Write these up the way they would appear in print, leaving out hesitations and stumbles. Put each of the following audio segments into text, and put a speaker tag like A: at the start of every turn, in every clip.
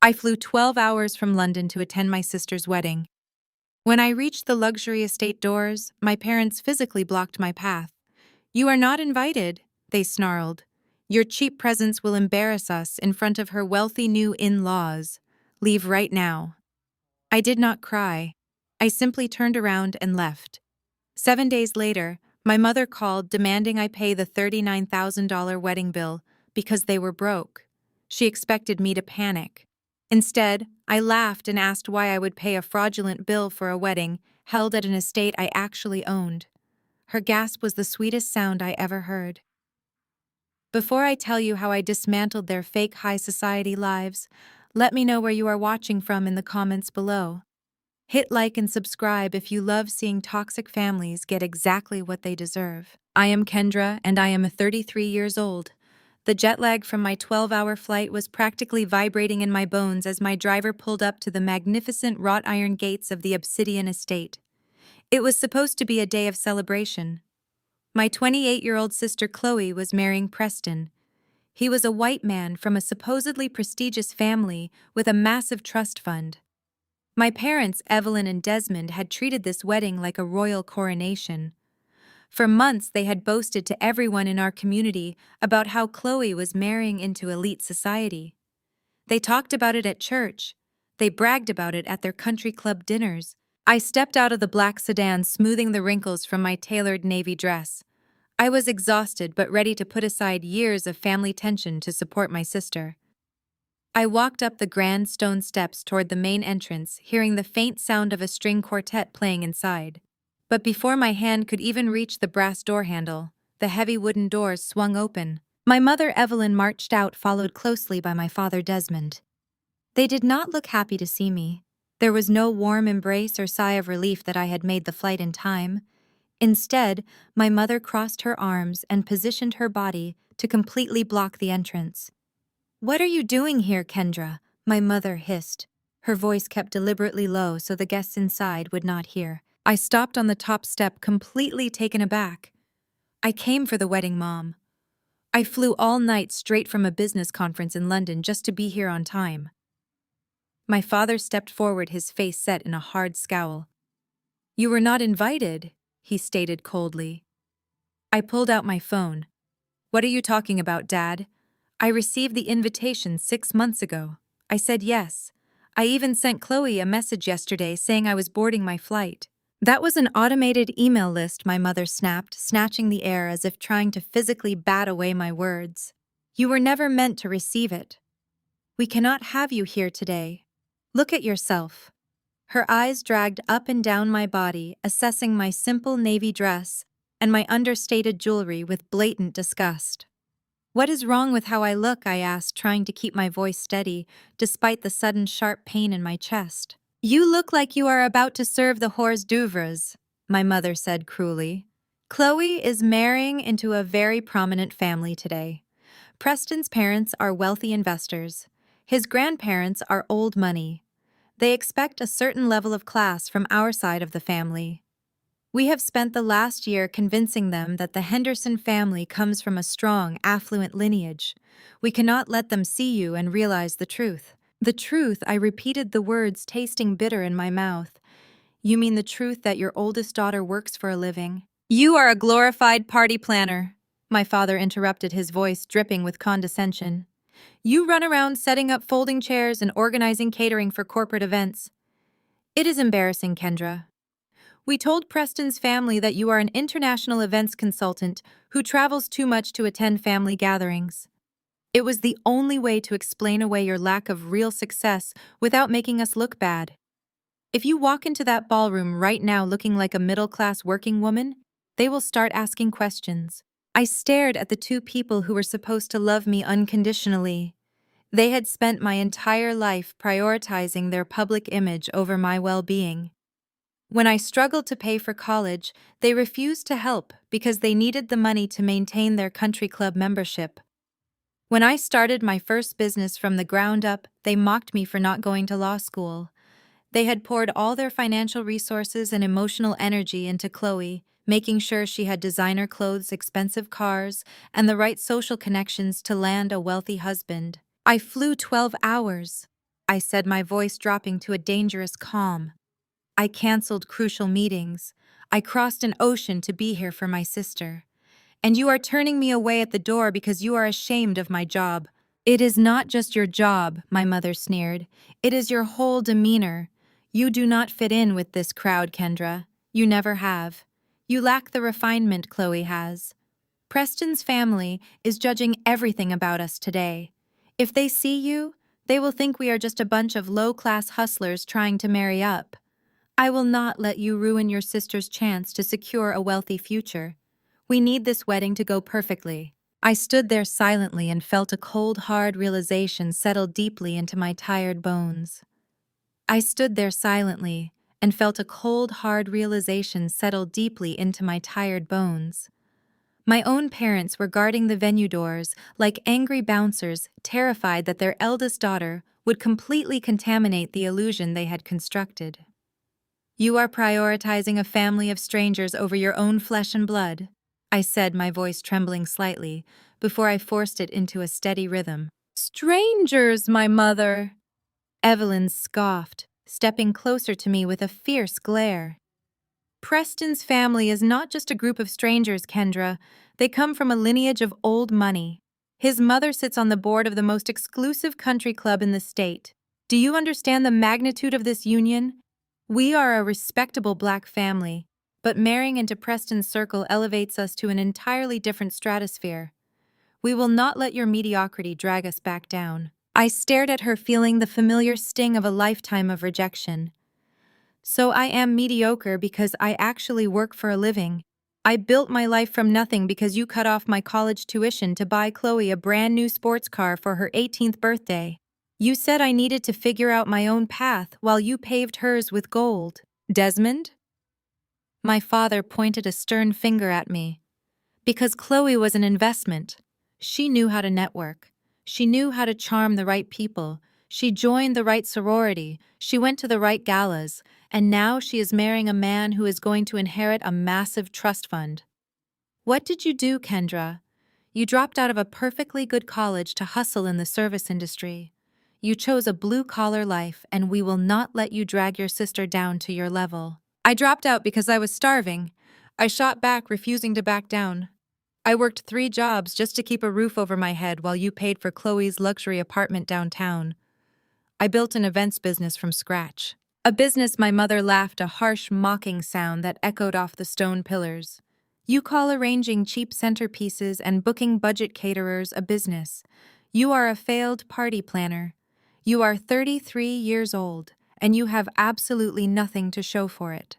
A: I flew 12 hours from London to attend my sister's wedding. When I reached the luxury estate doors, my parents physically blocked my path. "You are not invited," they snarled. "Your cheap presence will embarrass us in front of her wealthy new in-laws. Leave right now." I did not cry. I simply turned around and left. 7 days later, my mother called demanding I pay the $39,000 wedding bill because they were broke. She expected me to panic. Instead, I laughed and asked why I would pay a fraudulent bill for a wedding held at an estate I actually owned. Her gasp was the sweetest sound I ever heard. Before I tell you how I dismantled their fake high society lives, let me know where you are watching from in the comments below. Hit like and subscribe if you love seeing toxic families get exactly what they deserve. I am Kendra, and I am 33 years old. The jet lag from my 12-hour flight was practically vibrating in my bones as my driver pulled up to the magnificent wrought iron gates of the Obsidian Estate. It was supposed to be a day of celebration. My 28-year-old sister Chloe was marrying Preston. He was a white man from a supposedly prestigious family with a massive trust fund. My parents, Evelyn and Desmond, had treated this wedding like a royal coronation. For months, they had boasted to everyone in our community about how Chloe was marrying into elite society. They talked about it at church. They bragged about it at their country club dinners. I stepped out of the black sedan, smoothing the wrinkles from my tailored navy dress. I was exhausted but ready to put aside years of family tension to support my sister. I walked up the grand stone steps toward the main entrance, hearing the faint sound of a string quartet playing inside. But before my hand could even reach the brass door handle, the heavy wooden doors swung open. My mother Evelyn marched out, followed closely by my father Desmond. They did not look happy to see me. There was no warm embrace or sigh of relief that I had made the flight in time. Instead, my mother crossed her arms and positioned her body to completely block the entrance. "What are you doing here, Kendra?" my mother hissed. Her voice kept deliberately low so the guests inside would not hear. I stopped on the top step, completely taken aback. "I came for the wedding, Mom. I flew all night straight from a business conference in London just to be here on time." My father stepped forward, his face set in a hard scowl. "You were not invited," he stated coldly. I pulled out my phone. "What are you talking about, Dad? I received the invitation 6 months ago. I said yes. I even sent Chloe a message yesterday saying I was boarding my flight." "That was an automated email list," my mother snapped, snatching the air as if trying to physically bat away my words. "You were never meant to receive it. We cannot have you here today. Look at yourself." Her eyes dragged up and down my body, assessing my simple navy dress and my understated jewelry with blatant disgust. "What is wrong with how I look?" I asked, trying to keep my voice steady, despite the sudden sharp pain in my chest. "You look like you are about to serve the hors d'oeuvres," my mother said cruelly. "Chloe is marrying into a very prominent family today. Preston's parents are wealthy investors. His grandparents are old money. They expect a certain level of class from our side of the family. We have spent the last year convincing them that the Henderson family comes from a strong, affluent lineage. We cannot let them see you and realize the truth." "The truth?" I repeated, the words tasting bitter in my mouth. "You mean the truth that your oldest daughter works for a living?" "You are a glorified party planner," my father interrupted, his voice dripping with condescension. "You run around setting up folding chairs and organizing catering for corporate events." "It is embarrassing, Kendra. We told Preston's family that you are an international events consultant who travels too much to attend family gatherings. It was the only way to explain away your lack of real success without making us look bad. If you walk into that ballroom right now looking like a middle-class working woman, they will start asking questions." I stared at the two people who were supposed to love me unconditionally. They had spent my entire life prioritizing their public image over my well-being. When I struggled to pay for college, they refused to help because they needed the money to maintain their country club membership. When I started my first business from the ground up, they mocked me for not going to law school. They had poured all their financial resources and emotional energy into Chloe, making sure she had designer clothes, expensive cars, and the right social connections to land a wealthy husband. I flew 12 hours. I said, my voice dropping to a dangerous calm. I canceled crucial meetings. I crossed an ocean to be here for my sister. And you are turning me away at the door because you are ashamed of my job. It is not just your job, my mother sneered. It is your whole demeanor. You do not fit in with this crowd, Kendra. You never have. You lack the refinement Chloe has. Preston's family is judging everything about us today. If they see you, they will think we are just a bunch of low-class hustlers trying to marry up. I will not let you ruin your sister's chance to secure a wealthy future. We need this wedding to go perfectly. I stood there silently and felt a cold, hard realization settle deeply into my tired bones. I stood there silently and felt a cold, hard realization settle deeply into my tired bones. My own parents were guarding the venue doors like angry bouncers, terrified that their eldest daughter would completely contaminate the illusion they had constructed. You are prioritizing a family of strangers over your own flesh and blood, I said, my voice trembling slightly, before I forced it into a steady rhythm. Strangers, my mother! Evelyn scoffed, stepping closer to me with a fierce glare. Preston's family is not just a group of strangers, Kendra. They come from a lineage of old money. His mother sits on the board of the most exclusive country club in the state. Do you understand the magnitude of this union? We are a respectable black family, but marrying into Preston's circle elevates us to an entirely different stratosphere. We will not let your mediocrity drag us back down. I stared at her, feeling the familiar sting of a lifetime of rejection. So I am mediocre because I actually work for a living. I built my life from nothing because you cut off my college tuition to buy Chloe a brand new sports car for her 18th birthday. You said I needed to figure out my own path while you paved hers with gold. Desmond? My father pointed a stern finger at me. Because Chloe was an investment. She knew how to network. She knew how to charm the right people. She joined the right sorority. She went to the right galas. And now she is marrying a man who is going to inherit a massive trust fund. What did you do, Kendra? You dropped out of a perfectly good college to hustle in the service industry. You chose a blue-collar life, and we will not let you drag your sister down to your level. I dropped out because I was starving. I shot back, refusing to back down. I worked 3 jobs just to keep a roof over my head while you paid for Chloe's luxury apartment downtown. I built an events business from scratch. A business my mother laughed, a harsh, mocking sound that echoed off the stone pillars. You call arranging cheap centerpieces and booking budget caterers a business. You are a failed party planner. You are 33 years old, and you have absolutely nothing to show for it.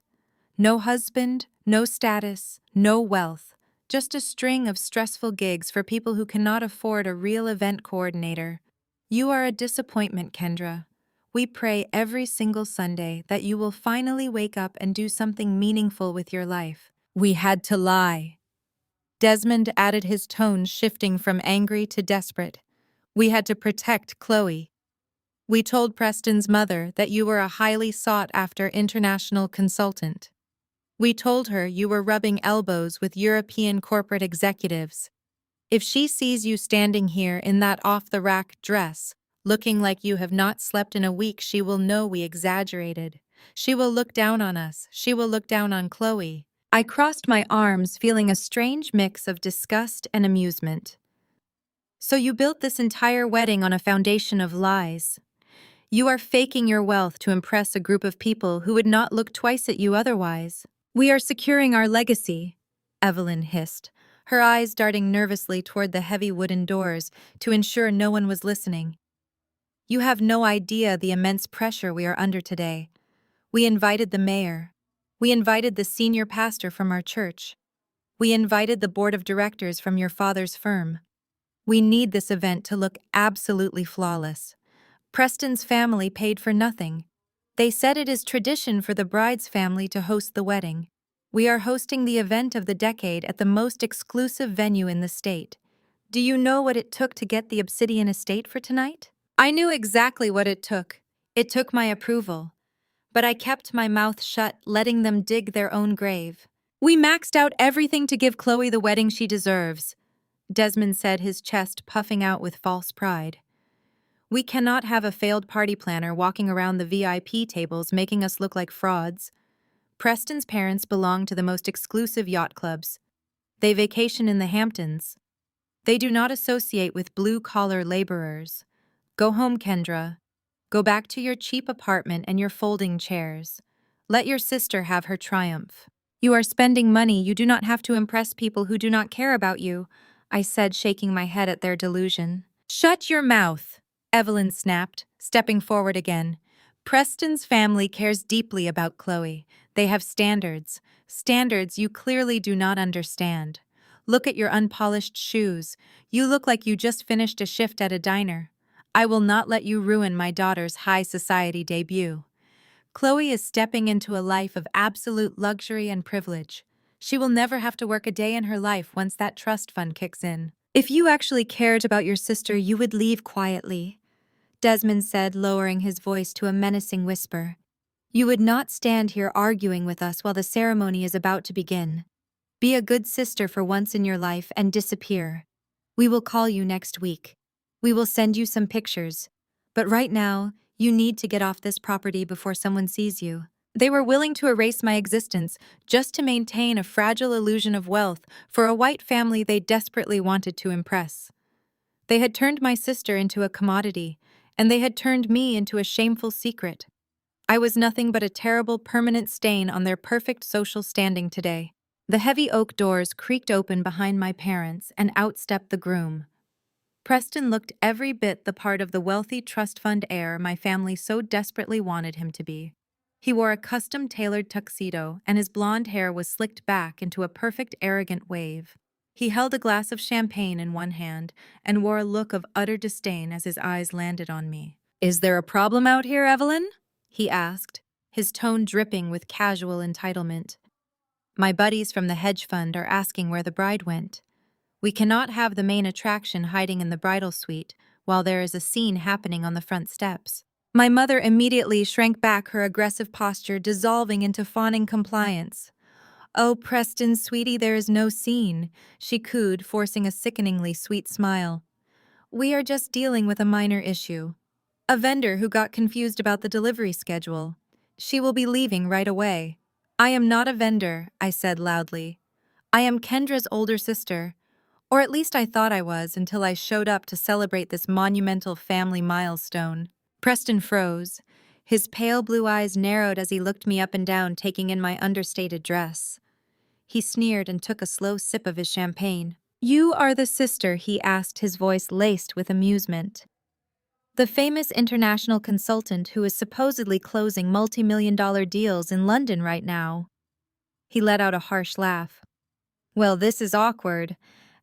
A: No husband, no status, no wealth. Just a string of stressful gigs for people who cannot afford a real event coordinator. You are a disappointment, Kendra. We pray every single Sunday that you will finally wake up and do something meaningful with your life. We had to lie. Desmond added, his tone shifting from angry to desperate. We had to protect Chloe. We told Preston's mother that you were a highly sought-after international consultant. We told her you were rubbing elbows with European corporate executives. If she sees you standing here in that off-the-rack dress, looking like you have not slept in a week, she will know we exaggerated. She will look down on us. She will look down on Chloe. I crossed my arms, feeling a strange mix of disgust and amusement. So you built this entire wedding on a foundation of lies. You are faking your wealth to impress a group of people who would not look twice at you otherwise. We are securing our legacy, Evelyn hissed, her eyes darting nervously toward the heavy wooden doors to ensure no one was listening. You have no idea the immense pressure we are under today. We invited the mayor. We invited the senior pastor from our church. We invited the board of directors from your father's firm. We need this event to look absolutely flawless. Preston's family paid for nothing. They said it is tradition for the bride's family to host the wedding. We are hosting the event of the decade at the most exclusive venue in the state. Do you know what it took to get the Obsidian Estate for tonight? I knew exactly what it took. It took my approval. But I kept my mouth shut, letting them dig their own grave. We maxed out everything to give Chloe the wedding she deserves, Desmond said, his chest puffing out with false pride. We cannot have a failed party planner walking around the VIP tables making us look like frauds. Preston's parents belong to the most exclusive yacht clubs. They vacation in the Hamptons. They do not associate with blue-collar laborers. Go home, Kendra. Go back to your cheap apartment and your folding chairs. Let your sister have her triumph. You are spending money you do not have to impress people who do not care about you, I said, shaking my head at their delusion. Shut your mouth, Evelyn snapped, stepping forward again. Preston's family cares deeply about Chloe. They have standards. Standards you clearly do not understand. Look at your unpolished shoes. You look like you just finished a shift at a diner. I will not let you ruin my daughter's high society debut. Chloe is stepping into a life of absolute luxury and privilege. She will never have to work a day in her life once that trust fund kicks in. If you actually cared about your sister, you would leave quietly, Desmond said, lowering his voice to a menacing whisper. You would not stand here arguing with us while the ceremony is about to begin. Be a good sister for once in your life and disappear. We will call you next week. We will send you some pictures. But right now, you need to get off this property before someone sees you. They were willing to erase my existence just to maintain a fragile illusion of wealth for a white family they desperately wanted to impress. They had turned my sister into a commodity, and they had turned me into a shameful secret. I was nothing but a terrible permanent stain on their perfect social standing today. The heavy oak doors creaked open behind my parents, and out stepped the groom. Preston looked every bit the part of the wealthy trust fund heir my family so desperately wanted him to be. He wore a custom-tailored tuxedo, and his blonde hair was slicked back into a perfect arrogant wave. He held a glass of champagne in one hand and wore a look of utter disdain as his eyes landed on me. "Is there a problem out here, Evelyn?" he asked, his tone dripping with casual entitlement. "My buddies from the hedge fund are asking where the bride went. We cannot have the main attraction hiding in the bridal suite while there is a scene happening on the front steps." My mother immediately shrank back, her aggressive posture dissolving into fawning compliance. "Oh, Preston, sweetie, there is no scene," she cooed, forcing a sickeningly sweet smile. "We are just dealing with a minor issue. A vendor who got confused about the delivery schedule. She will be leaving right away." "I am not a vendor," I said loudly. "I am Kendra's older sister. Or at least I thought I was until I showed up to celebrate this monumental family milestone." Preston froze. His pale blue eyes narrowed as he looked me up and down, taking in my understated dress. He sneered and took a slow sip of his champagne. "You are the sister," he asked, his voice laced with amusement. "The famous international consultant who is supposedly closing multi-million-dollar deals in London right now." He let out a harsh laugh. "Well, this is awkward.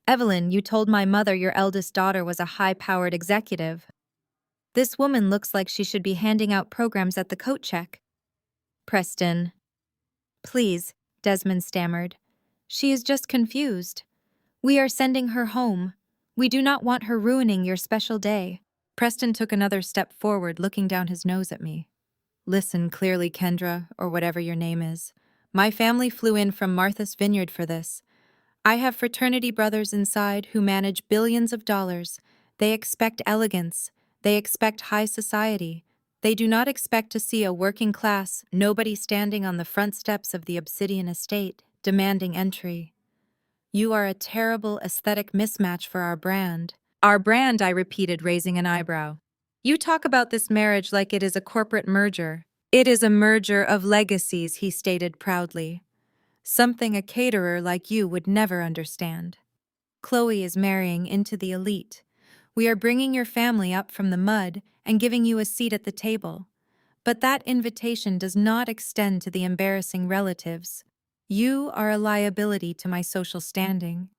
A: Evelyn, you told my mother your eldest daughter was a high-powered executive. This woman looks like she should be handing out programs at the coat check." "Preston." "Please," Desmond stammered. "She is just confused. We are sending her home. We do not want her ruining your special day." Preston took another step forward, looking down his nose at me. "Listen clearly, Kendra, or whatever your name is. My family flew in from Martha's Vineyard for this. I have fraternity brothers inside who manage billions of dollars. They expect elegance. They expect high society. They do not expect to see a working class, nobody standing on the front steps of the Obsidian estate, demanding entry. You are a terrible aesthetic mismatch for our brand." "Our brand," I repeated, raising an eyebrow. "You talk about this marriage like it is a corporate merger." "It is a merger of legacies," he stated proudly. "Something a caterer like you would never understand. Chloe is marrying into the elite. We are bringing your family up from the mud and giving you a seat at the table. But that invitation does not extend to the embarrassing relatives. You are a liability to my social standing.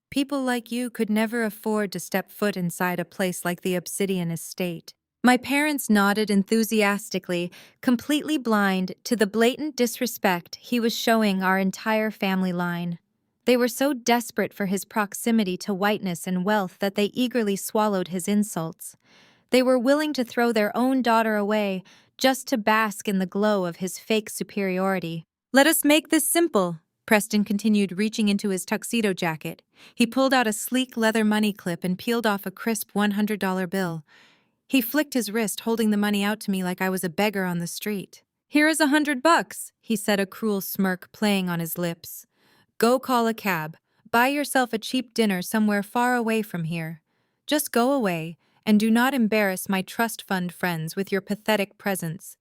A: People like you could never afford to step foot inside a place like the Obsidian Estate." My parents nodded enthusiastically, completely blind to the blatant disrespect he was showing our entire family line. They were so desperate for his proximity to whiteness and wealth that they eagerly swallowed his insults. They were willing to throw their own daughter away just to bask in the glow of his fake superiority. "Let us make this simple," Preston continued, reaching into his tuxedo jacket. He pulled out a sleek leather money clip and peeled off a crisp $100 bill. He flicked his wrist, holding the money out to me like I was a beggar on the street. "Here is $100, he said, a cruel smirk playing on his lips. "Go call a cab. Buy yourself a cheap dinner somewhere far away from here. Just go away, and do not embarrass my trust fund friends with your pathetic presence.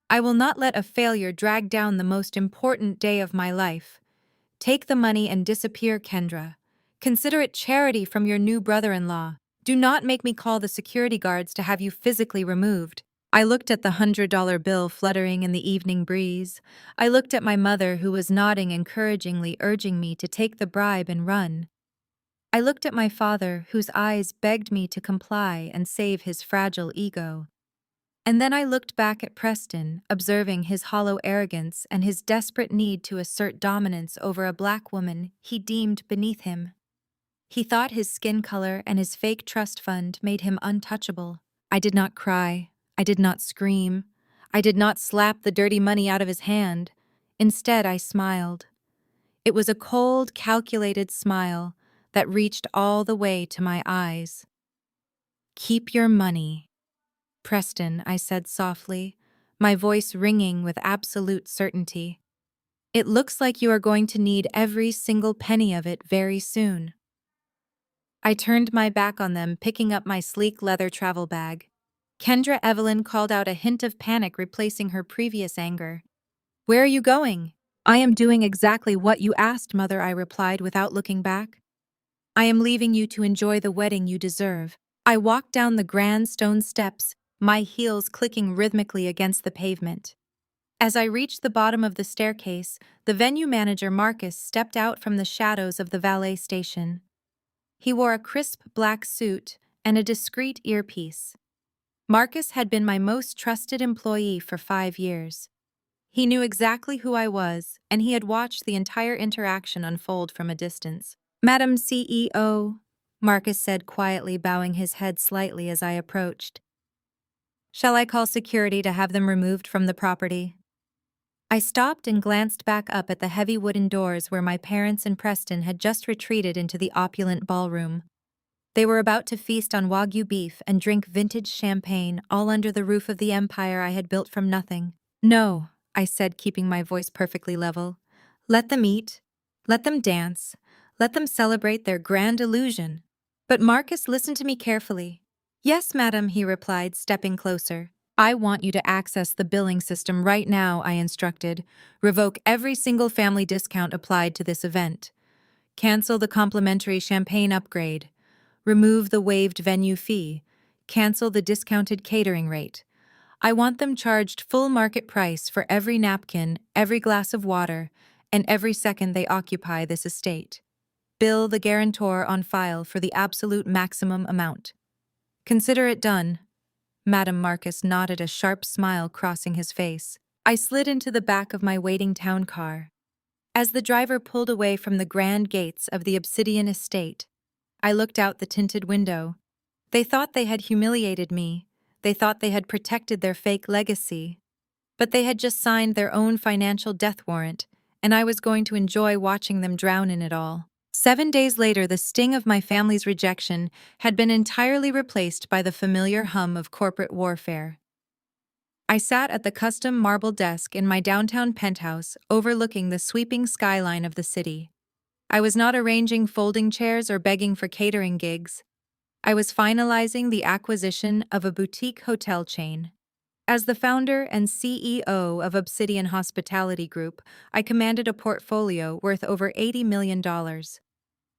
A: I will not let a failure drag down the most important day of my life. Take the money and disappear, Kendra. Consider it charity from your new brother-in-law. Do not make me call the security guards to have you physically removed." I looked at the $100 bill fluttering in the evening breeze. I looked at my mother, who was nodding encouragingly, urging me to take the bribe and run. I looked at my father, whose eyes begged me to comply and save his fragile ego. And then I looked back at Preston, observing his hollow arrogance and his desperate need to assert dominance over a black woman he deemed beneath him. He thought his skin color and his fake trust fund made him untouchable. I did not cry. I did not scream. I did not slap the dirty money out of his hand. Instead, I smiled. It was a cold, calculated smile that reached all the way to my eyes. "Keep your money, Preston," I said softly, my voice ringing with absolute certainty. "It looks like you are going to need every single penny of it very soon." I turned my back on them, picking up my sleek leather travel bag. Kendra Evelyn called out, a hint of panic replacing her previous anger. "Where are you going?" "I am doing exactly what you asked, Mother," I replied without looking back. "I am leaving you to enjoy the wedding you deserve." I walked down the grand stone steps, my heels clicking rhythmically against the pavement. As I reached the bottom of the staircase, the venue manager, Marcus, stepped out from the shadows of the valet station. He wore a crisp black suit and a discreet earpiece. Marcus had been my most trusted employee for 5 years. He knew exactly who I was, and he had watched the entire interaction unfold from a distance. "Madam CEO," Marcus said quietly, bowing his head slightly as I approached. "Shall I call security to have them removed from the property?" I stopped and glanced back up at the heavy wooden doors where my parents and Preston had just retreated into the opulent ballroom. They were about to feast on Wagyu beef and drink vintage champagne, all under the roof of the empire I had built from nothing. "No," I said, keeping my voice perfectly level. "Let them eat. Let them dance. Let them celebrate their grand illusion." But Marcus listened to me carefully. "Yes, madam," he replied, stepping closer. "I want you to access the billing system right now," I instructed. "Revoke every single family discount applied to this event. Cancel the complimentary champagne upgrade. Remove the waived venue fee. Cancel the discounted catering rate. I want them charged full market price for every napkin, every glass of water, and every second they occupy this estate. Bill the guarantor on file for the absolute maximum amount. Consider it done." Madam Marcus nodded, a sharp smile crossing his face. I slid into the back of my waiting town car. As the driver pulled away from the grand gates of the Obsidian estate, I looked out the tinted window. They thought they had humiliated me. They thought they had protected their fake legacy. But they had just signed their own financial death warrant, and I was going to enjoy watching them drown in it all. 7 days later, the sting of my family's rejection had been entirely replaced by the familiar hum of corporate warfare. I sat at the custom marble desk in my downtown penthouse, overlooking the sweeping skyline of the city. I was not arranging folding chairs or begging for catering gigs. I was finalizing the acquisition of a boutique hotel chain. As the founder and CEO of Obsidian Hospitality Group, I commanded a portfolio worth over $80 million.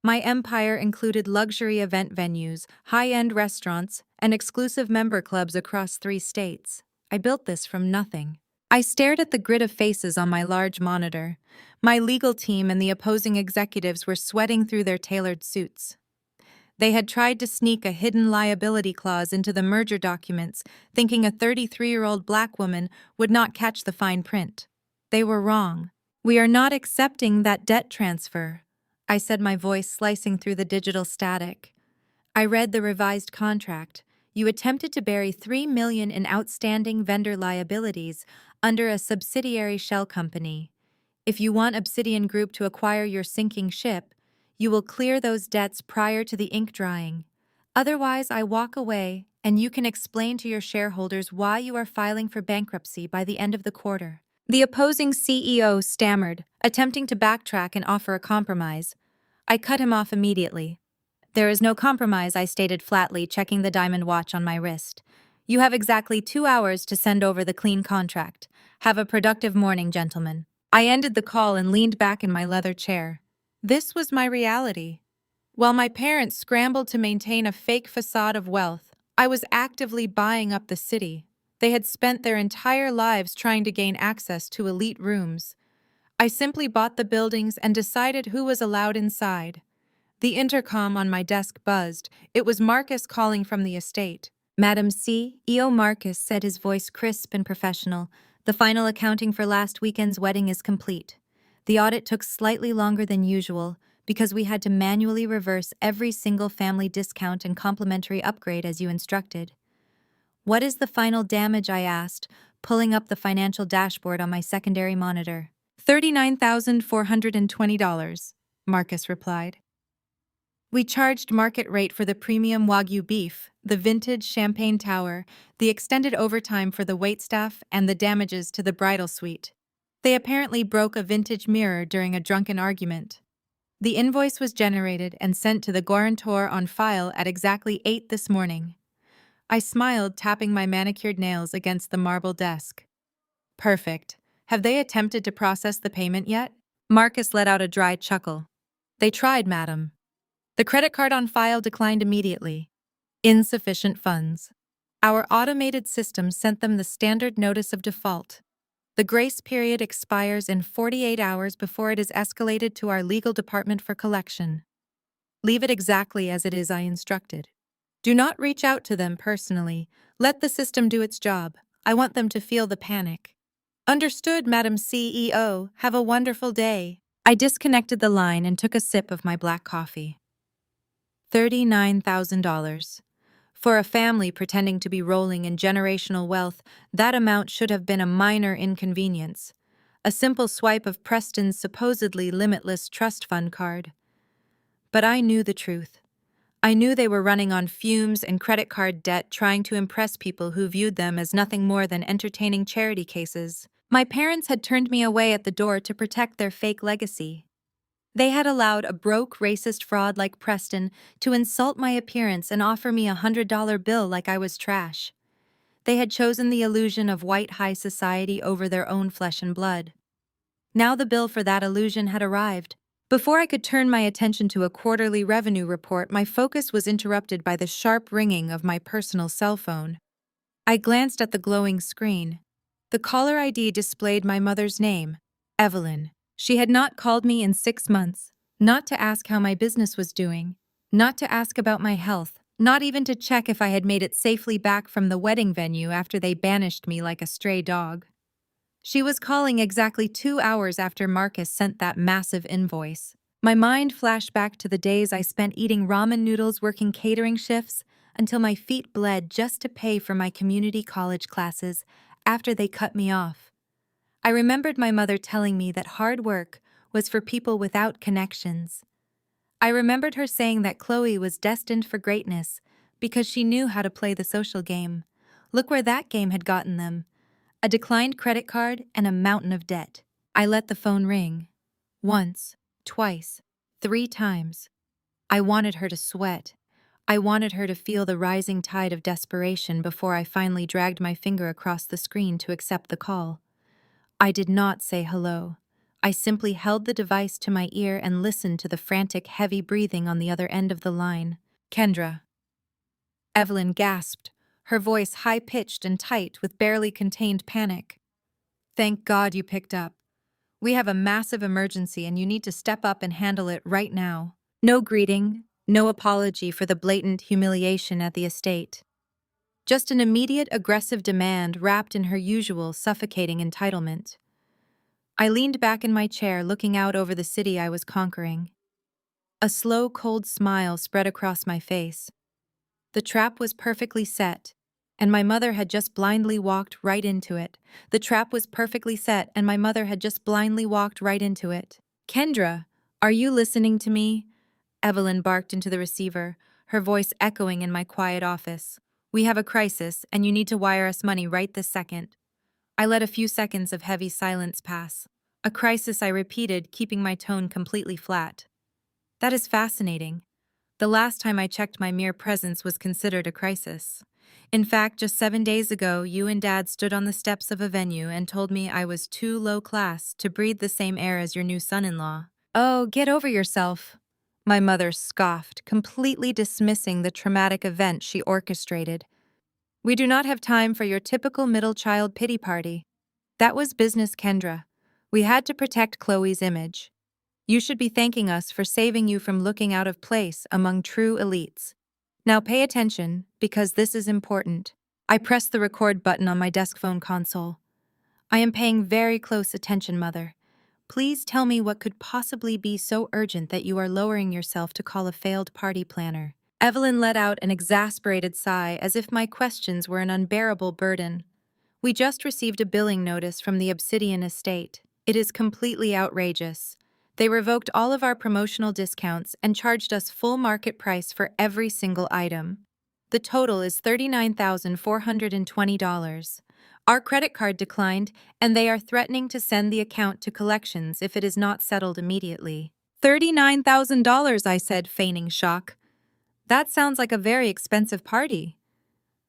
A: My empire included luxury event venues, high-end restaurants, and exclusive member clubs across 3 states. I built this from nothing. I stared at the grid of faces on my large monitor. My legal team and the opposing executives were sweating through their tailored suits. They had tried to sneak a hidden liability clause into the merger documents, thinking a 33-year-old black woman would not catch the fine print. They were wrong. "We are not accepting that debt transfer," I said, my voice slicing through the digital static. I read the revised contract. "You attempted to bury $3 million in outstanding vendor liabilities under a subsidiary shell company. If you want Obsidian Group to acquire your sinking ship, you will clear those debts prior to the ink drying. Otherwise, I walk away, and you can explain to your shareholders why you are filing for bankruptcy by the end of the quarter. The opposing CEO stammered, attempting to backtrack and offer a compromise. I cut him off immediately. There is no compromise, I stated flatly, checking the diamond watch on my wrist. You have exactly 2 hours to send over the clean contract. Have a productive morning, gentlemen. I ended the call and leaned back in my leather chair. This was my reality. While my parents scrambled to maintain a fake facade of wealth, I was actively buying up the city. They had spent their entire lives trying to gain access to elite rooms. I simply bought the buildings and decided who was allowed inside. The intercom on my desk buzzed. It was Marcus calling from the estate. Madam CEO Marcus said, his voice crisp and professional. The final accounting for last weekend's wedding is complete. The audit took slightly longer than usual because we had to manually reverse every single family discount and complimentary upgrade as you instructed. What is the final damage? I asked, pulling up the financial dashboard on my secondary monitor. $39,420, Marcus replied. We charged market rate for the premium Wagyu beef, the vintage champagne tower, the extended overtime for the waitstaff, and the damages to the bridal suite. They apparently broke a vintage mirror during a drunken argument. The invoice was generated and sent to the guarantor on file at exactly 8 this morning. I smiled, tapping my manicured nails against the marble desk. Perfect. Have they attempted to process the payment yet? Marcus let out a dry chuckle. They tried, madam. The credit card on file declined immediately. Insufficient funds. Our automated system sent them the standard notice of default. The grace period expires in 48 hours before it is escalated to our legal department for collection. Leave it exactly as it is, I instructed. Do not reach out to them personally. Let the system do its job. I want them to feel the panic. Understood, Madam CEO. Have a wonderful day. I disconnected the line and took a sip of my black coffee. $39,000. For a family pretending to be rolling in generational wealth, that amount should have been a minor inconvenience. A simple swipe of Preston's supposedly limitless trust fund card. But I knew the truth. I knew they were running on fumes and credit card debt, trying to impress people who viewed them as nothing more than entertaining charity cases. My parents had turned me away at the door to protect their fake legacy. They had allowed a broke, racist fraud like Preston to insult my appearance and offer me $100 bill like I was trash. They had chosen the illusion of white high society over their own flesh and blood. Now the bill for that illusion had arrived. Before I could turn my attention to a quarterly revenue report, my focus was interrupted by the sharp ringing of my personal cell phone. I glanced at the glowing screen. The caller ID displayed my mother's name, Evelyn. She had not called me in 6 months, not to ask how my business was doing, not to ask about my health, not even to check if I had made it safely back from the wedding venue after they banished me like a stray dog. She was calling exactly 2 hours after Marcus sent that massive invoice. My mind flashed back to the days I spent eating ramen noodles, working catering shifts, until my feet bled just to pay for my community college classes after they cut me off. I remembered my mother telling me that hard work was for people without connections. I remembered her saying that Chloe was destined for greatness because she knew how to play the social game. Look where that game had gotten them. A declined credit card and a mountain of debt. I let the phone ring. Once, twice, 3 times. I wanted her to sweat. I wanted her to feel the rising tide of desperation before I finally dragged my finger across the screen to accept the call. I did not say hello. I simply held the device to my ear and listened to the frantic, heavy breathing on the other end of the line. Kendra. Evelyn gasped, her voice high-pitched and tight with barely contained panic. Thank God you picked up. We have a massive emergency and you need to step up and handle it right now. No greeting, no apology for the blatant humiliation at the estate. Just an immediate aggressive demand wrapped in her usual suffocating entitlement. I leaned back in my chair, looking out over the city I was conquering. A slow, cold smile spread across my face. The trap was perfectly set, and my mother had just blindly walked right into it. The trap was perfectly set, and my mother had just blindly walked right into it. Kendra, are you listening to me? Evelyn barked into the receiver, her voice echoing in my quiet office. We have a crisis, and you need to wire us money right this second. I let a few seconds of heavy silence pass. A crisis, I repeated, keeping my tone completely flat. That is fascinating. The last time I checked, my mere presence was considered a crisis. In fact, just 7 days ago, you and Dad stood on the steps of a venue and told me I was too low class to breathe the same air as your new son-in-law. Oh, get over yourself. My mother scoffed, completely dismissing the traumatic event she orchestrated. We do not have time for your typical middle child pity party. That was business, Kendra. We had to protect Chloe's image. You should be thanking us for saving you from looking out of place among true elites. Now pay attention, because this is important. I pressed the record button on my desk phone console. I am paying very close attention, Mother. Please tell me what could possibly be so urgent that you are lowering yourself to call a failed party planner. Evelyn let out an exasperated sigh as if my questions were an unbearable burden. We just received a billing notice from the Obsidian estate. It is completely outrageous. They revoked all of our promotional discounts and charged us full market price for every single item. The total is $39,420. Our credit card declined, and they are threatening to send the account to collections if it is not settled immediately. $39,000, I said, feigning shock. That sounds like a very expensive party.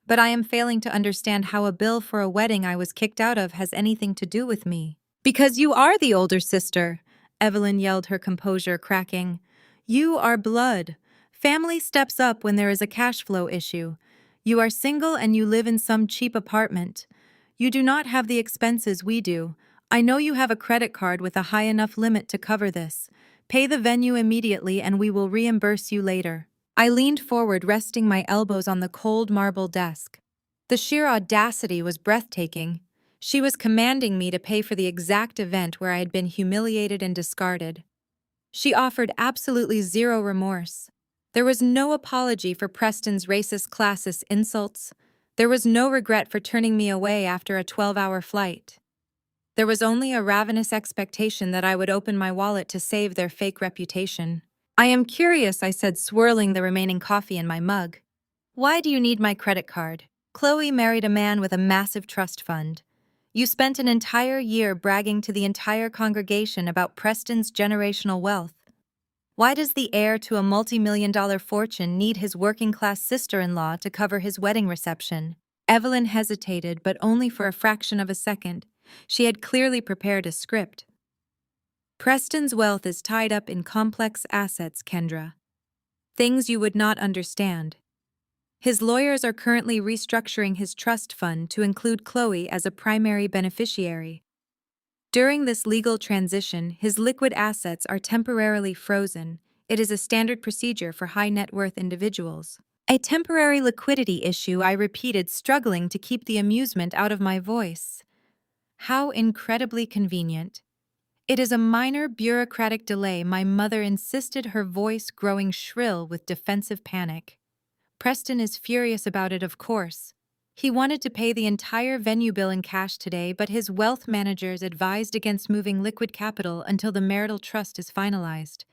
A: But I am failing to understand how a bill for a wedding I was kicked out of has anything to do with me. Because you are the older sister, Evelyn yelled, her composure cracking. You are blood. Family steps up when there is a cash flow issue. You are single and you live in some cheap apartment. You do not have the expenses we do. I know you have a credit card with a high enough limit to cover this. Pay the venue immediately and we will reimburse you later. I leaned forward, resting my elbows on the cold marble desk. The sheer audacity was breathtaking. She was commanding me to pay for the exact event where I had been humiliated and discarded. She offered absolutely zero remorse. There was no apology for Preston's racist classist insults. There was no regret for turning me away after a 12-hour flight. There was only a ravenous expectation that I would open my wallet to save their fake reputation. I am curious, I said, swirling the remaining coffee in my mug. Why do you need my credit card? Chloe married a man with a massive trust fund. You spent an entire year bragging to the entire congregation about Preston's generational wealth. Why does the heir to a multi-million-dollar fortune need his working-class sister-in-law to cover his wedding reception? Evelyn hesitated, but only for a fraction of a second. She had clearly prepared a script. Preston's wealth is tied up in complex assets, Kendra. Things you would not understand. His lawyers are currently restructuring his trust fund to include Chloe as a primary beneficiary. During this legal transition, his liquid assets are temporarily frozen. It is a standard procedure for high-net-worth individuals. A temporary liquidity issue, I repeated, struggling to keep the amusement out of my voice. How incredibly convenient. It is a minor bureaucratic delay, my mother insisted, her voice growing shrill with defensive panic. Preston is furious about it, of course. He wanted to pay the entire venue bill in cash today, but his wealth managers advised against moving liquid capital until the marital trust is finalized.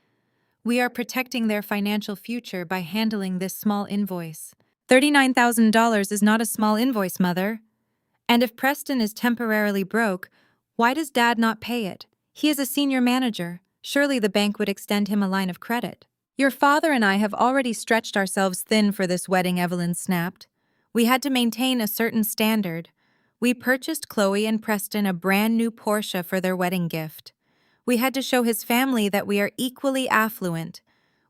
A: We are protecting their financial future by handling this small invoice. $39,000 is not a small invoice, Mother. And if Preston is temporarily broke, why does Dad not pay it? He is a senior manager. Surely the bank would extend him a line of credit. Your father and I have already stretched ourselves thin for this wedding, Evelyn snapped. We had to maintain a certain standard. We purchased Chloe and Preston a brand new Porsche for their wedding gift. We had to show his family that we are equally affluent.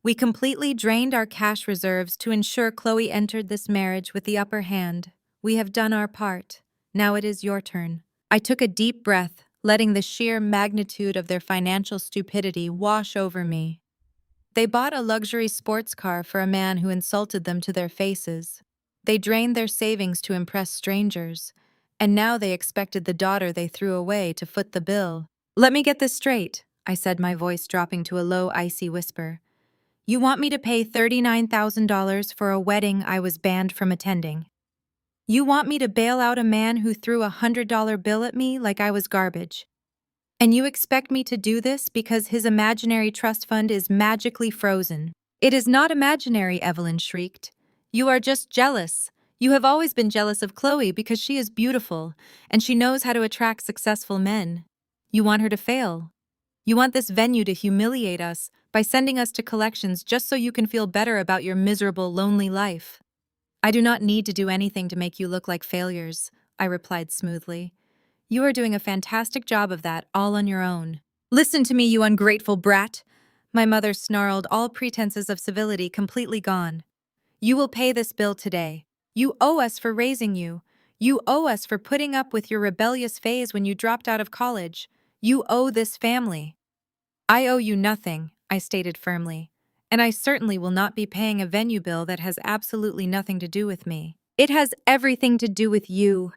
A: We completely drained our cash reserves to ensure Chloe entered this marriage with the upper hand. We have done our part. Now it is your turn. I took a deep breath, letting the sheer magnitude of their financial stupidity wash over me. They bought a luxury sports car for a man who insulted them to their faces. They drained their savings to impress strangers, and now they expected the daughter they threw away to foot the bill. Let me get this straight, I said, my voice dropping to a low, icy whisper. You want me to pay $39,000 for a wedding I was banned from attending? You want me to bail out a man who threw a $100 bill at me like I was garbage? And you expect me to do this because his imaginary trust fund is magically frozen? It is not imaginary, Evelyn shrieked. You are just jealous. You have always been jealous of Chloe because she is beautiful, and she knows how to attract successful men. You want her to fail. You want this venue to humiliate us by sending us to collections just so you can feel better about your miserable, lonely life. I do not need to do anything to make you look like failures, I replied smoothly. You are doing a fantastic job of that all on your own. Listen to me, you ungrateful brat! My mother snarled, all pretenses of civility completely gone. You will pay this bill today. You owe us for raising you. You owe us for putting up with your rebellious phase when you dropped out of college. You owe this family. I owe you nothing, I stated firmly. And I certainly will not be paying a venue bill that has absolutely nothing to do with me. It has everything to do with you.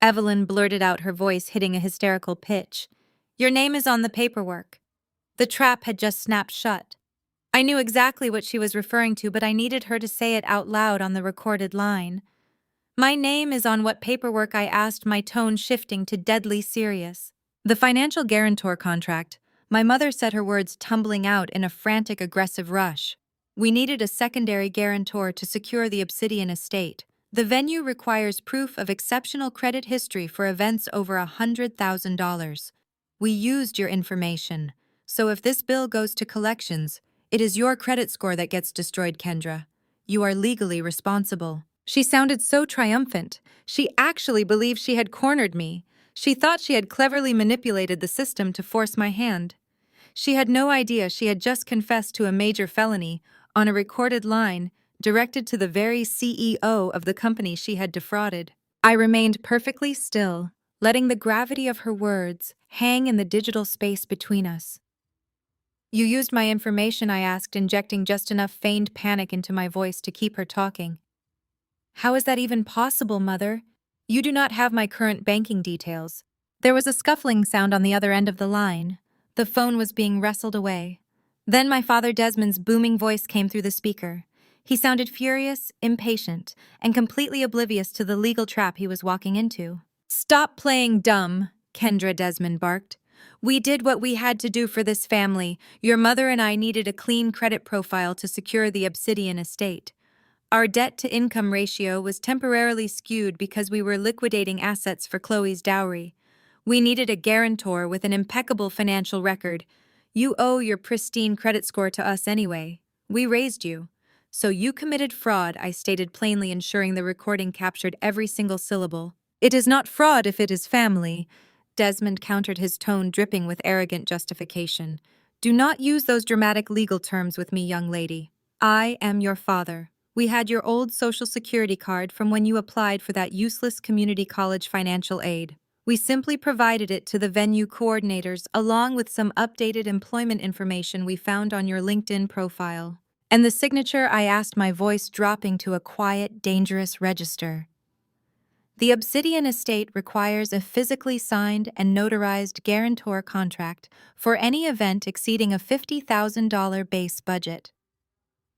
A: Evelyn blurted out, her voice hitting a hysterical pitch. Your name is on the paperwork. The trap had just snapped shut. I knew exactly what she was referring to, but I needed her to say it out loud on the recorded line. My name is on what paperwork, I asked, my tone shifting to deadly serious. The financial guarantor contract. My mother said, her words tumbling out in a frantic, aggressive rush. We needed a secondary guarantor to secure the Obsidian estate. The venue requires proof of exceptional credit history for events over $100,000. We used your information. So if this bill goes to collections, it is your credit score that gets destroyed, Kendra. You are legally responsible. She sounded so triumphant. She actually believed she had cornered me. She thought she had cleverly manipulated the system to force my hand. She had no idea she had just confessed to a major felony on a recorded line directed to the very CEO of the company she had defrauded. I remained perfectly still, letting the gravity of her words hang in the digital space between us. You used my information, I asked, injecting just enough feigned panic into my voice to keep her talking. How is that even possible, Mother? You do not have my current banking details. There was a scuffling sound on the other end of the line. The phone was being wrestled away. Then my father Desmond's booming voice came through the speaker. He sounded furious, impatient, and completely oblivious to the legal trap he was walking into. Stop playing dumb, Kendra, Desmond barked. We did what we had to do for this family. Your mother and I needed a clean credit profile to secure the Obsidian estate. Our debt-to-income ratio was temporarily skewed because we were liquidating assets for Chloe's dowry. We needed a guarantor with an impeccable financial record. You owe your pristine credit score to us anyway. We raised you. So you committed fraud, I stated plainly, ensuring the recording captured every single syllable. It is not fraud if it is family, Desmond countered, his tone dripping with arrogant justification. Do not use those dramatic legal terms with me, young lady. I am your father. We had your old Social Security card from when you applied for that useless community college financial aid. We simply provided it to the venue coordinators along with some updated employment information we found on your LinkedIn profile. And the signature, I asked, my voice dropping to a quiet, dangerous register. The Obsidian estate requires a physically signed and notarized guarantor contract for any event exceeding a $50,000 base budget.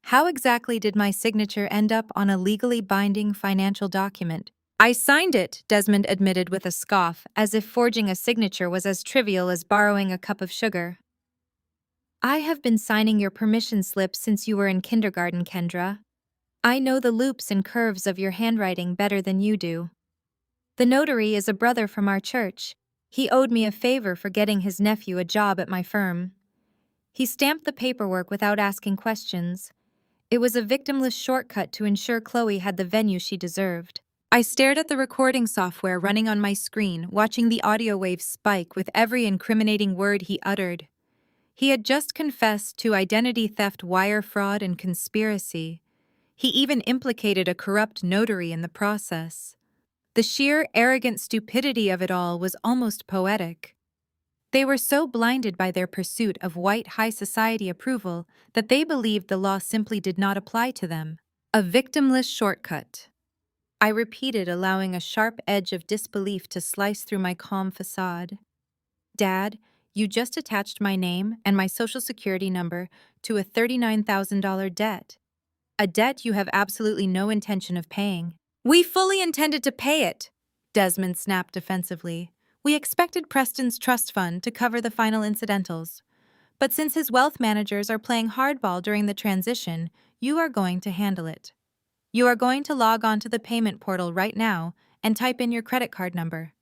A: How exactly did my signature end up on a legally binding financial document? I signed it, Desmond admitted with a scoff, as if forging a signature was as trivial as borrowing a cup of sugar. I have been signing your permission slip since you were in kindergarten, Kendra. I know the loops and curves of your handwriting better than you do. The notary is a brother from our church. He owed me a favor for getting his nephew a job at my firm. He stamped the paperwork without asking questions. It was a victimless shortcut to ensure Chloe had the venue she deserved. I stared at the recording software running on my screen, watching the audio waves spike with every incriminating word he uttered. He had just confessed to identity theft, wire fraud, and conspiracy. He even implicated a corrupt notary in the process. The sheer, arrogant stupidity of it all was almost poetic. They were so blinded by their pursuit of white high society approval that they believed the law simply did not apply to them. A victimless shortcut. I repeated, allowing a sharp edge of disbelief to slice through my calm facade. Dad, you just attached my name and my social security number to a $39,000 debt. A debt you have absolutely no intention of paying. We fully intended to pay it, Desmond snapped defensively. We expected Preston's trust fund to cover the final incidentals. But since his wealth managers are playing hardball during the transition, you are going to handle it. You are going to log on to the payment portal right now and type in your credit card number.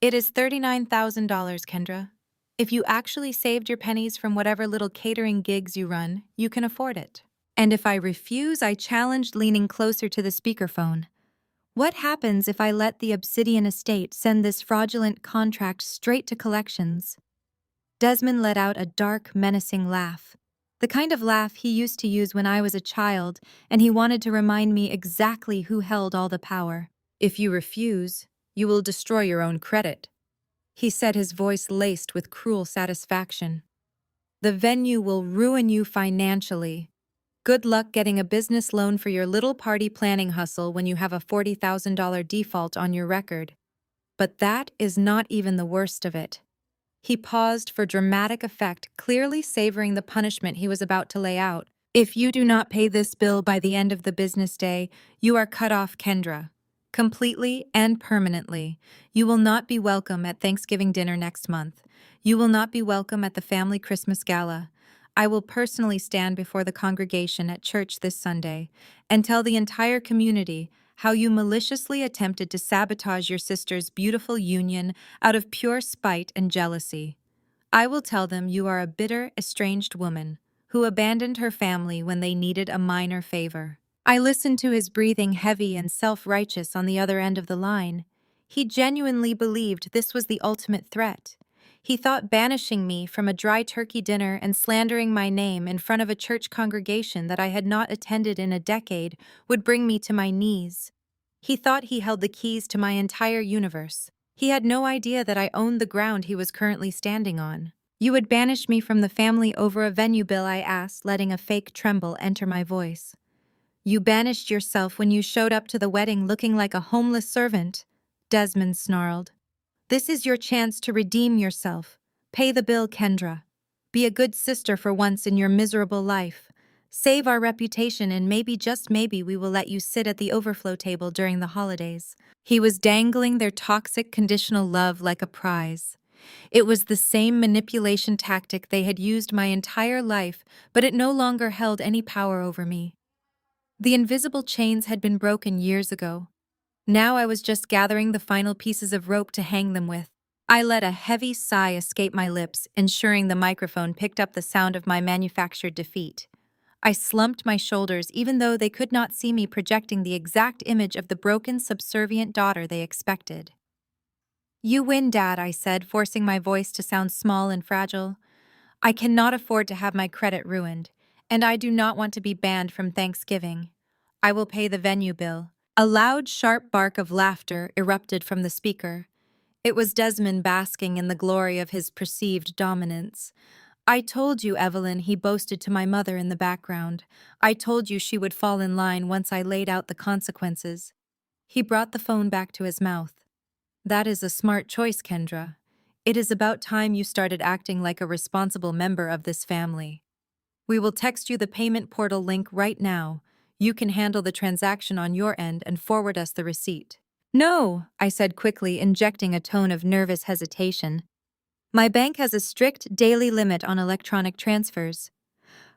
A: It is $39,000, Kendra. If you actually saved your pennies from whatever little catering gigs you run, you can afford it. And if I refuse, I challenged, leaning closer to the speakerphone. What happens if I let the Obsidian estate send this fraudulent contract straight to collections? Desmond let out a dark, menacing laugh. The kind of laugh he used to use when I was a child, and he wanted to remind me exactly who held all the power. If you refuse, you will destroy your own credit, he said, his voice laced with cruel satisfaction. The venue will ruin you financially. Good luck getting a business loan for your little party planning hustle when you have a $40,000 default on your record. But that is not even the worst of it. He paused for dramatic effect, clearly savoring the punishment he was about to lay out. If you do not pay this bill by the end of the business day, you are cut off, Kendra. Completely and permanently. You will not be welcome at Thanksgiving dinner next month. You will not be welcome at the family Christmas gala. I will personally stand before the congregation at church this Sunday and tell the entire community how you maliciously attempted to sabotage your sister's beautiful union out of pure spite and jealousy. I will tell them you are a bitter, estranged woman who abandoned her family when they needed a minor favor. I listened to his breathing, heavy and self-righteous, on the other end of the line. He genuinely believed this was the ultimate threat. He thought banishing me from a dry turkey dinner and slandering my name in front of a church congregation that I had not attended in a decade would bring me to my knees. He thought he held the keys to my entire universe. He had no idea that I owned the ground he was currently standing on. You would banish me from the family over a venue bill, I asked, letting a fake tremble enter my voice. You banished yourself when you showed up to the wedding looking like a homeless servant, Desmond snarled. This is your chance to redeem yourself. Pay the bill, Kendra. Be a good sister for once in your miserable life. Save our reputation, and maybe, just maybe, we will let you sit at the overflow table during the holidays. He was dangling their toxic conditional love like a prize. It was the same manipulation tactic they had used my entire life, but it no longer held any power over me. The invisible chains had been broken years ago. Now I was just gathering the final pieces of rope to hang them with. I let a heavy sigh escape my lips, ensuring the microphone picked up the sound of my manufactured defeat. I slumped my shoulders, even though they could not see me projecting the exact image of the broken, subservient daughter they expected. You win, Dad, I said, forcing my voice to sound small and fragile. I cannot afford to have my credit ruined, and I do not want to be banned from Thanksgiving. I will pay the venue bill. A loud, sharp bark of laughter erupted from the speaker. It was Desmond basking in the glory of his perceived dominance. I told you, Evelyn, he boasted to my mother in the background. I told you she would fall in line once I laid out the consequences. He brought the phone back to his mouth. That is a smart choice, Kendra. It is about time you started acting like a responsible member of this family. We will text you the payment portal link right now. You can handle the transaction on your end and forward us the receipt. No, I said quickly, injecting a tone of nervous hesitation. My bank has a strict daily limit on electronic transfers.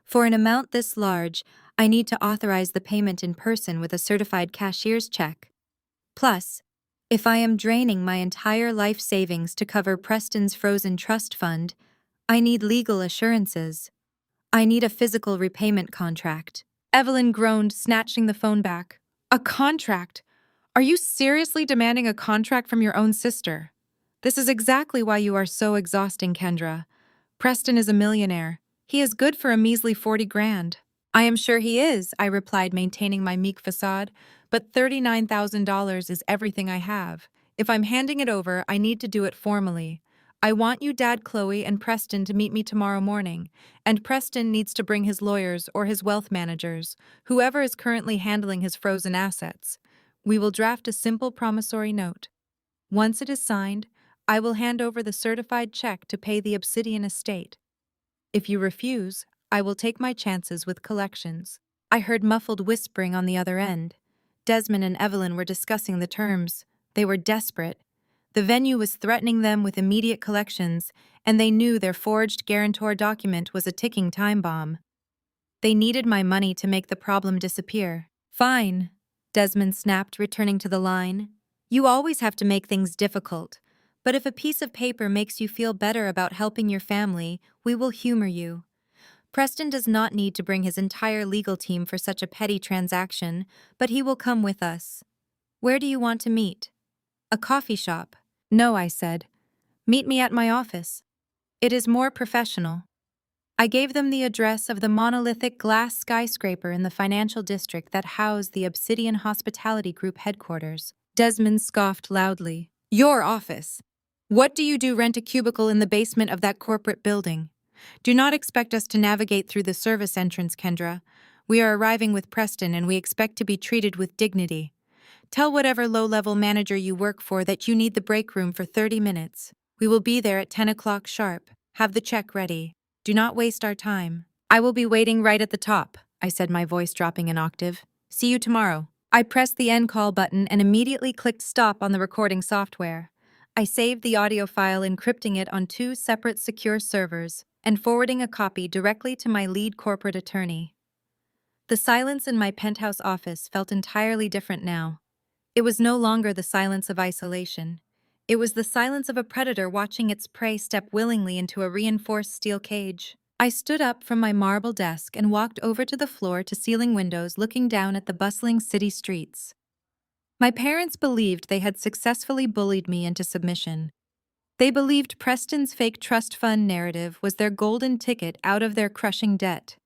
A: For an amount this large, I need to authorize the payment in person with a certified cashier's check. Plus, if I am draining my entire life savings to cover Preston's frozen trust fund, I need legal assurances. I need a physical repayment contract. Evelyn groaned, snatching the phone back. A contract? Are you seriously demanding a contract from your own sister? This is exactly why you are so exhausting, Kendra. Preston is a millionaire. He is good for a measly 40 grand. I am sure he is, I replied, maintaining my meek facade, but $39,000 is everything I have. If I'm handing it over, I need to do it formally. I want you, Dad, Chloe, and Preston to meet me tomorrow morning, and Preston needs to bring his lawyers or his wealth managers, whoever is currently handling his frozen assets. We will draft a simple promissory note. Once it is signed, I will hand over the certified check to pay the Obsidian estate. If you refuse, I will take my chances with collections. I heard muffled whispering on the other end. Desmond and Evelyn were discussing the terms. They were desperate. The venue was threatening them with immediate collections, and they knew their forged guarantor document was a ticking time bomb. They needed my money to make the problem disappear. Fine, Desmond snapped, returning to the line. You always have to make things difficult. But if a piece of paper makes you feel better about helping your family, we will humor you. Preston does not need to bring his entire legal team for such a petty transaction, but he will come with us. Where do you want to meet? A coffee shop. No, I said. Meet me at my office. It is more professional. I gave them the address of the monolithic glass skyscraper in the financial district that housed the Obsidian Hospitality Group headquarters. Desmond scoffed loudly. Your office? What do you do? Rent a cubicle in the basement of that corporate building? Do not expect us to navigate through the service entrance, Kendra. We are arriving with Preston and we expect to be treated with dignity. Tell whatever low-level manager you work for that you need the break room for 30 minutes. We will be there at 10 o'clock sharp. Have the check ready. Do not waste our time. I will be waiting right at the top, I said, my voice dropping an octave. See you tomorrow. I pressed the end call button and immediately clicked stop on the recording software. I saved the audio file, encrypting it on 2 separate secure servers and forwarding a copy directly to my lead corporate attorney. The silence in my penthouse office felt entirely different now. It was no longer the silence of isolation. It was the silence of a predator watching its prey step willingly into a reinforced steel cage. I stood up from my marble desk and walked over to the floor-to-ceiling windows, looking down at the bustling city streets. My parents believed they had successfully bullied me into submission. They believed Preston's fake trust fund narrative was their golden ticket out of their crushing debt.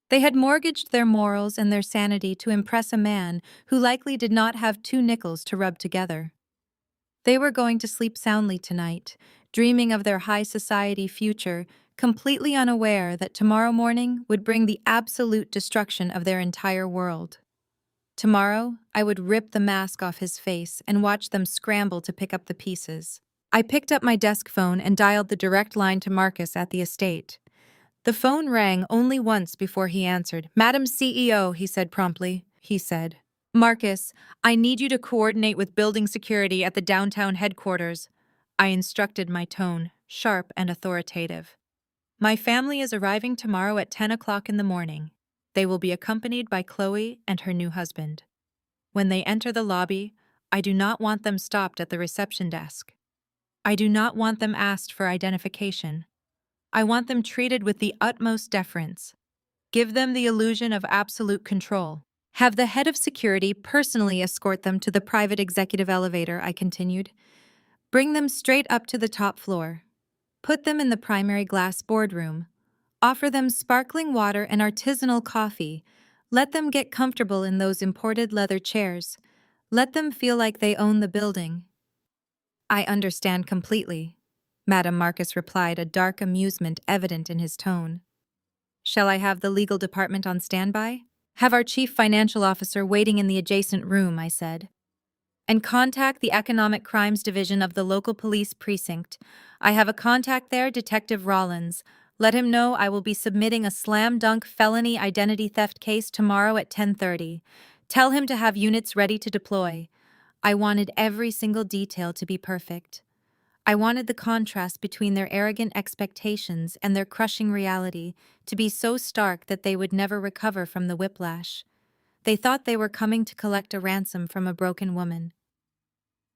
A: They had mortgaged their morals and their sanity to impress a man who likely did not have 2 nickels to rub together. They were going to sleep soundly tonight, dreaming of their high society future, completely unaware that tomorrow morning would bring the absolute destruction of their entire world. Tomorrow, I would rip the mask off his face and watch them scramble to pick up the pieces. I picked up my desk phone and dialed the direct line to Marcus at the estate. The phone rang only once before he answered. Madam CEO, he said promptly. Marcus, I need you to coordinate with building security at the downtown headquarters. I instructed, my tone sharp and authoritative. My family is arriving tomorrow at 10 o'clock in the morning. They will be accompanied by Chloe and her new husband. When they enter the lobby, I do not want them stopped at the reception desk. I do not want them asked for identification. I want them treated with the utmost deference. Give them the illusion of absolute control. Have the head of security personally escort them to the private executive elevator, I continued. Bring them straight up to the top floor. Put them in the primary glass boardroom. Offer them sparkling water and artisanal coffee. Let them get comfortable in those imported leather chairs. Let them feel like they own the building. I understand completely, Madam Marcus replied, a dark amusement evident in his tone. Shall I have the legal department on standby? Have our chief financial officer waiting in the adjacent room, I said. And contact the Economic Crimes Division of the local police precinct. I have a contact there, Detective Rollins. Let him know I will be submitting a slam-dunk felony identity theft case tomorrow at 10:30. Tell him to have units ready to deploy. I wanted every single detail to be perfect. I wanted the contrast between their arrogant expectations and their crushing reality to be so stark that they would never recover from the whiplash. They thought they were coming to collect a ransom from a broken woman.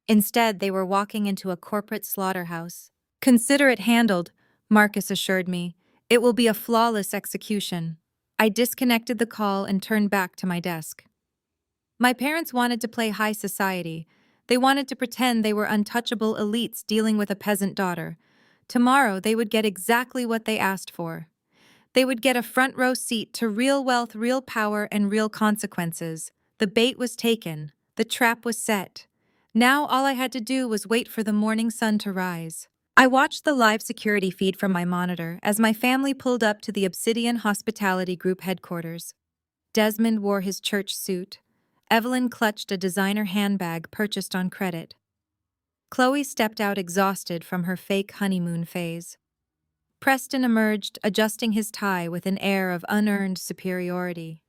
A: Instead, they were walking into a corporate slaughterhouse. Consider it handled, Marcus assured me. It will be a flawless execution. I disconnected the call and turned back to my desk. My parents wanted to play high society. They wanted to pretend they were untouchable elites dealing with a peasant daughter. Tomorrow, they would get exactly what they asked for. They would get a front row seat to real wealth, real power, and real consequences. The bait was taken. The trap was set. Now all I had to do was wait for the morning sun to rise. I watched the live security feed from my monitor as my family pulled up to the Obsidian Hospitality Group headquarters. Desmond wore his church suit. Evelyn clutched a designer handbag purchased on credit. Chloe stepped out exhausted from her fake honeymoon phase. Preston emerged, adjusting his tie with an air of unearned superiority.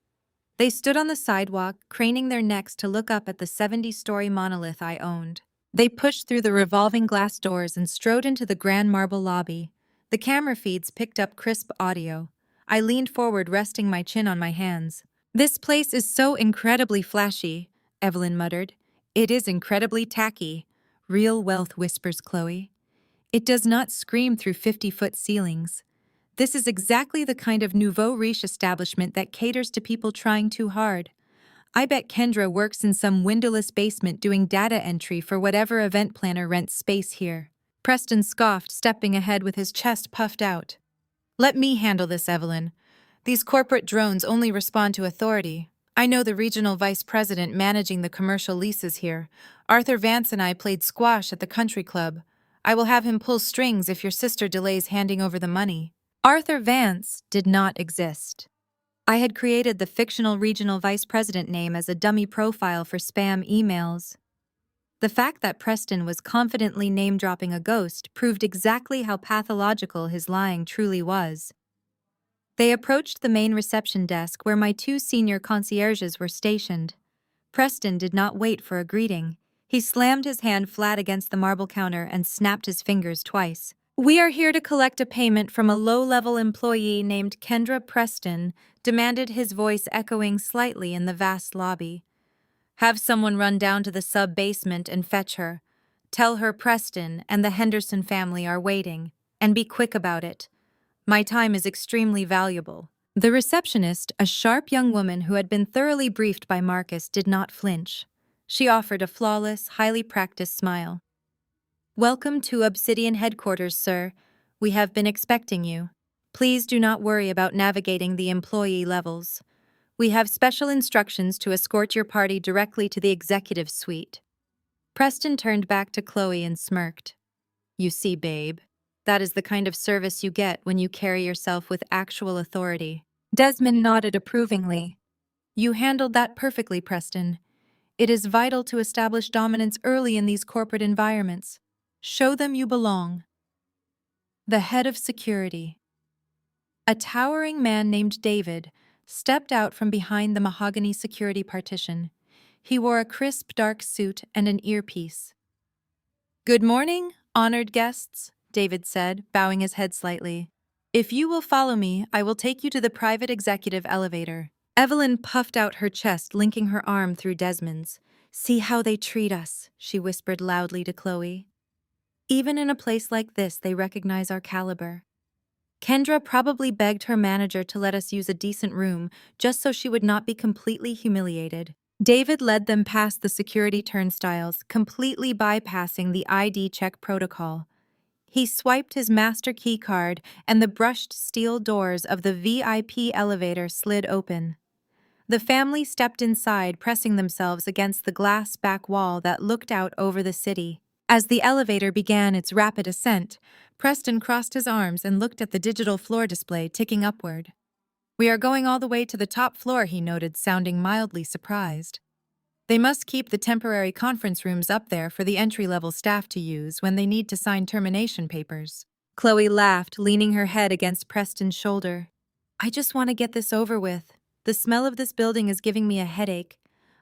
A: They stood on the sidewalk, craning their necks to look up at the 70-story monolith I owned. They pushed through the revolving glass doors and strode into the grand marble lobby. The camera feeds picked up crisp audio. I leaned forward, resting my chin on my hands. This place is so incredibly flashy, Evelyn muttered. It is incredibly tacky. Real wealth, whispers Chloe. It does not scream through 50-foot ceilings. This is exactly the kind of nouveau riche establishment that caters to people trying too hard. I bet Kendra works in some windowless basement doing data entry for whatever event planner rents space here. Preston scoffed, stepping ahead with his chest puffed out. Let me handle this, Evelyn. These corporate drones only respond to authority. I know the regional vice president managing the commercial leases here. Arthur Vance and I played squash at the country club. I will have him pull strings if your sister delays handing over the money. Arthur Vance did not exist. I had created the fictional regional vice president name as a dummy profile for spam emails. The fact that Preston was confidently name-dropping a ghost proved exactly how pathological his lying truly was. They approached the main reception desk where my two senior concierges were stationed. Preston did not wait for a greeting. He slammed his hand flat against the marble counter and snapped his fingers twice. "We are here to collect a payment from a low-level employee named Kendra Preston," demanded his voice echoing slightly in the vast lobby. "Have someone run down to the sub-basement and fetch her. Tell her Preston and the Henderson family are waiting, and be quick about it. My time is extremely valuable." The receptionist, a sharp young woman who had been thoroughly briefed by Marcus, did not flinch. She offered a flawless, highly practiced smile. "Welcome to Obsidian headquarters, sir. We have been expecting you. Please do not worry about navigating the employee levels. We have special instructions to escort your party directly to the executive suite." Preston turned back to Chloe and smirked. "You see, babe, that is the kind of service you get when you carry yourself with actual authority." Desmond nodded approvingly. "You handled that perfectly, Preston. It is vital to establish dominance early in these corporate environments. Show them you belong." The head of security, a towering man named David, stepped out from behind the mahogany security partition. He wore a crisp dark suit and an earpiece. "Good morning, honored guests," David said, bowing his head slightly. "If you will follow me, I will take you to the private executive elevator." Evelyn puffed out her chest, linking her arm through Desmond's. "See how they treat us," she whispered loudly to Chloe. "Even in a place like this, they recognize our caliber. Kendra probably begged her manager to let us use a decent room just so she would not be completely humiliated." David led them past the security turnstiles, completely bypassing the ID check protocol. He swiped his master key card, and the brushed steel doors of the VIP elevator slid open. The family stepped inside, pressing themselves against the glass back wall that looked out over the city. As the elevator began its rapid ascent, Preston crossed his arms and looked at the digital floor display ticking upward. "We are going all the way to the top floor," he noted, sounding mildly surprised. "They must keep the temporary conference rooms up there for the entry-level staff to use when they need to sign termination papers." Chloe laughed, leaning her head against Preston's shoulder. "I just want to get this over with. The smell of this building is giving me a headache.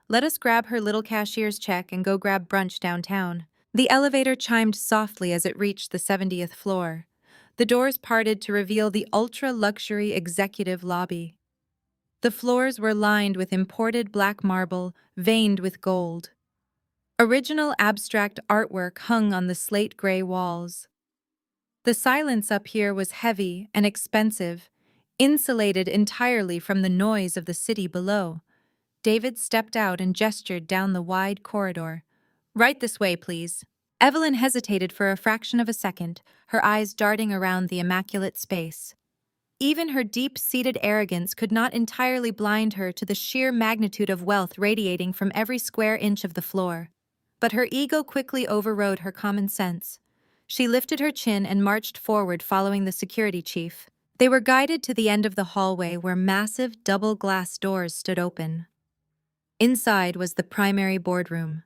A: Let us grab her little cashier's check and go grab brunch downtown." The elevator chimed softly as it reached the 70th floor. The doors parted to reveal the ultra-luxury executive lobby. The floors were lined with imported black marble, veined with gold. Original abstract artwork hung on the slate-gray walls. The silence up here was heavy and expensive, insulated entirely from the noise of the city below. David stepped out and gestured down the wide corridor. "Right this way, please." Evelyn hesitated for a fraction of a second, her eyes darting around the immaculate space. Even her deep-seated arrogance could not entirely blind her to the sheer magnitude of wealth radiating from every square inch of the floor. But her ego quickly overrode her common sense. She lifted her chin and marched forward following the security chief. They were guided to the end of the hallway where massive double-glass doors stood open. Inside was the primary boardroom.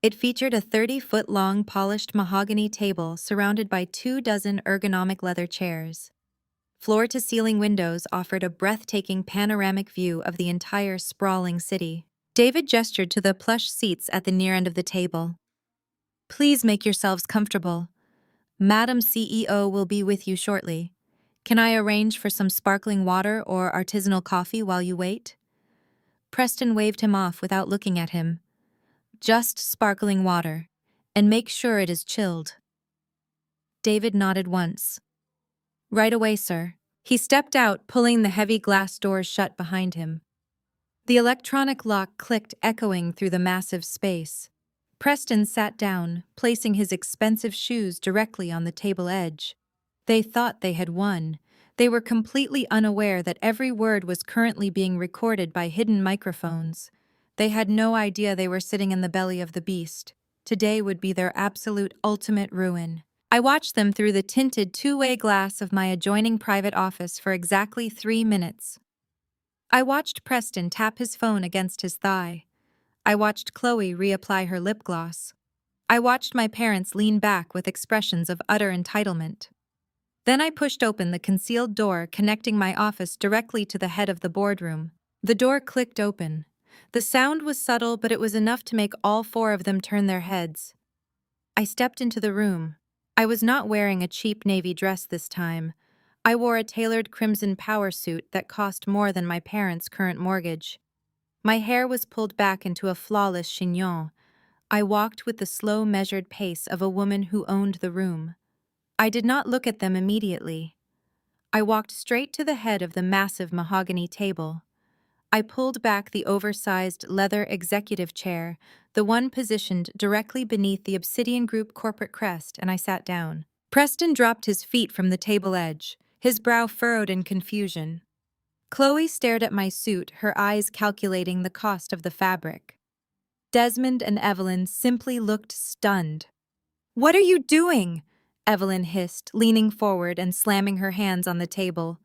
A: It featured a 30-foot-long polished mahogany table surrounded by 24 ergonomic leather chairs. Floor-to-ceiling windows offered a breathtaking panoramic view of the entire sprawling city. David gestured to the plush seats at the near end of the table. "Please make yourselves comfortable. Madam CEO will be with you shortly. Can I arrange for some sparkling water or artisanal coffee while you wait?" Preston waved him off without looking at him. Just sparkling water. And make sure it is chilled. David nodded once. Right away, sir. He stepped out, pulling the heavy glass doors shut behind him. The electronic lock clicked, echoing through the massive space. Preston sat down, placing his expensive shoes directly on the table edge. They thought they had won. They were completely unaware that every word was currently being recorded by hidden microphones. They had no idea they were sitting in the belly of the beast. Today would be their absolute ultimate ruin. I watched them through the tinted two-way glass of my adjoining private office for exactly 3 minutes. I watched Preston tap his phone against his thigh. I watched Chloe reapply her lip gloss. I watched my parents lean back with expressions of utter entitlement. Then I pushed open the concealed door connecting my office directly to the head of the boardroom. The door clicked open. The sound was subtle, but it was enough to make all 4 of them turn their heads. I stepped into the room. I was not wearing a cheap navy dress this time. I wore a tailored crimson power suit that cost more than my parents' current mortgage. My hair was pulled back into a flawless chignon. I walked with the slow, measured pace of a woman who owned the room. I did not look at them immediately. I walked straight to the head of the massive mahogany table. I pulled back the oversized leather executive chair, the one positioned directly beneath the Obsidian Group corporate crest, and I sat down. Preston dropped his feet from the table edge, his brow furrowed in confusion. Chloe stared at my suit, her eyes calculating the cost of the fabric. Desmond and Evelyn simply looked stunned. "What are you doing?" Evelyn hissed, leaning forward and slamming her hands on the table.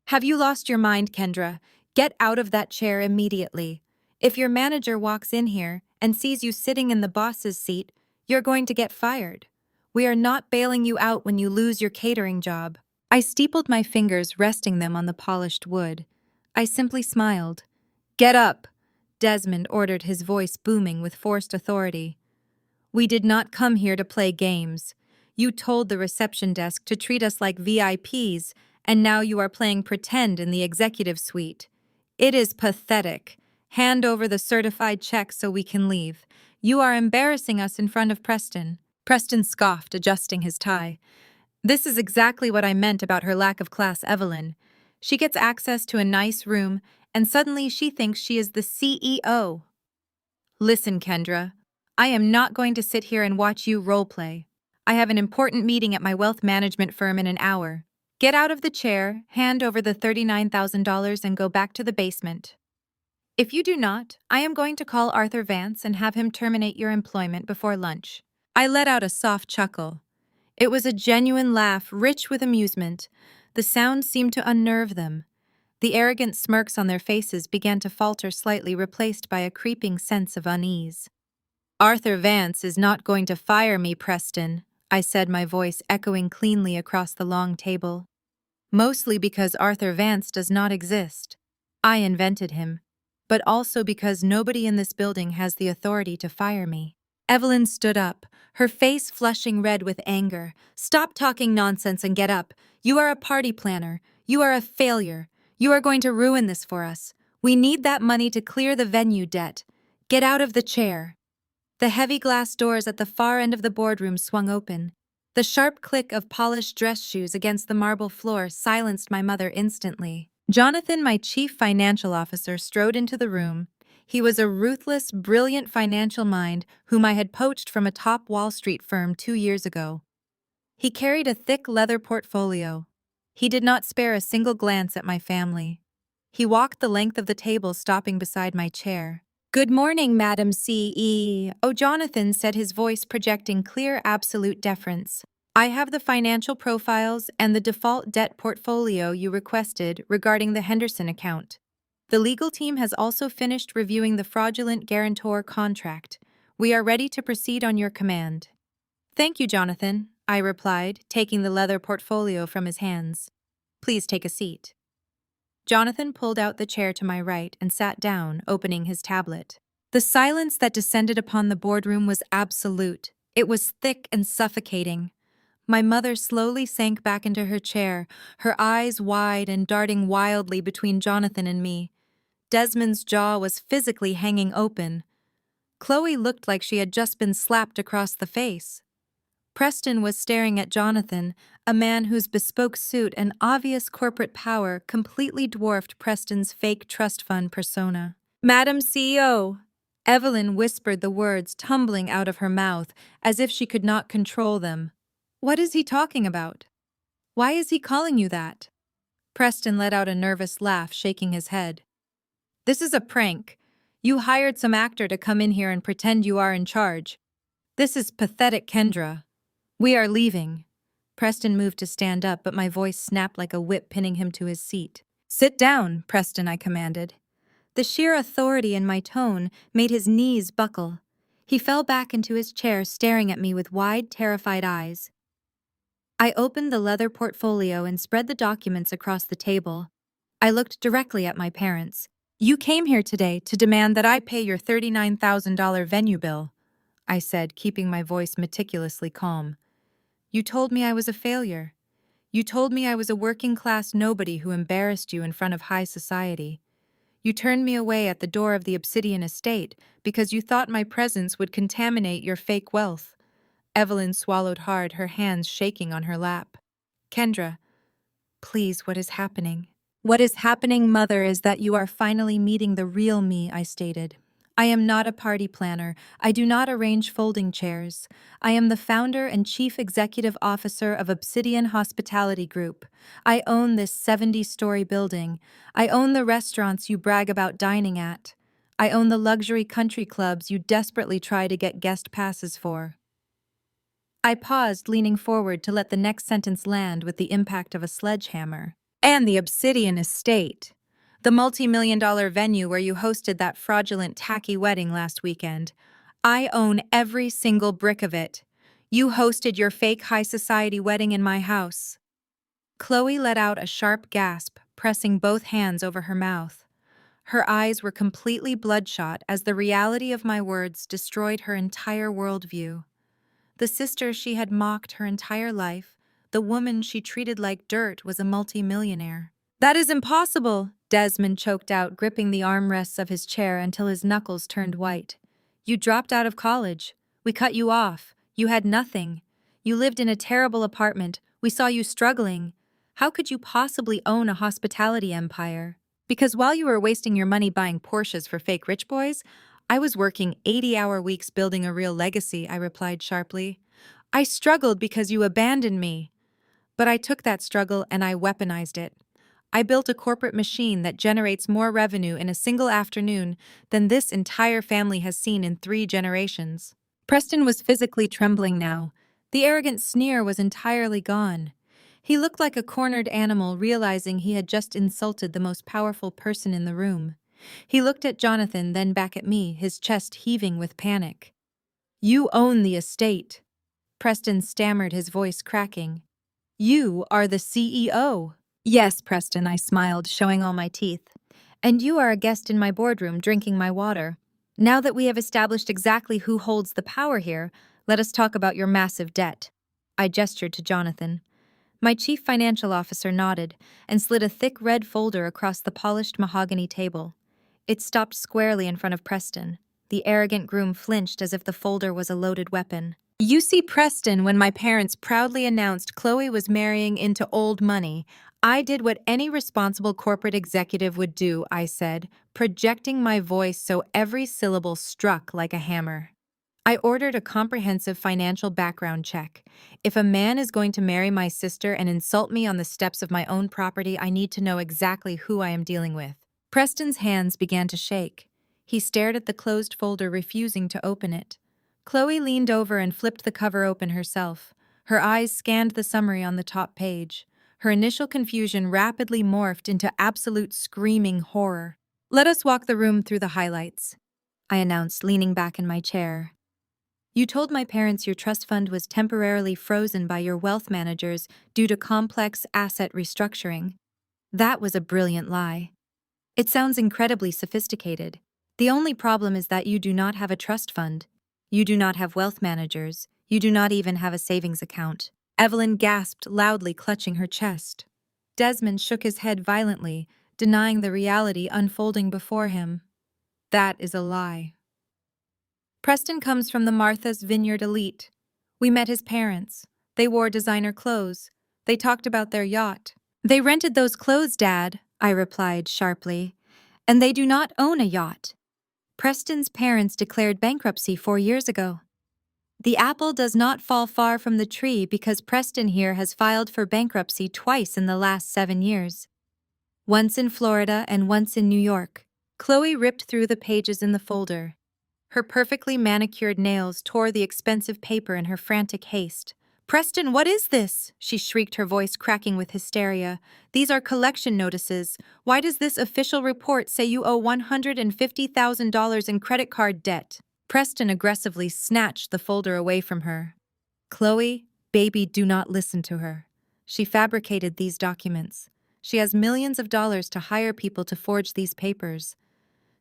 A: "Have you lost your mind, Kendra? Get out of that chair immediately. If your manager walks in here and sees you sitting in the boss's seat, you're going to get fired. We are not bailing you out when you lose your catering job." I steepled my fingers, resting them on the polished wood. I simply smiled. "Get up," Desmond ordered, his voice booming with forced authority. "We did not come here to play games. You told the reception desk to treat us like VIPs, and now you are playing pretend in the executive suite. It is pathetic. Hand over the certified check so we can leave. You are embarrassing us in front of Preston." Preston scoffed, adjusting his tie. "This is exactly what I meant about her lack of class, Evelyn. She gets access to a nice room, and suddenly she thinks she is the CEO. Listen, Kendra, I am not going to sit here and watch you roleplay. I have an important meeting at my wealth management firm in an hour. Get out of the chair, hand over the $39,000, and go back to the basement. If you do not, I am going to call Arthur Vance and have him terminate your employment before lunch." I let out a soft chuckle. It was a genuine laugh, rich with amusement. The sound seemed to unnerve them. The arrogant smirks on their faces began to falter slightly, replaced by a creeping sense of unease. "Arthur Vance is not going to fire me, Preston," I said, my voice echoing cleanly across the long table. "Mostly because Arthur Vance does not exist. I invented him. But also because nobody in this building has the authority to fire me." Evelyn stood up, her face flushing red with anger. "Stop talking nonsense and get up. You are a party planner. You are a failure. You are going to ruin this for us. We need that money to clear the venue debt. Get out of the chair." The heavy glass doors at the far end of the boardroom swung open. The sharp click of polished dress shoes against the marble floor silenced my mother instantly. Jonathan, my chief financial officer, strode into the room. He was a ruthless, brilliant financial mind whom I had poached from a top Wall Street firm 2 years ago. He carried a thick leather portfolio. He did not spare a single glance at my family. He walked the length of the table, stopping beside my chair. "Good morning, Madam CEO," Jonathan said, his voice projecting clear, absolute deference. "I have the financial profiles and the default debt portfolio you requested regarding the Henderson account. The legal team has also finished reviewing the fraudulent guarantor contract. We are ready to proceed on your command." "Thank you, Jonathan," I replied, taking the leather portfolio from his hands. "Please take a seat." Jonathan pulled out the chair to my right and sat down, opening his tablet. The silence that descended upon the boardroom was absolute. It was thick and suffocating. My mother slowly sank back into her chair, her eyes wide and darting wildly between Jonathan and me. Desmond's jaw was physically hanging open. Chloe looked like she had just been slapped across the face. Preston was staring at Jonathan, a man whose bespoke suit and obvious corporate power completely dwarfed Preston's fake trust fund persona. "Madam CEO!" Evelyn whispered the words tumbling out of her mouth as if she could not control them. "What is he talking about? Why is he calling you that?" Preston let out a nervous laugh, shaking his head. "This is a prank. You hired some actor to come in here and pretend you are in charge. This is pathetic, Kendra. We are leaving." Preston moved to stand up, but my voice snapped like a whip, pinning him to his seat. "Sit down, Preston," I commanded. The sheer authority in my tone made his knees buckle. He fell back into his chair, staring at me with wide, terrified eyes. I opened the leather portfolio and spread the documents across the table. I looked directly at my parents. "You came here today to demand that I pay your $39,000 venue bill," I said, keeping my voice meticulously calm. "You told me I was a failure. You told me I was a working-class nobody who embarrassed you in front of high society. You turned me away at the door of the Obsidian estate because you thought my presence would contaminate your fake wealth." Evelyn swallowed hard, her hands shaking on her lap. "Kendra, please, what is happening?" "What is happening, Mother, is that you are finally meeting the real me," I stated. "I am not a party planner. I do not arrange folding chairs. I am the founder and chief executive officer of Obsidian Hospitality Group. I own this 70-story building. I own the restaurants you brag about dining at. I own the luxury country clubs you desperately try to get guest passes for." I paused, leaning forward to let the next sentence land with the impact of a sledgehammer. "And the Obsidian estate. The multi-million-dollar venue where you hosted that fraudulent, tacky wedding last weekend. I own every single brick of it. You hosted your fake high society wedding in my house." Chloe let out a sharp gasp, pressing both hands over her mouth. Her eyes were completely bloodshot as the reality of my words destroyed her entire worldview. The sister she had mocked her entire life, the woman she treated like dirt, was a multi-millionaire. "That is impossible," Desmond choked out, gripping the armrests of his chair until his knuckles turned white. "You dropped out of college. We cut you off. You had nothing. You lived in a terrible apartment. We saw you struggling. How could you possibly own a hospitality empire? Because while you were wasting your money buying Porsches for fake rich boys, I was working 80-hour weeks building a real legacy," I replied sharply. "I struggled because you abandoned me. But I took that struggle and I weaponized it. I built a corporate machine that generates more revenue in a single afternoon than this entire family has seen in 3 generations." Preston was physically trembling now. The arrogant sneer was entirely gone. He looked like a cornered animal, realizing he had just insulted the most powerful person in the room. He looked at Jonathan, then back at me, his chest heaving with panic. "You own the estate." Preston stammered, his voice cracking. "You are the CEO." "Yes, Preston," I smiled, showing all my teeth. "And you are a guest in my boardroom, drinking my water. Now that we have established exactly who holds the power here, let us talk about your massive debt." I gestured to Jonathan. My chief financial officer nodded and slid a thick red folder across the polished mahogany table. It stopped squarely in front of Preston. The arrogant groom flinched as if the folder was a loaded weapon. "You see, Preston, when my parents proudly announced Chloe was marrying into old money, I did what any responsible corporate executive would do," I said, projecting my voice so every syllable struck like a hammer. "I ordered a comprehensive financial background check. If a man is going to marry my sister and insult me on the steps of my own property, I need to know exactly who I am dealing with." Preston's hands began to shake. He stared at the closed folder, refusing to open it. Chloe leaned over and flipped the cover open herself. Her eyes scanned the summary on the top page. Her initial confusion rapidly morphed into absolute screaming horror. "Let us walk the room through the highlights," I announced, leaning back in my chair. "You told my parents your trust fund was temporarily frozen by your wealth managers due to complex asset restructuring. That was a brilliant lie. It sounds incredibly sophisticated. The only problem is that you do not have a trust fund. You do not have wealth managers. You do not even have a savings account." Evelyn gasped loudly, clutching her chest. Desmond shook his head violently, denying the reality unfolding before him. That is a lie. Preston comes from the Martha's Vineyard elite. We met his parents. They wore designer clothes. They talked about their yacht. They rented those clothes, Dad, I replied sharply. And they do not own a yacht. Preston's parents declared bankruptcy 4 years ago. The apple does not fall far from the tree because Preston here has filed for bankruptcy twice in the last 7 years. Once in Florida and once in New York. Chloe ripped through the pages in the folder. Her perfectly manicured nails tore the expensive paper in her frantic haste. "Preston, what is this?" she shrieked, her voice cracking with hysteria. "These are collection notices. Why does this official report say you owe $150,000 in credit card debt?" Preston aggressively snatched the folder away from her. "Chloe, baby, do not listen to her. She fabricated these documents. She has millions of dollars to hire people to forge these papers.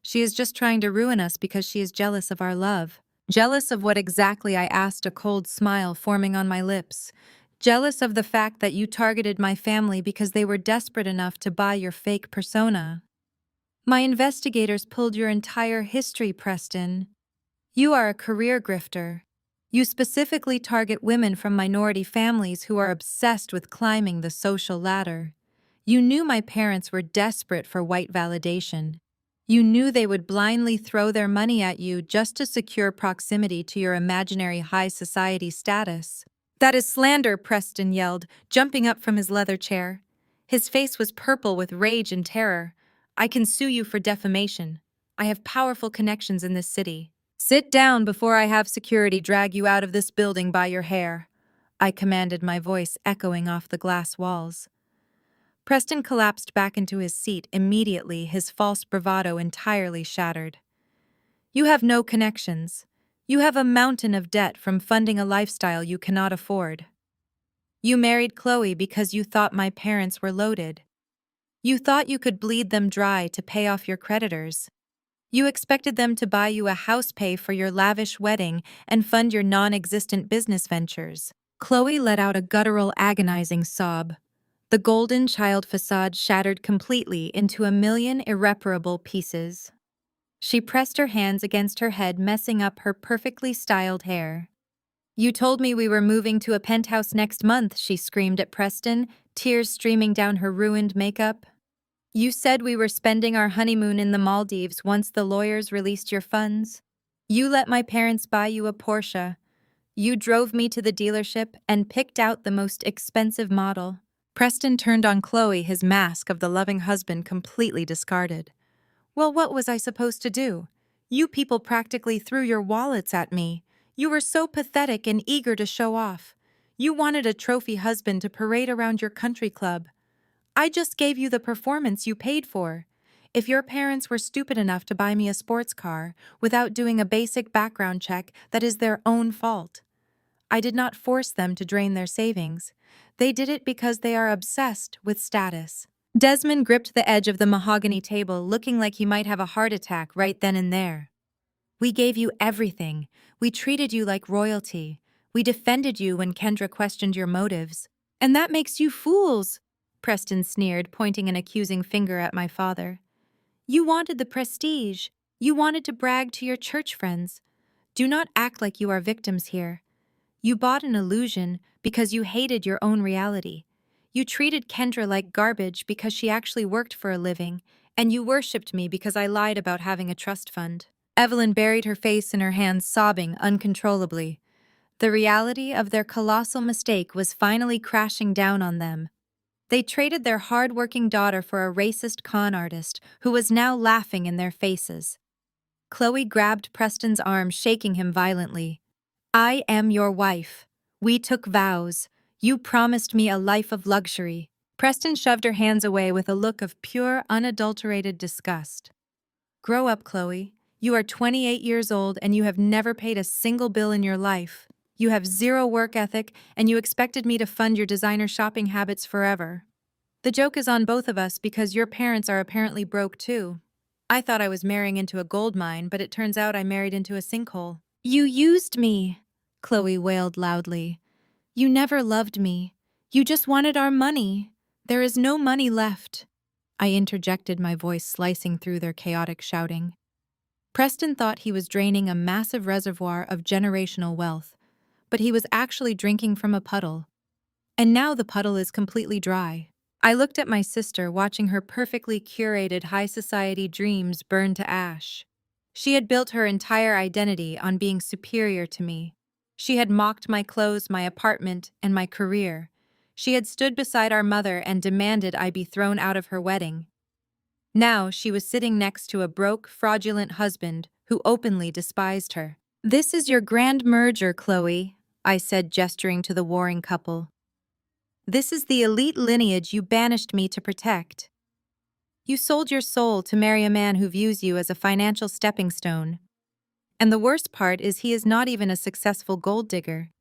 A: She is just trying to ruin us because she is jealous of our love." Jealous of what exactly, I asked, a cold smile forming on my lips. "Jealous of the fact that you targeted my family because they were desperate enough to buy your fake persona. My investigators pulled your entire history, Preston. You are a career grifter. You specifically target women from minority families who are obsessed with climbing the social ladder. You knew my parents were desperate for white validation. You knew they would blindly throw their money at you just to secure proximity to your imaginary high society status." "That is slander," Preston yelled, jumping up from his leather chair. His face was purple with rage and terror. "I can sue you for defamation. I have powerful connections in this city. Sit down before I have security drag you out of this building by your hair," I commanded, my voice echoing off the glass walls. Preston collapsed back into his seat immediately, his false bravado entirely shattered. "You have no connections. You have a mountain of debt from funding a lifestyle you cannot afford. You married Chloe because you thought my parents were loaded. You thought you could bleed them dry to pay off your creditors. You expected them to buy you a house, pay for your lavish wedding, and fund your non-existent business ventures." Chloe let out a guttural, agonizing sob. The golden child facade shattered completely into a million irreparable pieces. She pressed her hands against her head, messing up her perfectly styled hair. "You told me we were moving to a penthouse next month," she screamed at Preston, tears streaming down her ruined makeup. "You said we were spending our honeymoon in the Maldives once the lawyers released your funds. You let my parents buy you a Porsche. You drove me to the dealership and picked out the most expensive model." Preston turned on Chloe, his mask of the loving husband completely discarded. "Well, what was I supposed to do? You people practically threw your wallets at me. You were so pathetic and eager to show off. You wanted a trophy husband to parade around your country club. I just gave you the performance you paid for. If your parents were stupid enough to buy me a sports car without doing a basic background check, that is their own fault. I did not force them to drain their savings. They did it because they are obsessed with status." Desmond gripped the edge of the mahogany table, looking like he might have a heart attack right then and there. "We gave you everything. We treated you like royalty. We defended you when Kendra questioned your motives. And that makes you fools," Preston sneered, pointing an accusing finger at my father. "You wanted the prestige. You wanted to brag to your church friends. Do not act like you are victims here. You bought an illusion because you hated your own reality. You treated Kendra like garbage because she actually worked for a living, and you worshipped me because I lied about having a trust fund." Evelyn buried her face in her hands, sobbing uncontrollably. The reality of their colossal mistake was finally crashing down on them. They traded their hard-working daughter for a racist con artist who was now laughing in their faces. Chloe grabbed Preston's arm, shaking him violently. "I am your wife. We took vows. You promised me a life of luxury." Preston shoved her hands away with a look of pure, unadulterated disgust. "Grow up, Chloe. You are 28 years old and you have never paid a single bill in your life. You have zero work ethic and you expected me to fund your designer shopping habits forever. The joke is on both of us because your parents are apparently broke too. I thought I was marrying into a gold mine, but it turns out I married into a sinkhole." "You used me," Chloe wailed loudly. "You never loved me. You just wanted our money. There is no money left. I interjected, my voice slicing through their chaotic shouting. Preston thought he was draining a massive reservoir of generational wealth, but he was actually drinking from a puddle. And now the puddle is completely dry. I looked at my sister, watching her perfectly curated high society dreams burn to ash. She had built her entire identity on being superior to me. She had mocked my clothes, my apartment, and my career. She had stood beside our mother and demanded I be thrown out of her wedding. Now she was sitting next to a broke, fraudulent husband who openly despised her. "This is your grand merger, Chloe," I said, gesturing to the warring couple. "This is the elite lineage you banished me to protect. You sold your soul to marry a man who views you as a financial stepping stone. And the worst part is he is not even a successful gold digger.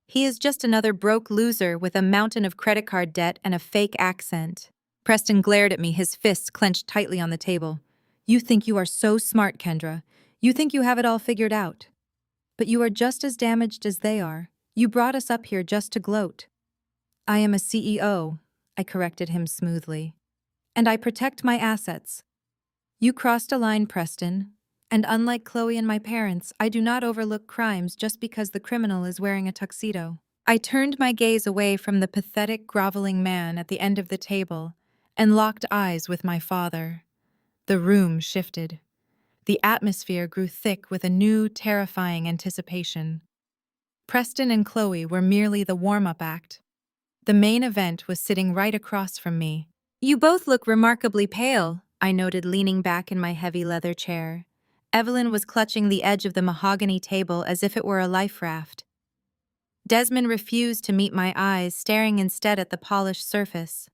A: He is just another broke loser with a mountain of credit card debt and a fake accent." Preston glared at me, his fists clenched tightly on the table. "You think you are so smart, Kendra. You think you have it all figured out. But you are just as damaged as they are. You brought us up here just to gloat." "I am a CEO," I corrected him smoothly. "And I protect my assets." "You crossed a line, Preston. And unlike Chloe and my parents, I do not overlook crimes just because the criminal is wearing a tuxedo." I turned my gaze away from the pathetic, groveling man at the end of the table and locked eyes with my father. The room shifted. The atmosphere grew thick with a new, terrifying anticipation. Preston and Chloe were merely the warm-up act. The main event was sitting right across from me. "You both look remarkably pale," I noted, leaning back in my heavy leather chair. Evelyn was clutching the edge of the mahogany table as if it were a life raft. Desmond refused to meet my eyes, staring instead at the polished surface.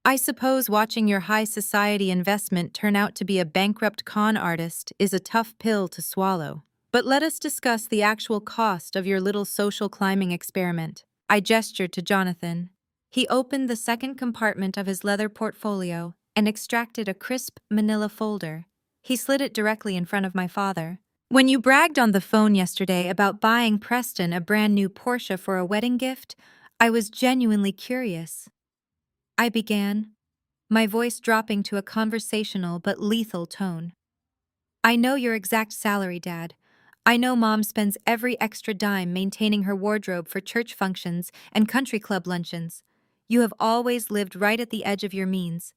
A: "I suppose watching your high society investment turn out to be a bankrupt con artist is a tough pill to swallow. But let us discuss the actual cost of your little social climbing experiment." I gestured to Jonathan. He opened the second compartment of his leather portfolio and extracted a crisp manila folder. He slid it directly in front of my father. "When you bragged on the phone yesterday about buying Preston a brand new Porsche for a wedding gift, I was genuinely curious," I began, my voice dropping to a conversational but lethal tone. "I know your exact salary, Dad. I know Mom spends every extra dime maintaining her wardrobe for church functions and country club luncheons. You have always lived right at the edge of your means.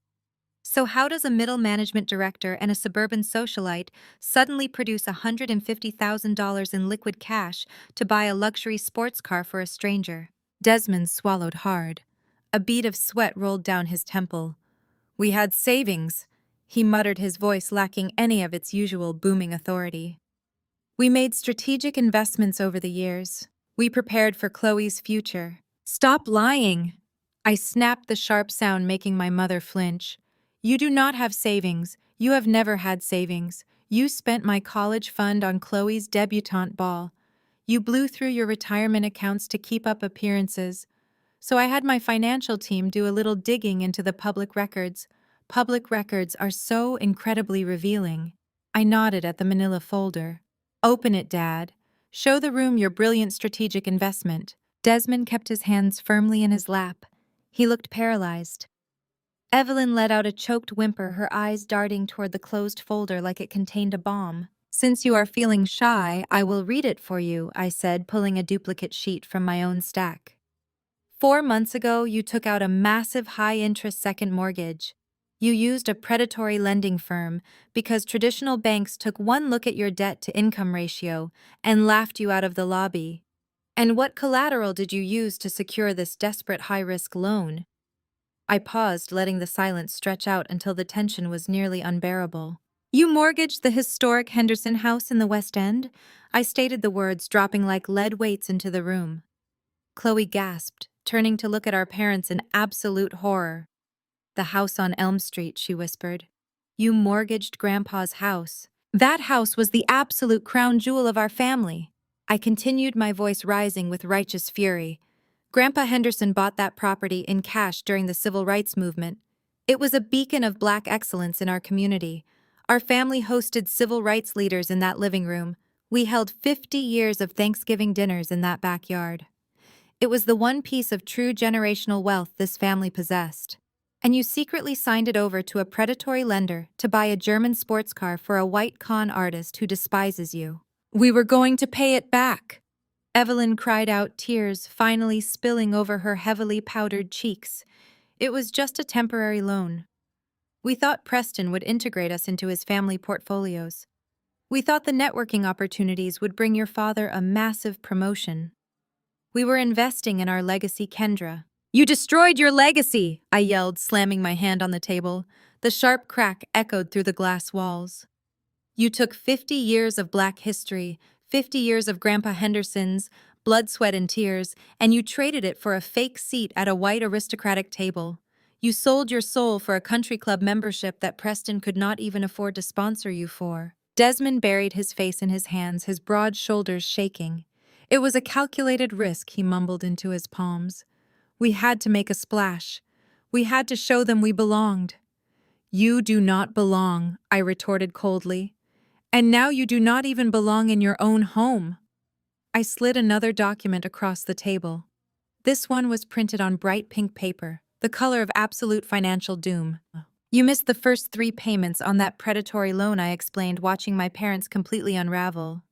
A: So how does a middle management director and a suburban socialite suddenly produce $150,000 in liquid cash to buy a luxury sports car for a stranger?" Desmond swallowed hard. A bead of sweat rolled down his temple. "We had savings," he muttered, his voice lacking any of its usual booming authority. "We made strategic investments over the years. We prepared for Chloe's future." "Stop lying!" I snapped, the sharp sound making my mother flinch. "You do not have savings. You have never had savings. You spent my college fund on Chloe's debutante ball. You blew through your retirement accounts to keep up appearances. So I had my financial team do a little digging into the public records. Public records are so incredibly revealing." I nodded at the manila folder. "Open it, Dad. Show the room your brilliant strategic investment." Desmond kept his hands firmly in his lap. He looked paralyzed. Evelyn let out a choked whimper, her eyes darting toward the closed folder like it contained a bomb. "Since you are feeling shy, I will read it for you," I said, pulling a duplicate sheet from my own stack. "4 months ago, you took out a massive high-interest second mortgage. You used a predatory lending firm because traditional banks took one look at your debt-to-income ratio and laughed you out of the lobby. And what collateral did you use to secure this desperate high-risk loan?" I paused, letting the silence stretch out until the tension was nearly unbearable. "You mortgaged the historic Henderson house in the West End?" I stated, the words dropping like lead weights into the room. Chloe gasped, turning to look at our parents in absolute horror. "The house on Elm Street," she whispered. "You mortgaged Grandpa's house. That house was the absolute crown jewel of our family." I continued, my voice rising with righteous fury. "Grandpa Henderson bought that property in cash during the civil rights movement. It was a beacon of Black excellence in our community. Our family hosted civil rights leaders in that living room. We held 50 years of Thanksgiving dinners in that backyard. It was the one piece of true generational wealth this family possessed." And you secretly signed it over to a predatory lender to buy a German sports car for a white con artist who despises you. We were going to pay it back. Evelyn cried out, tears finally spilling over her heavily powdered cheeks. It was just a temporary loan. We thought Preston would integrate us into his family portfolios. We thought the networking opportunities would bring your father a massive promotion. We were investing in our legacy, Kendra. You destroyed your legacy, I yelled, slamming my hand on the table. The sharp crack echoed through the glass walls. You took 50 years of Black history, 50 years of Grandpa Henderson's, blood, sweat, and tears, and you traded it for a fake seat at a white aristocratic table. You sold your soul for a country club membership that Preston could not even afford to sponsor you for. Desmond buried his face in his hands, his broad shoulders shaking. It was a calculated risk, he mumbled into his palms. We had to make a splash. We had to show them we belonged. You do not belong, I retorted coldly. And now you do not even belong in your own home. I slid another document across the table. This one was printed on bright pink paper, the color of absolute financial doom. You missed the first 3 payments on that predatory loan, I explained, watching my parents completely unravel.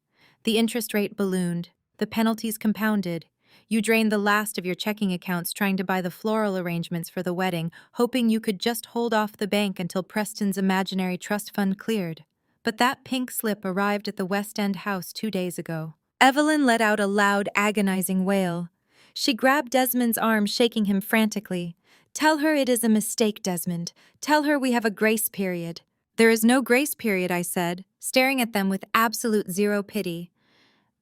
A: The interest rate ballooned, the penalties compounded. You drained the last of your checking accounts trying to buy the floral arrangements for the wedding, hoping you could just hold off the bank until Preston's imaginary trust fund cleared. But that pink slip arrived at the West End house 2 days ago. Evelyn let out a loud, agonizing wail. She grabbed Desmond's arm, shaking him frantically. Tell her it is a mistake, Desmond. Tell her we have a grace period. There is no grace period, I said, staring at them with absolute zero pity.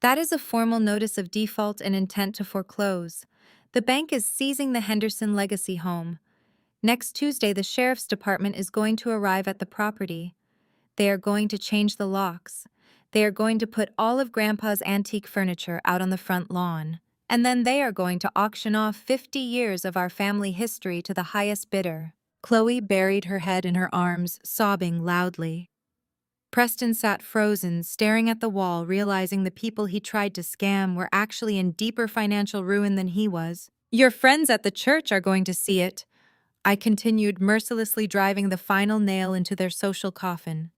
A: That is a formal notice of default and intent to foreclose. The bank is seizing the Henderson legacy home. Next Tuesday, the sheriff's department is going to arrive at the property. They are going to change the locks. They are going to put all of Grandpa's antique furniture out on the front lawn. And then they are going to auction off 50 years of our family history to the highest bidder. Chloe buried her head in her arms, sobbing loudly. Preston sat frozen, staring at the wall, realizing the people he tried to scam were actually in deeper financial ruin than he was. Your friends at the church are going to see it, I continued, mercilessly driving the final nail into their social coffin.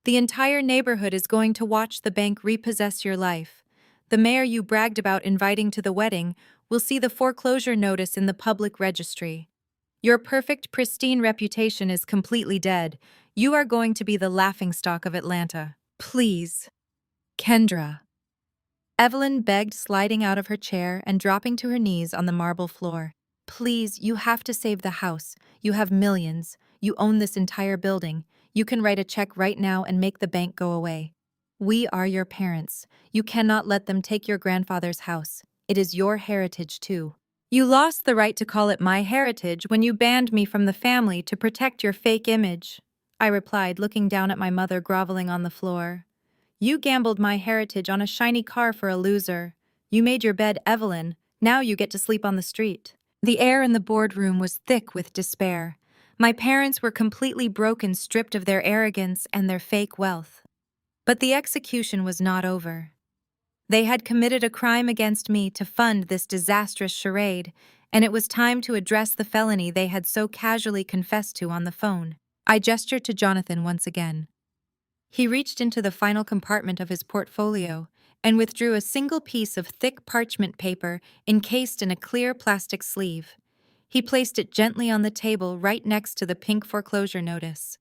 A: The entire neighborhood is going to watch the bank repossess your life. The mayor you bragged about inviting to the wedding will see the foreclosure notice in the public registry. Your perfect, pristine reputation is completely dead. You are going to be the laughingstock of Atlanta. Please. Kendra. Evelyn begged, sliding out of her chair and dropping to her knees on the marble floor. Please, you have to save the house. You have millions. You own this entire building. You can write a check right now and make the bank go away. We are your parents. You cannot let them take your grandfather's house. It is your heritage, too. You lost the right to call it my heritage when you banned me from the family to protect your fake image, I replied, looking down at my mother groveling on the floor. You gambled my heritage on a shiny car for a loser. You made your bed, Evelyn. Now you get to sleep on the street. The air in the boardroom was thick with despair. My parents were completely broken, stripped of their arrogance and their fake wealth. But the execution was not over. They had committed a crime against me to fund this disastrous charade, and it was time to address the felony they had so casually confessed to on the phone. I gestured to Jonathan once again. He reached into the final compartment of his portfolio and withdrew a single piece of thick parchment paper encased in a clear plastic sleeve. He placed it gently on the table right next to the pink foreclosure notice.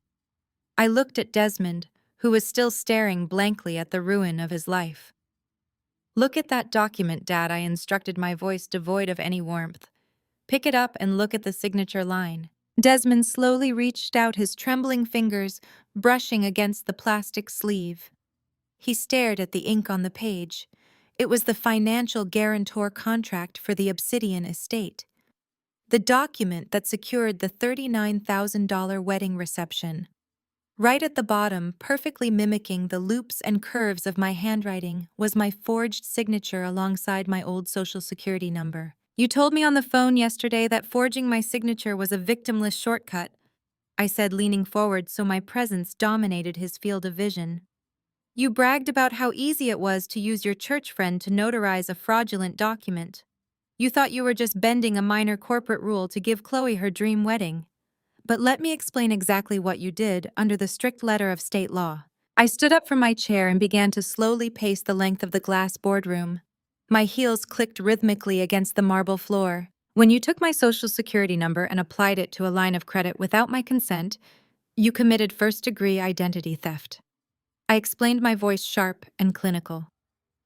A: I looked at Desmond, who was still staring blankly at the ruin of his life. Look at that document, Dad, I instructed, my voice devoid of any warmth. Pick it up and look at the signature line. Desmond slowly reached out his trembling fingers, brushing against the plastic sleeve. He stared at the ink on the page. It was the financial guarantor contract for the Obsidian estate. The document that secured the $39,000 wedding reception. Right at the bottom, perfectly mimicking the loops and curves of my handwriting, was my forged signature alongside my old Social Security number. You told me on the phone yesterday that forging my signature was a victimless shortcut, I said, leaning forward so my presence dominated his field of vision. You bragged about how easy it was to use your church friend to notarize a fraudulent document. You thought you were just bending a minor corporate rule to give Chloe her dream wedding. But let me explain exactly what you did under the strict letter of state law. I stood up from my chair and began to slowly pace the length of the glass boardroom. My heels clicked rhythmically against the marble floor. When you took my social security number and applied it to a line of credit without my consent, you committed first-degree identity theft. I explained, my voice sharp and clinical.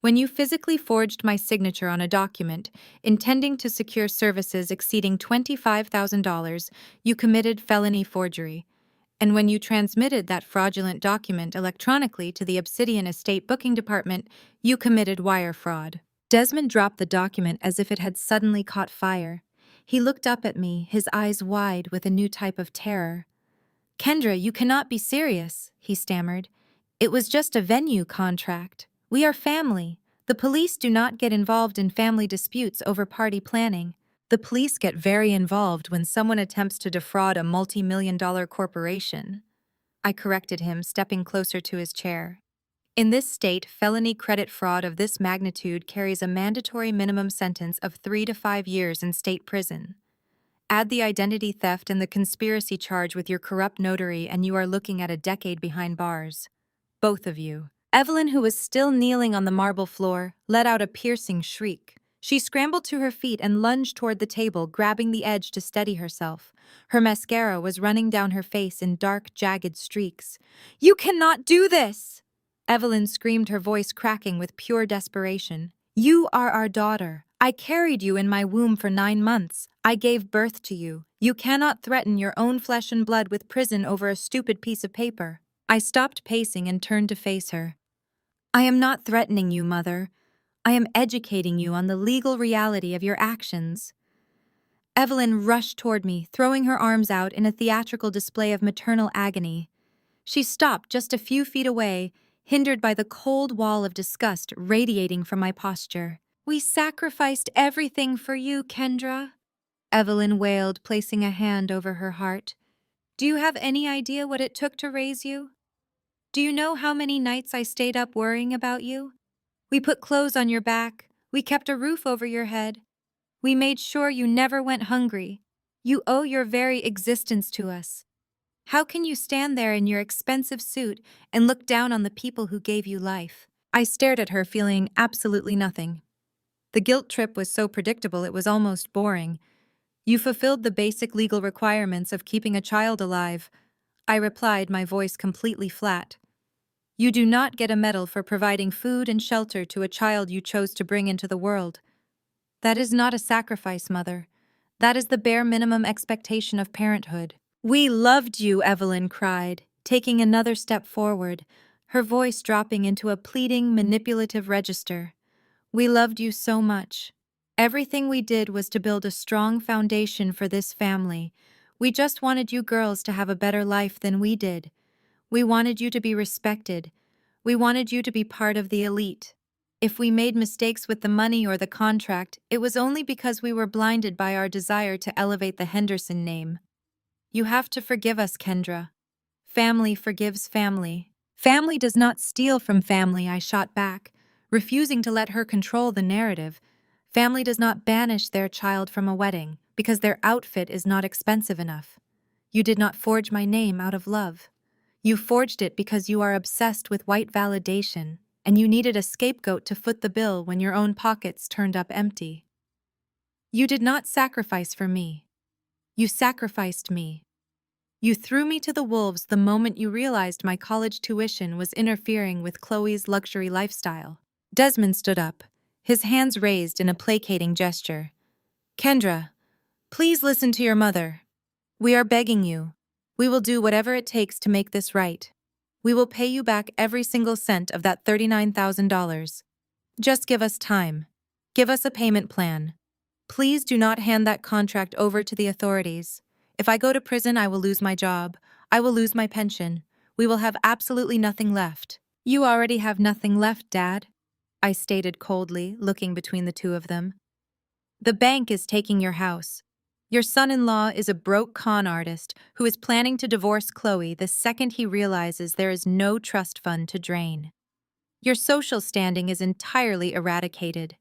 A: When you physically forged my signature on a document intending to secure services exceeding $25,000, you committed felony forgery. And when you transmitted that fraudulent document electronically to the Obsidian Estate Booking Department, you committed wire fraud. Desmond dropped the document as if it had suddenly caught fire. He looked up at me, his eyes wide with a new type of terror. "Kendra, you cannot be serious," he stammered. "It was just a venue contract. We are family. The police do not get involved in family disputes over party planning. The police get very involved when someone attempts to defraud a multi-million-dollar corporation." I corrected him, stepping closer to his chair. "In this state, felony credit fraud of this magnitude carries a mandatory minimum sentence of 3 to 5 years in state prison. Add the identity theft and the conspiracy charge with your corrupt notary, and you are looking at a decade behind bars. Both of you." Evelyn, who was still kneeling on the marble floor, let out a piercing shriek. She scrambled to her feet and lunged toward the table, grabbing the edge to steady herself. Her mascara was running down her face in dark, jagged streaks. "You cannot do this!" Evelyn screamed, her voice cracking with pure desperation. "You are our daughter. I carried you in my womb for 9 months. I gave birth to you. You cannot threaten your own flesh and blood with prison over a stupid piece of paper." I stopped pacing and turned to face her. "I am not threatening you, Mother. I am educating you on the legal reality of your actions." Evelyn rushed toward me, throwing her arms out in a theatrical display of maternal agony. She stopped just a few feet away, hindered by the cold wall of disgust radiating from my posture. "We sacrificed everything for you, Kendra," Evelyn wailed, placing a hand over her heart. "Do you have any idea what it took to raise you? Do you know how many nights I stayed up worrying about you? We put clothes on your back. We kept a roof over your head. We made sure you never went hungry. You owe your very existence to us. How can you stand there in your expensive suit and look down on the people who gave you life?" I stared at her, feeling absolutely nothing. The guilt trip was so predictable it was almost boring. "You fulfilled the basic legal requirements of keeping a child alive," I replied, my voice completely flat. "You do not get a medal for providing food and shelter to a child you chose to bring into the world. That is not a sacrifice, Mother. That is the bare minimum expectation of parenthood." "We loved you," Evelyn cried, taking another step forward, her voice dropping into a pleading, manipulative register. "We loved you so much. Everything we did was to build a strong foundation for this family. We just wanted you girls to have a better life than we did. We wanted you to be respected. We wanted you to be part of the elite. If we made mistakes with the money or the contract, it was only because we were blinded by our desire to elevate the Henderson name. You have to forgive us, Kendra. Family forgives family." "Family does not steal from family," I shot back, refusing to let her control the narrative. "Family does not banish their child from a wedding because their outfit is not expensive enough. You did not forge my name out of love. You forged it because you are obsessed with white validation, and you needed a scapegoat to foot the bill when your own pockets turned up empty. You did not sacrifice for me. You sacrificed me. You threw me to the wolves the moment you realized my college tuition was interfering with Chloe's luxury lifestyle." Desmond stood up, his hands raised in a placating gesture. "Kendra, please listen to your mother. We are begging you. We will do whatever it takes to make this right. We will pay you back every single cent of that $39,000. Just give us time. Give us a payment plan. Please do not hand that contract over to the authorities. If I go to prison, I will lose my job. I will lose my pension. We will have absolutely nothing left." "You already have nothing left, Dad," I stated coldly, looking between the two of them. "The bank is taking your house. Your son-in-law is a broke con artist who is planning to divorce Chloe the second he realizes there is no trust fund to drain. Your social standing is entirely eradicated.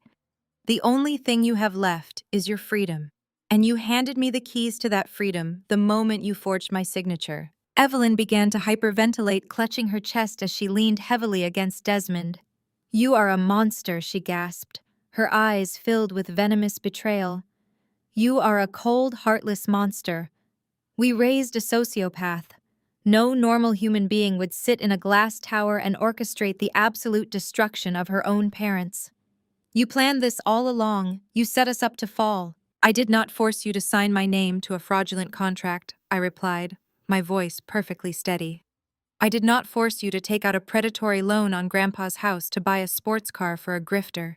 A: The only thing you have left is your freedom. And you handed me the keys to that freedom the moment you forged my signature. Evelyn began to hyperventilate, clutching her chest as she leaned heavily against Desmond. You are a monster, she gasped, her eyes filled with venomous betrayal. You are a cold, heartless monster. We raised a sociopath. No normal human being would sit in a glass tower and orchestrate the absolute destruction of her own parents. You planned this all along. You set us up to fall. I did not force you to sign my name to a fraudulent contract, I replied, my voice perfectly steady. I did not force you to take out a predatory loan on Grandpa's house to buy a sports car for a grifter.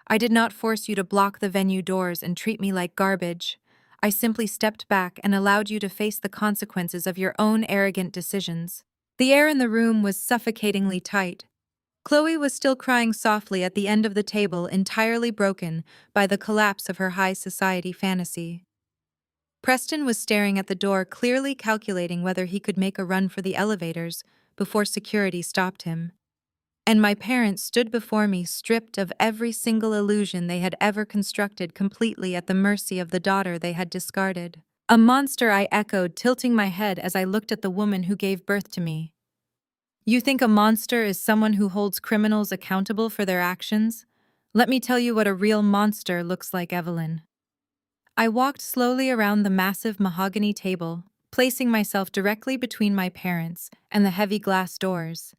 A: I did not force you to block the venue doors and treat me like garbage. I simply stepped back and allowed you to face the consequences of your own arrogant decisions. The air in the room was suffocatingly tight. Chloe was still crying softly at the end of the table, entirely broken by the collapse of her high society fantasy. Preston was staring at the door, clearly calculating whether he could make a run for the elevators before security stopped him. And my parents stood before me, stripped of every single illusion they had ever constructed, completely at the mercy of the daughter they had discarded. A monster, I echoed, tilting my head as I looked at the woman who gave birth to me. You think a monster is someone who holds criminals accountable for their actions? Let me tell you what a real monster looks like, Evelyn. I walked slowly around the massive mahogany table, placing myself directly between my parents and the heavy glass doors.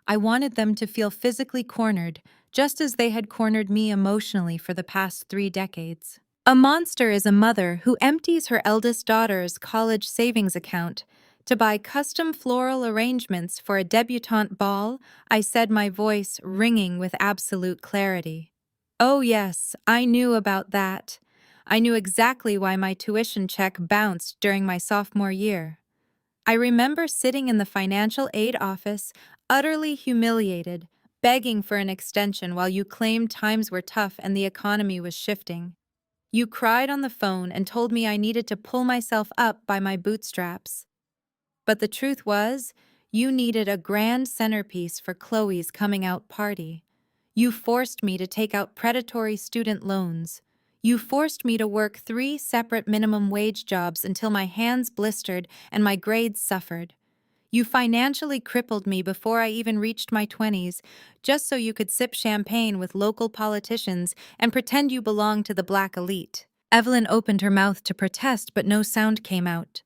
A: I wanted them to feel physically cornered, just as they had cornered me emotionally for the past 3 decades. A monster is a mother who empties her eldest daughter's college savings account to buy custom floral arrangements for a debutante ball, I said, my voice ringing with absolute clarity. Oh yes, I knew about that. I knew exactly why my tuition check bounced during my sophomore year. I remember sitting in the financial aid office, utterly humiliated, begging for an extension while you claimed times were tough and the economy was shifting. You cried on the phone and told me I needed to pull myself up by my bootstraps. But the truth was, you needed a grand centerpiece for Chloe's coming out party. You forced me to take out predatory student loans. You forced me to work 3 separate minimum wage jobs until my hands blistered and my grades suffered. You financially crippled me before I even reached my 20s, just so you could sip champagne with local politicians and pretend you belonged to the black elite. Evelyn opened her mouth to protest, but no sound came out.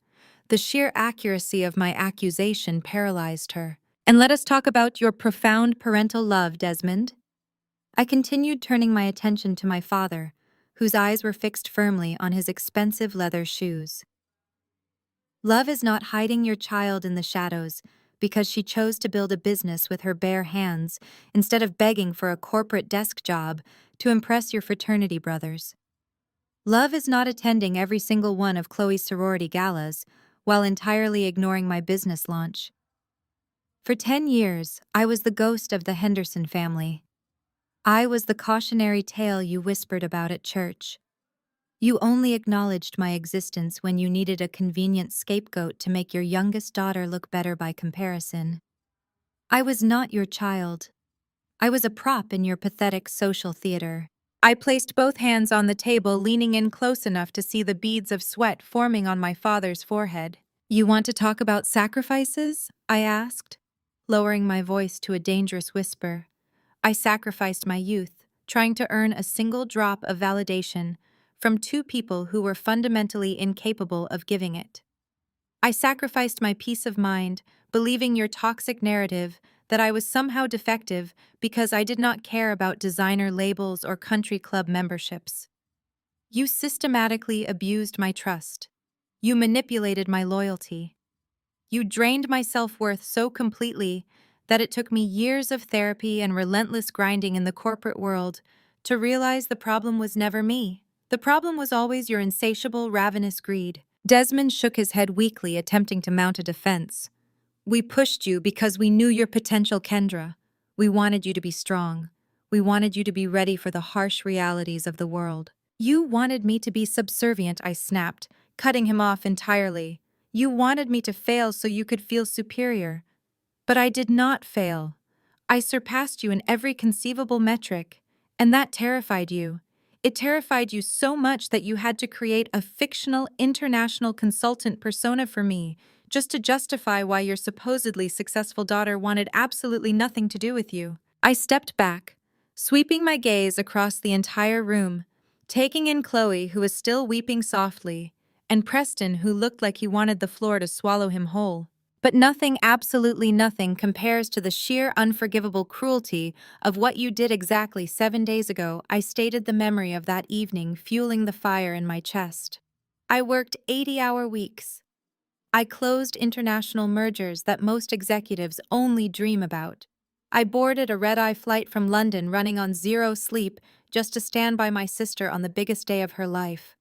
A: The sheer accuracy of my accusation paralyzed her. And let us talk about your profound parental love, Desmond. I continued, turning my attention to my father, whose eyes were fixed firmly on his expensive leather shoes. Love is not hiding your child in the shadows because she chose to build a business with her bare hands instead of begging for a corporate desk job to impress your fraternity brothers. Love is not attending every single one of Chloe's sorority galas while entirely ignoring my business launch. For 10 years, I was the ghost of the Henderson family. I was the cautionary tale you whispered about at church. You only acknowledged my existence when you needed a convenient scapegoat to make your youngest daughter look better by comparison. I was not your child. I was a prop in your pathetic social theater. I placed both hands on the table, leaning in close enough to see the beads of sweat forming on my father's forehead. You want to talk about sacrifices? I asked, lowering my voice to a dangerous whisper. I sacrificed my youth, trying to earn a single drop of validation from 2 people who were fundamentally incapable of giving it. I sacrificed my peace of mind, believing your toxic narrative that I was somehow defective because I did not care about designer labels or country club memberships. You systematically abused my trust. You manipulated my loyalty. You drained my self-worth so completely that it took me years of therapy and relentless grinding in the corporate world to realize the problem was never me. The problem was always your insatiable, ravenous greed. Desmond shook his head weakly, attempting to mount a defense. We pushed you because we knew your potential, Kendra. We wanted you to be strong. We wanted you to be ready for the harsh realities of the world. You wanted me to be subservient, I snapped, cutting him off entirely. You wanted me to fail so you could feel superior. But I did not fail. I surpassed you in every conceivable metric, and that terrified you. It terrified you so much that you had to create a fictional international consultant persona for me, just to justify why your supposedly successful daughter wanted absolutely nothing to do with you. I stepped back, sweeping my gaze across the entire room, taking in Chloe, who was still weeping softly, and Preston, who looked like he wanted the floor to swallow him whole. But nothing, absolutely nothing, compares to the sheer unforgivable cruelty of what you did exactly 7 days ago. I stated the memory of that evening, fueling the fire in my chest. I worked 80-hour weeks. I closed international mergers that most executives only dream about. I boarded a red-eye flight from London running on zero sleep just to stand by my sister on the biggest day of her life.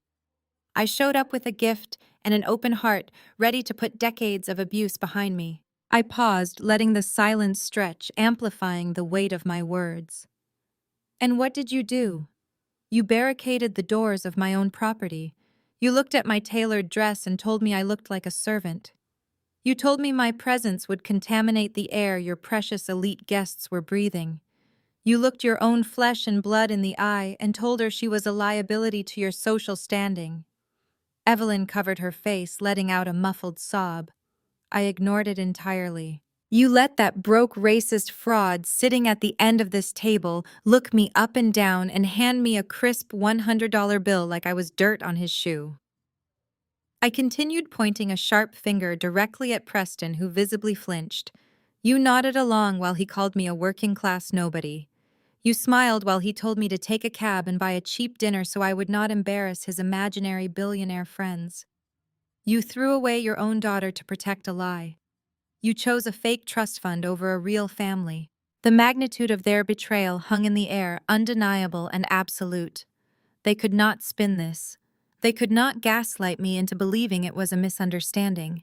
A: I showed up with a gift and an open heart, ready to put decades of abuse behind me. I paused, letting the silence stretch, amplifying the weight of my words. And what did you do? You barricaded the doors of my own property. You looked at my tailored dress and told me I looked like a servant. You told me my presence would contaminate the air your precious elite guests were breathing. You looked your own flesh and blood in the eye and told her she was a liability to your social standing. Evelyn covered her face, letting out a muffled sob. I ignored it entirely. You let that broke racist fraud sitting at the end of this table look me up and down and hand me a crisp $100 bill like I was dirt on his shoe. I continued, pointing a sharp finger directly at Preston, who visibly flinched. You nodded along while he called me a working-class nobody. You smiled while he told me to take a cab and buy a cheap dinner so I would not embarrass his imaginary billionaire friends. You threw away your own daughter to protect a lie. You chose a fake trust fund over a real family. The magnitude of their betrayal hung in the air, undeniable and absolute. They could not spin this. They could not gaslight me into believing it was a misunderstanding.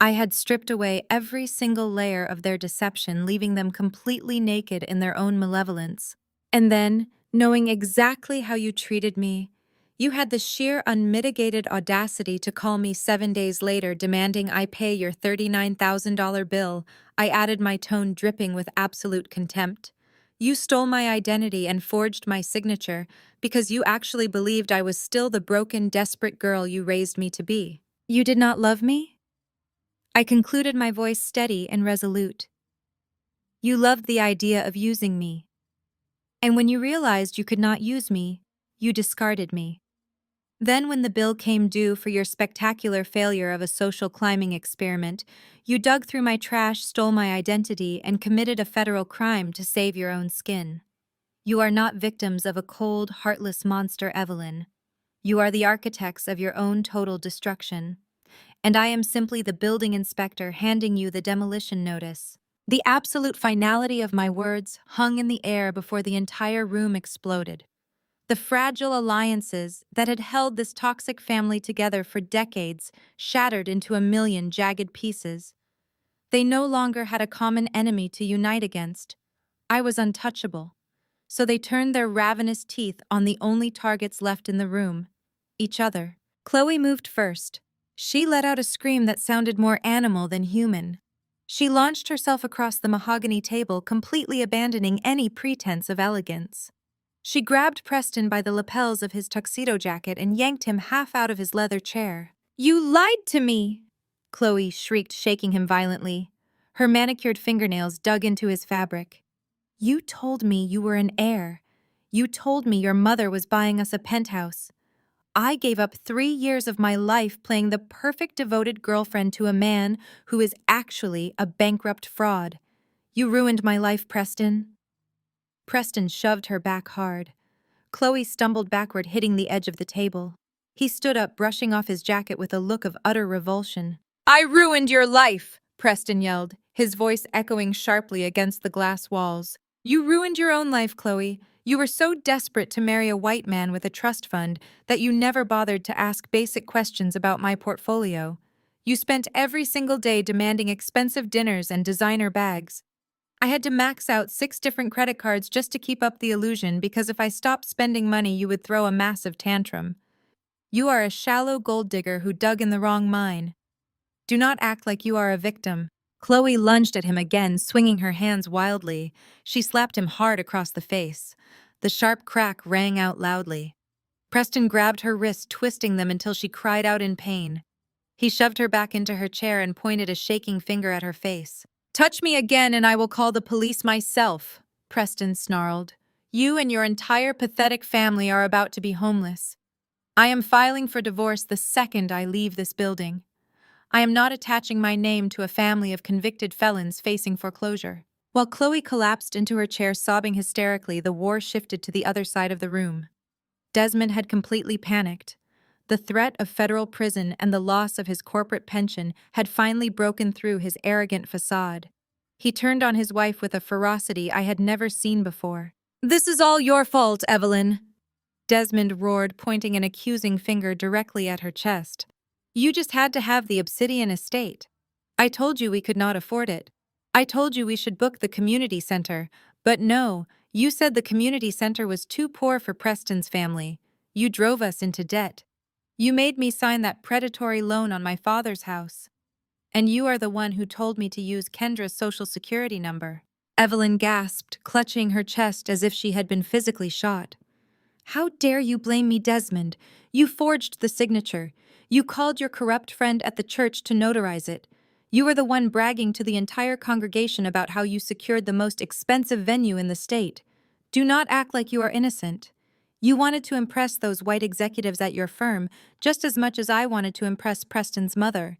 A: I had stripped away every single layer of their deception, leaving them completely naked in their own malevolence. And then, knowing exactly how you treated me, you had the sheer unmitigated audacity to call me 7 days later demanding I pay your $39,000 bill. I added, my tone dripping with absolute contempt. You stole my identity and forged my signature because you actually believed I was still the broken, desperate girl you raised me to be. You did not love me? I concluded, my voice steady and resolute. You loved the idea of using me. And when you realized you could not use me, you discarded me. Then when the bill came due for your spectacular failure of a social climbing experiment, you dug through my trash, stole my identity, and committed a federal crime to save your own skin. You are not victims of a cold, heartless monster, Evelyn. You are the architects of your own total destruction. And I am simply the building inspector handing you the demolition notice. The absolute finality of my words hung in the air before the entire room exploded. The fragile alliances that had held this toxic family together for decades shattered into a million jagged pieces. They no longer had a common enemy to unite against. I was untouchable. So they turned their ravenous teeth on the only targets left in the room, each other. Chloe moved first. She let out a scream that sounded more animal than human. She launched herself across the mahogany table, completely abandoning any pretense of elegance. She grabbed Preston by the lapels of his tuxedo jacket and yanked him half out of his leather chair. You lied to me! Chloe shrieked, shaking him violently. Her manicured fingernails dug into his fabric. You told me you were an heir. You told me your mother was buying us a penthouse. I gave up 3 years of my life playing the perfect devoted girlfriend to a man who is actually a bankrupt fraud. You ruined my life, Preston. Preston shoved her back hard. Chloe stumbled backward, hitting the edge of the table. He stood up, brushing off his jacket with a look of utter revulsion. I ruined your life, Preston yelled, his voice echoing sharply against the glass walls. You ruined your own life, Chloe. You were so desperate to marry a white man with a trust fund that you never bothered to ask basic questions about my portfolio. You spent every single day demanding expensive dinners and designer bags. I had to max out 6 different credit cards just to keep up the illusion, because if I stopped spending money, you would throw a massive tantrum. You are a shallow gold digger who dug in the wrong mine. Do not act like you are a victim. Chloe lunged at him again, swinging her hands wildly. She slapped him hard across the face. The sharp crack rang out loudly. Preston grabbed her wrists, twisting them until she cried out in pain. He shoved her back into her chair and pointed a shaking finger at her face. "Touch me again and I will call the police myself," Preston snarled. "You and your entire pathetic family are about to be homeless. I am filing for divorce the second I leave this building. I am not attaching my name to a family of convicted felons facing foreclosure." While Chloe collapsed into her chair sobbing hysterically, the war shifted to the other side of the room. Desmond had completely panicked. The threat of federal prison and the loss of his corporate pension had finally broken through his arrogant facade. He turned on his wife with a ferocity I had never seen before. "This is all your fault, Evelyn," Desmond roared, pointing an accusing finger directly at her chest. "You just had to have the Obsidian estate. I told you we could not afford it. I told you we should book the community center, but no, you said the community center was too poor for Preston's family. You drove us into debt. You made me sign that predatory loan on my father's house. And you are the one who told me to use Kendra's social security number." Evelyn gasped, clutching her chest as if she had been physically shot. "How dare you blame me, Desmond? You forged the signature. You called your corrupt friend at the church to notarize it. You were the one bragging to the entire congregation about how you secured the most expensive venue in the state. Do not act like you are innocent. You wanted to impress those white executives at your firm just as much as I wanted to impress Preston's mother.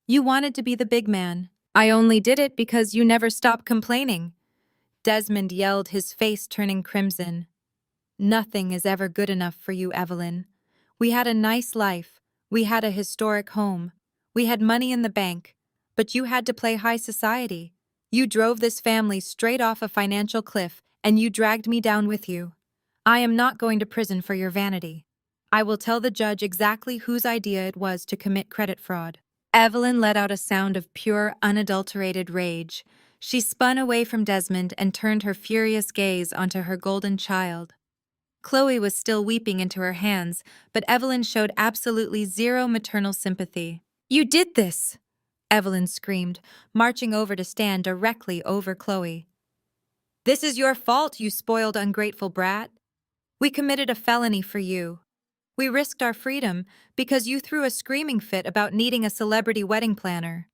A: You wanted to be the big man. I only did it because you never stopped complaining." Desmond yelled, his face turning crimson. "Nothing is ever good enough for you, Evelyn. We had a nice life. We had a historic home. We had money in the bank. But you had to play high society. You drove this family straight off a financial cliff, and you dragged me down with you. I am not going to prison for your vanity. I will tell the judge exactly whose idea it was to commit credit fraud." Evelyn let out a sound of pure, unadulterated rage. She spun away from Desmond and turned her furious gaze onto her golden child. Chloe was still weeping into her hands, but Evelyn showed absolutely zero maternal sympathy. "You did this!" Evelyn screamed, marching over to stand directly over Chloe. "This is your fault, you spoiled, ungrateful brat. We committed a felony for you. We risked our freedom because you threw a screaming fit about needing a celebrity wedding planner.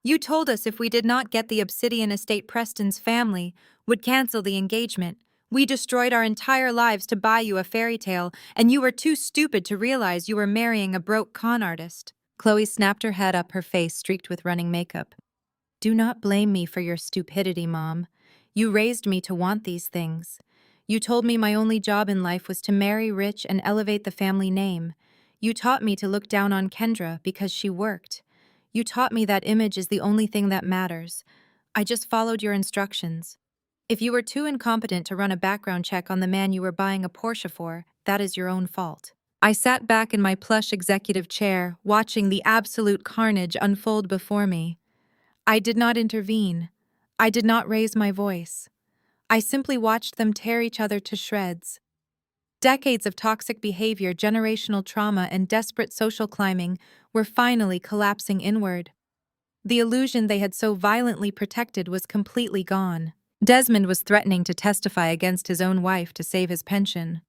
A: You told us if we did not get the Obsidian estate, Preston's family would cancel the engagement. We destroyed our entire lives to buy you a fairy tale, and you were too stupid to realize you were marrying a broke con artist." Chloe snapped her head up, her face streaked with running makeup. "Do not blame me for your stupidity, Mom. You raised me to want these things. You told me my only job in life was to marry rich and elevate the family name. You taught me to look down on Kendra because she worked. You taught me that image is the only thing that matters. I just followed your instructions. If you were too incompetent to run a background check on the man you were buying a Porsche for, that is your own fault." I sat back in my plush executive chair, watching the absolute carnage unfold before me. I did not intervene. I did not raise my voice. I simply watched them tear each other to shreds. Decades of toxic behavior, generational trauma, and desperate social climbing were finally collapsing inward. The illusion they had so violently protected was completely gone. Desmond was threatening to testify against his own wife to save his pension.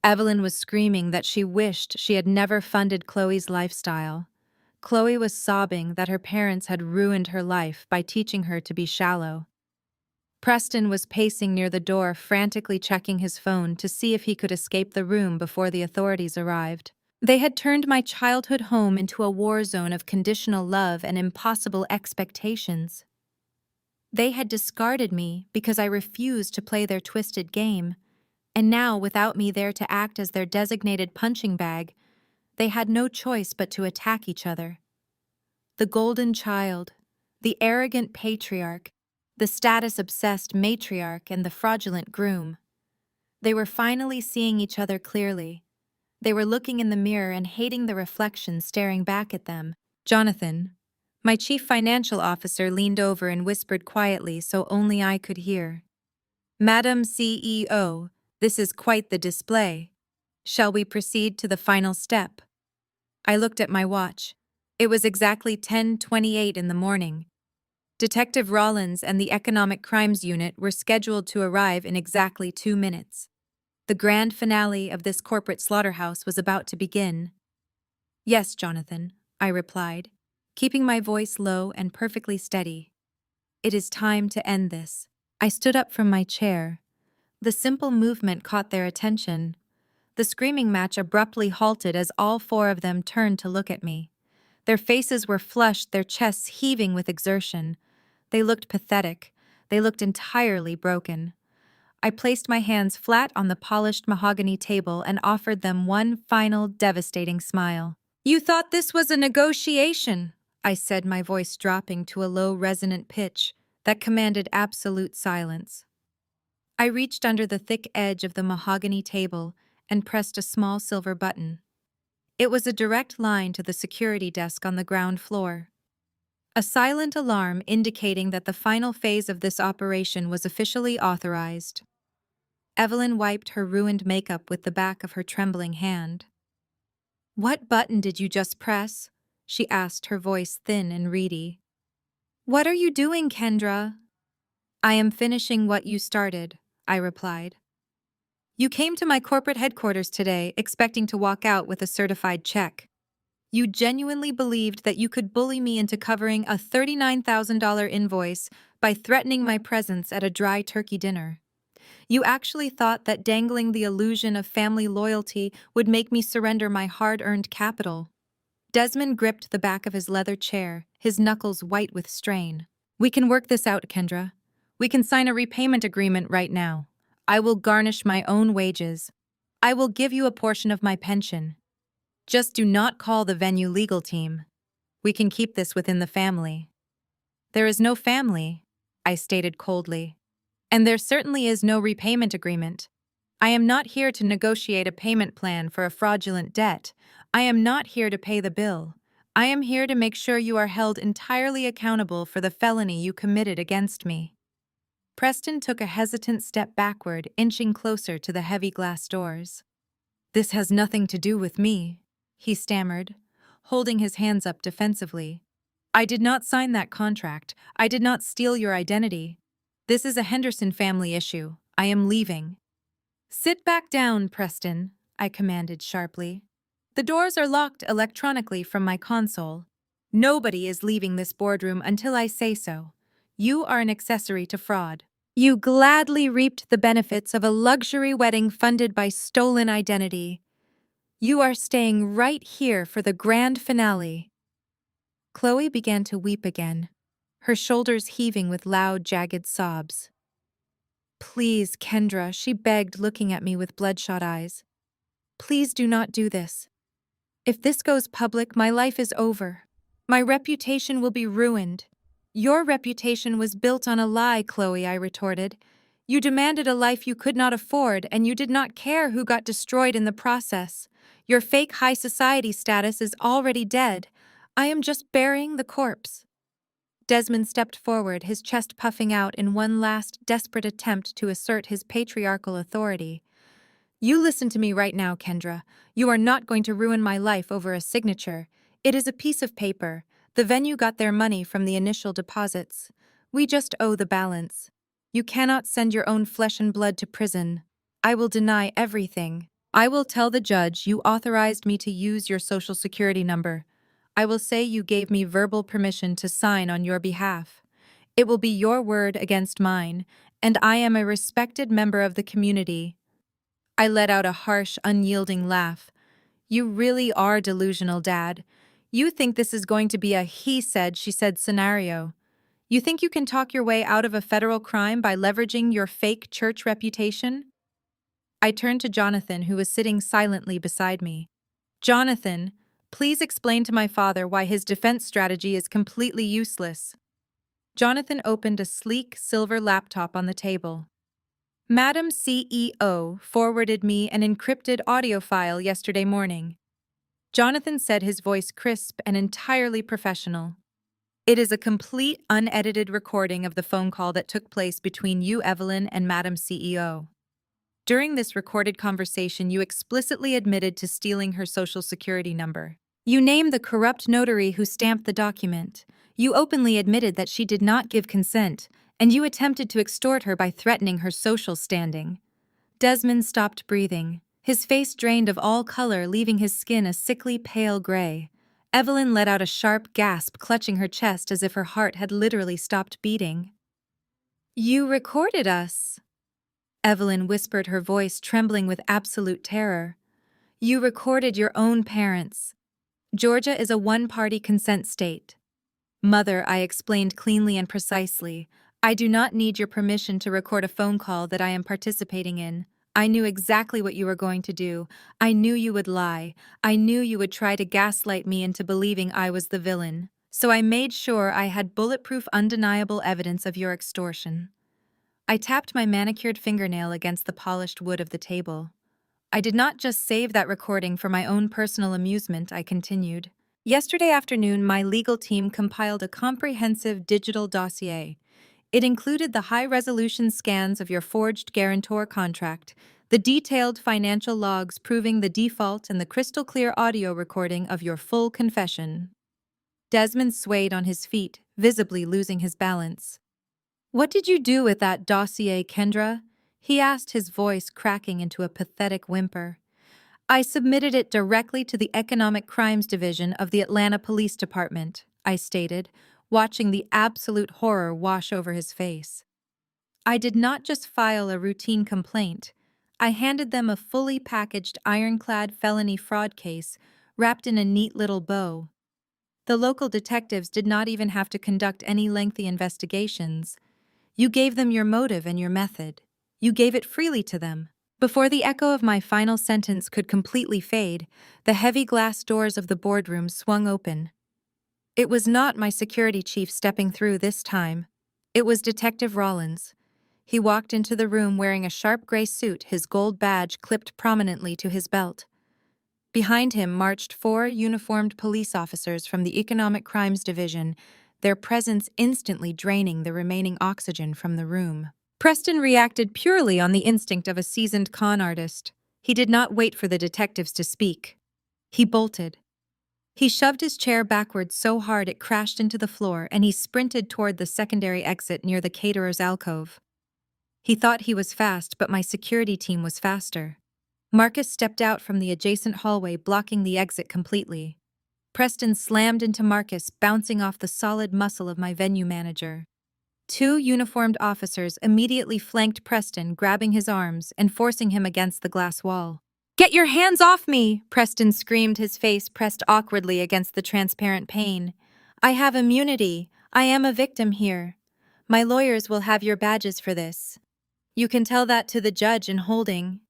A: Evelyn was screaming that she wished she had never funded Chloe's lifestyle. Chloe was sobbing that her parents had ruined her life by teaching her to be shallow. Preston was pacing near the door, frantically checking his phone to see if he could escape the room before the authorities arrived. They had turned my childhood home into a war zone of conditional love and impossible expectations. They had discarded me because I refused to play their twisted game, and now, without me there to act as their designated punching bag, they had no choice but to attack each other. The golden child, the arrogant patriarch, the status-obsessed matriarch, and the fraudulent groom. They were finally seeing each other clearly. They were looking in the mirror and hating the reflection staring back at them. Jonathan, my chief financial officer, leaned over and whispered quietly so only I could hear. "Madam CEO, this is quite the display. Shall we proceed to the final step?" I looked at my watch. It was exactly 10:28 in the morning. Detective Rollins and the Economic Crimes Unit were scheduled to arrive in exactly 2 minutes. The grand finale of this corporate slaughterhouse was about to begin. "Yes, Jonathan," I replied, keeping my voice low and perfectly steady. "It is time to end this." I stood up from my chair. The simple movement caught their attention. The screaming match abruptly halted as all four of them turned to look at me. Their faces were flushed, their chests heaving with exertion. They looked pathetic. They looked entirely broken. I placed my hands flat on the polished mahogany table and offered them one final, devastating smile. "You thought this was a negotiation," I said, my voice dropping to a low, resonant pitch that commanded absolute silence. I reached under the thick edge of the mahogany table and pressed a small silver button. It was a direct line to the security desk on the ground floor. A silent alarm indicating that the final phase of this operation was officially authorized. Evelyn wiped her ruined makeup with the back of her trembling hand. "What button did you just press?" she asked, her voice thin and reedy. "What are you doing, Kendra?" "I am finishing what you started," I replied. "You came to my corporate headquarters today expecting to walk out with a certified check. You genuinely believed that you could bully me into covering a $39,000 invoice by threatening my presence at a dry turkey dinner. You actually thought that dangling the illusion of family loyalty would make me surrender my hard-earned capital." Desmond gripped the back of his leather chair, his knuckles white with strain. "We can work this out, Kendra. We can sign a repayment agreement right now. I will garnish my own wages. I will give you a portion of my pension. Just do not call the venue legal team. We can keep this within the family." "There is no family," I stated coldly. "And there certainly is no repayment agreement. I am not here to negotiate a payment plan for a fraudulent debt. I am not here to pay the bill. I am here to make sure you are held entirely accountable for the felony you committed against me." Preston took a hesitant step backward, inching closer to the heavy glass doors. "This has nothing to do with me," he stammered, holding his hands up defensively. "I did not sign that contract. I did not steal your identity. This is a Henderson family issue. I am leaving." "Sit back down, Preston," I commanded sharply. "The doors are locked electronically from my console. Nobody is leaving this boardroom until I say so. You are an accessory to fraud. You gladly reaped the benefits of a luxury wedding funded by stolen identity. You are staying right here for the grand finale." Chloe began to weep again, her shoulders heaving with loud, jagged sobs. "Please, Kendra," she begged, looking at me with bloodshot eyes. "Please do not do this. If this goes public, my life is over. My reputation will be ruined." "Your reputation was built on a lie, Chloe," I retorted. "You demanded a life you could not afford, and you did not care who got destroyed in the process. Your fake high society status is already dead. I am just burying the corpse." Desmond stepped forward, his chest puffing out in one last desperate attempt to assert his patriarchal authority. "You listen to me right now, Kendra. You are not going to ruin my life over a signature. It is a piece of paper. The venue got their money from the initial deposits. We just owe the balance. You cannot send your own flesh and blood to prison. I will deny everything. I will tell the judge you authorized me to use your social security number. I will say you gave me verbal permission to sign on your behalf. It will be your word against mine, and I am a respected member of the community." I let out a harsh, unyielding laugh. "You really are delusional, Dad. You think this is going to be a he said, she said scenario. You think you can talk your way out of a federal crime by leveraging your fake church reputation?" I turned to Jonathan, who was sitting silently beside me. "Jonathan, please explain to my father why his defense strategy is completely useless." Jonathan opened a sleek silver laptop on the table. "Madam CEO forwarded me an encrypted audio file yesterday morning." Jonathan said, his voice crisp and entirely professional. "It is a complete, unedited recording of the phone call that took place between you, Evelyn, and Madam CEO. During this recorded conversation, you explicitly admitted to stealing her social security number. You named the corrupt notary who stamped the document. You openly admitted that she did not give consent, and you attempted to extort her by threatening her social standing. Desmond stopped breathing, his face drained of all color, leaving his skin a sickly pale gray. Evelyn let out a sharp gasp, clutching her chest as if her heart had literally stopped beating. "You recorded us," Evelyn whispered, her voice trembling with absolute terror. "You recorded your own parents. Georgia is a one-party consent state." "Mother," I explained cleanly and precisely, "I do not need your permission to record a phone call that I am participating in. I knew exactly what you were going to do. I knew you would lie. I knew you would try to gaslight me into believing I was the villain. So I made sure I had bulletproof, undeniable evidence of your extortion." I tapped my manicured fingernail against the polished wood of the table. "I did not just save that recording for my own personal amusement," I continued. "Yesterday afternoon, my legal team compiled a comprehensive digital dossier. It included the high-resolution scans of your forged guarantor contract, the detailed financial logs proving the default, and the crystal-clear audio recording of your full confession." Desmond swayed on his feet, visibly losing his balance. "What did you do with that dossier, Kendra?" he asked, his voice cracking into a pathetic whimper. "I submitted it directly to the Economic Crimes Division of the Atlanta Police Department," I stated, watching the absolute horror wash over his face. "I did not just file a routine complaint. I handed them a fully packaged ironclad felony fraud case wrapped in a neat little bow. The local detectives did not even have to conduct any lengthy investigations. You gave them your motive and your method. You gave it freely to them." Before the echo of my final sentence could completely fade, the heavy glass doors of the boardroom swung open. It was not my security chief stepping through this time. It was Detective Rollins. He walked into the room wearing a sharp gray suit, his gold badge clipped prominently to his belt. Behind him marched 4 uniformed police officers from the Economic Crimes Division, their presence instantly draining the remaining oxygen from the room. Preston reacted purely on the instinct of a seasoned con artist. He did not wait for the detectives to speak. He bolted. He shoved his chair backwards so hard it crashed into the floor, and he sprinted toward the secondary exit near the caterer's alcove. He thought he was fast, but my security team was faster. Marcus stepped out from the adjacent hallway, blocking the exit completely. Preston slammed into Marcus, bouncing off the solid muscle of my venue manager. 2 uniformed officers immediately flanked Preston, grabbing his arms and forcing him against the glass wall. "Get your hands off me!" Preston screamed, his face pressed awkwardly against the transparent pane. "I have immunity. I am a victim here. My lawyers will have your badges for this. You can tell that to the judge in holding."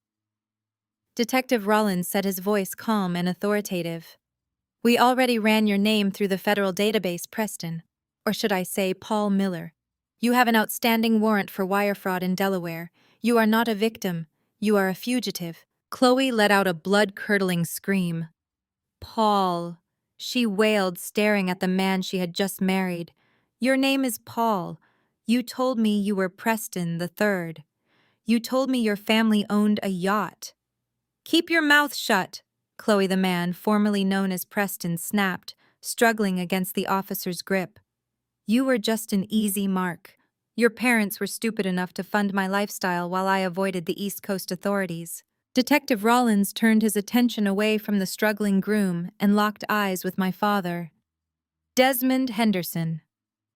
A: Detective Rollins said, his voice calm and authoritative. "We already ran your name through the federal database, Preston. Or should I say, Paul Miller. You have an outstanding warrant for wire fraud in Delaware. You are not a victim. You are a fugitive." Chloe let out a blood-curdling scream. "Paul," she wailed, staring at the man she had just married. "Your name is Paul. You told me you were Preston the Third. You told me your family owned a yacht." "Keep your mouth shut," Chloe the man, formerly known as Preston, snapped, struggling against the officer's grip. "You were just an easy mark. Your parents were stupid enough to fund my lifestyle while I avoided the East Coast authorities." Detective Rollins turned his attention away from the struggling groom and locked eyes with my father. "Desmond Henderson,"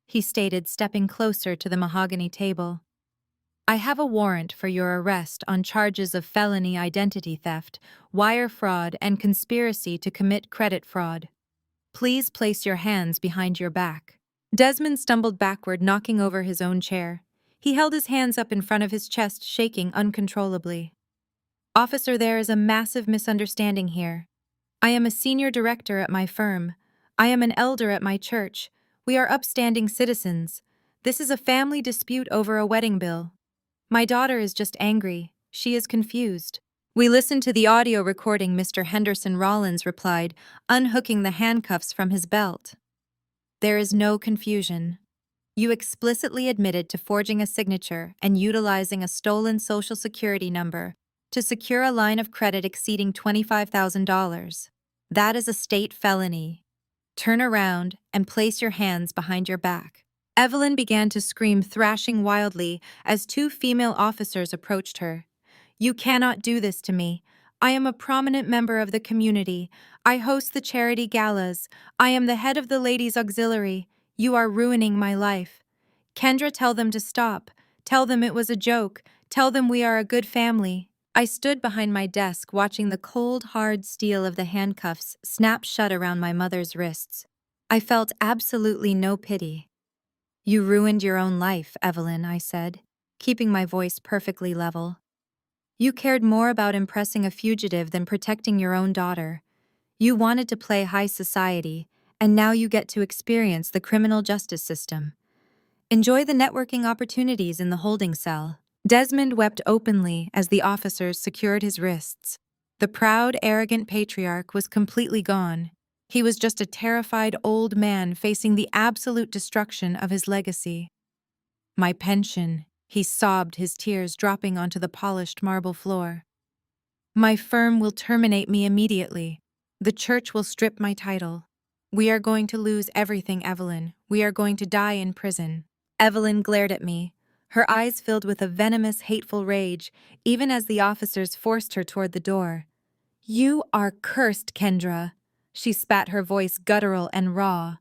A: he stated, stepping closer to the mahogany table. "I have a warrant for your arrest on charges of felony identity theft, wire fraud, and conspiracy to commit credit fraud. Please place your hands behind your back." Desmond stumbled backward, knocking over his own chair. He held his hands up in front of his chest, shaking uncontrollably. "Officer, there is a massive misunderstanding here. I am a senior director at my firm. I am an elder at my church. We are upstanding citizens. This is a family dispute over a wedding bill. My daughter is just angry. She is confused." "We listened to the audio recording," Mr. Henderson Rollins replied, unhooking the handcuffs from his belt. "There is no confusion. You explicitly admitted to forging a signature and utilizing a stolen Social Security number to secure a line of credit exceeding $25,000. That is a state felony. Turn around and place your hands behind your back." Evelyn began to scream, thrashing wildly as 2 female officers approached her. You cannot do this to me. I am a prominent member of the community. I host the charity galas. I am the head of the Ladies' Auxiliary. You are ruining my life. Kendra, tell them to stop. Tell them it was a joke. Tell them we are a good family. I stood behind my desk watching the cold, hard steel of the handcuffs snap shut around my mother's wrists. I felt absolutely no pity. You ruined your own life, Evelyn, I said, keeping my voice perfectly level. You cared more about impressing a fugitive than protecting your own daughter. You wanted to play high society, and now you get to experience the criminal justice system. Enjoy the networking opportunities in the holding cell. Desmond wept openly as the officers secured his wrists. The proud, arrogant patriarch was completely gone. He was just a terrified old man facing the absolute destruction of his legacy. My pension, he sobbed, his tears dropping onto the polished marble floor. My firm will terminate me immediately. The church will strip my title. We are going to lose everything, Evelyn. We are going to die in prison. Evelyn glared at me, her eyes filled with a venomous, hateful rage, even as the officers forced her toward the door. You are cursed, Kendra. She spat, her voice guttural and raw.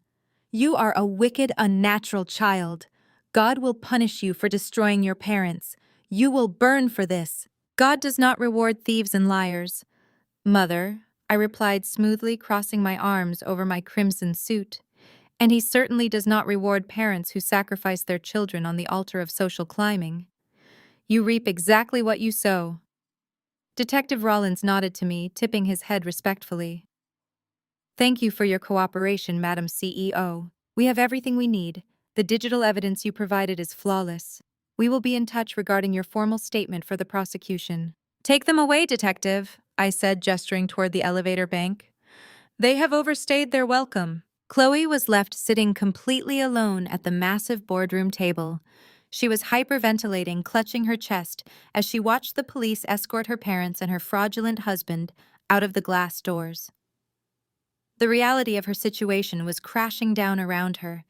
A: You are a wicked, unnatural child. God will punish you for destroying your parents. You will burn for this. God does not reward thieves and liars. Mother, I replied smoothly, crossing my arms over my crimson suit. And he certainly does not reward parents who sacrifice their children on the altar of social climbing. You reap exactly what you sow. Detective Rollins nodded to me, tipping his head respectfully. Thank you for your cooperation, Madam CEO. We have everything we need. The digital evidence you provided is flawless. We will be in touch regarding your formal statement for the prosecution. Take them away, Detective, I said, gesturing toward the elevator bank. They have overstayed their welcome. Chloe was left sitting completely alone at the massive boardroom table. She was hyperventilating, clutching her chest as she watched the police escort her parents and her fraudulent husband out of the glass doors. The reality of her situation was crashing down around her.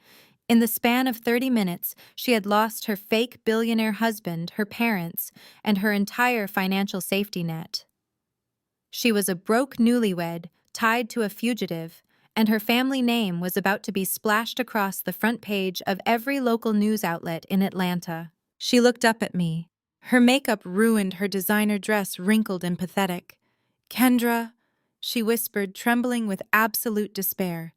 A: In the span of 30 minutes, she had lost her fake billionaire husband, her parents, and her entire financial safety net. She was a broke newlywed, tied to a fugitive, and her family name was about to be splashed across the front page of every local news outlet in Atlanta. She looked up at me. Her makeup ruined, her designer dress wrinkled and pathetic. Kendra, she whispered, trembling with absolute despair.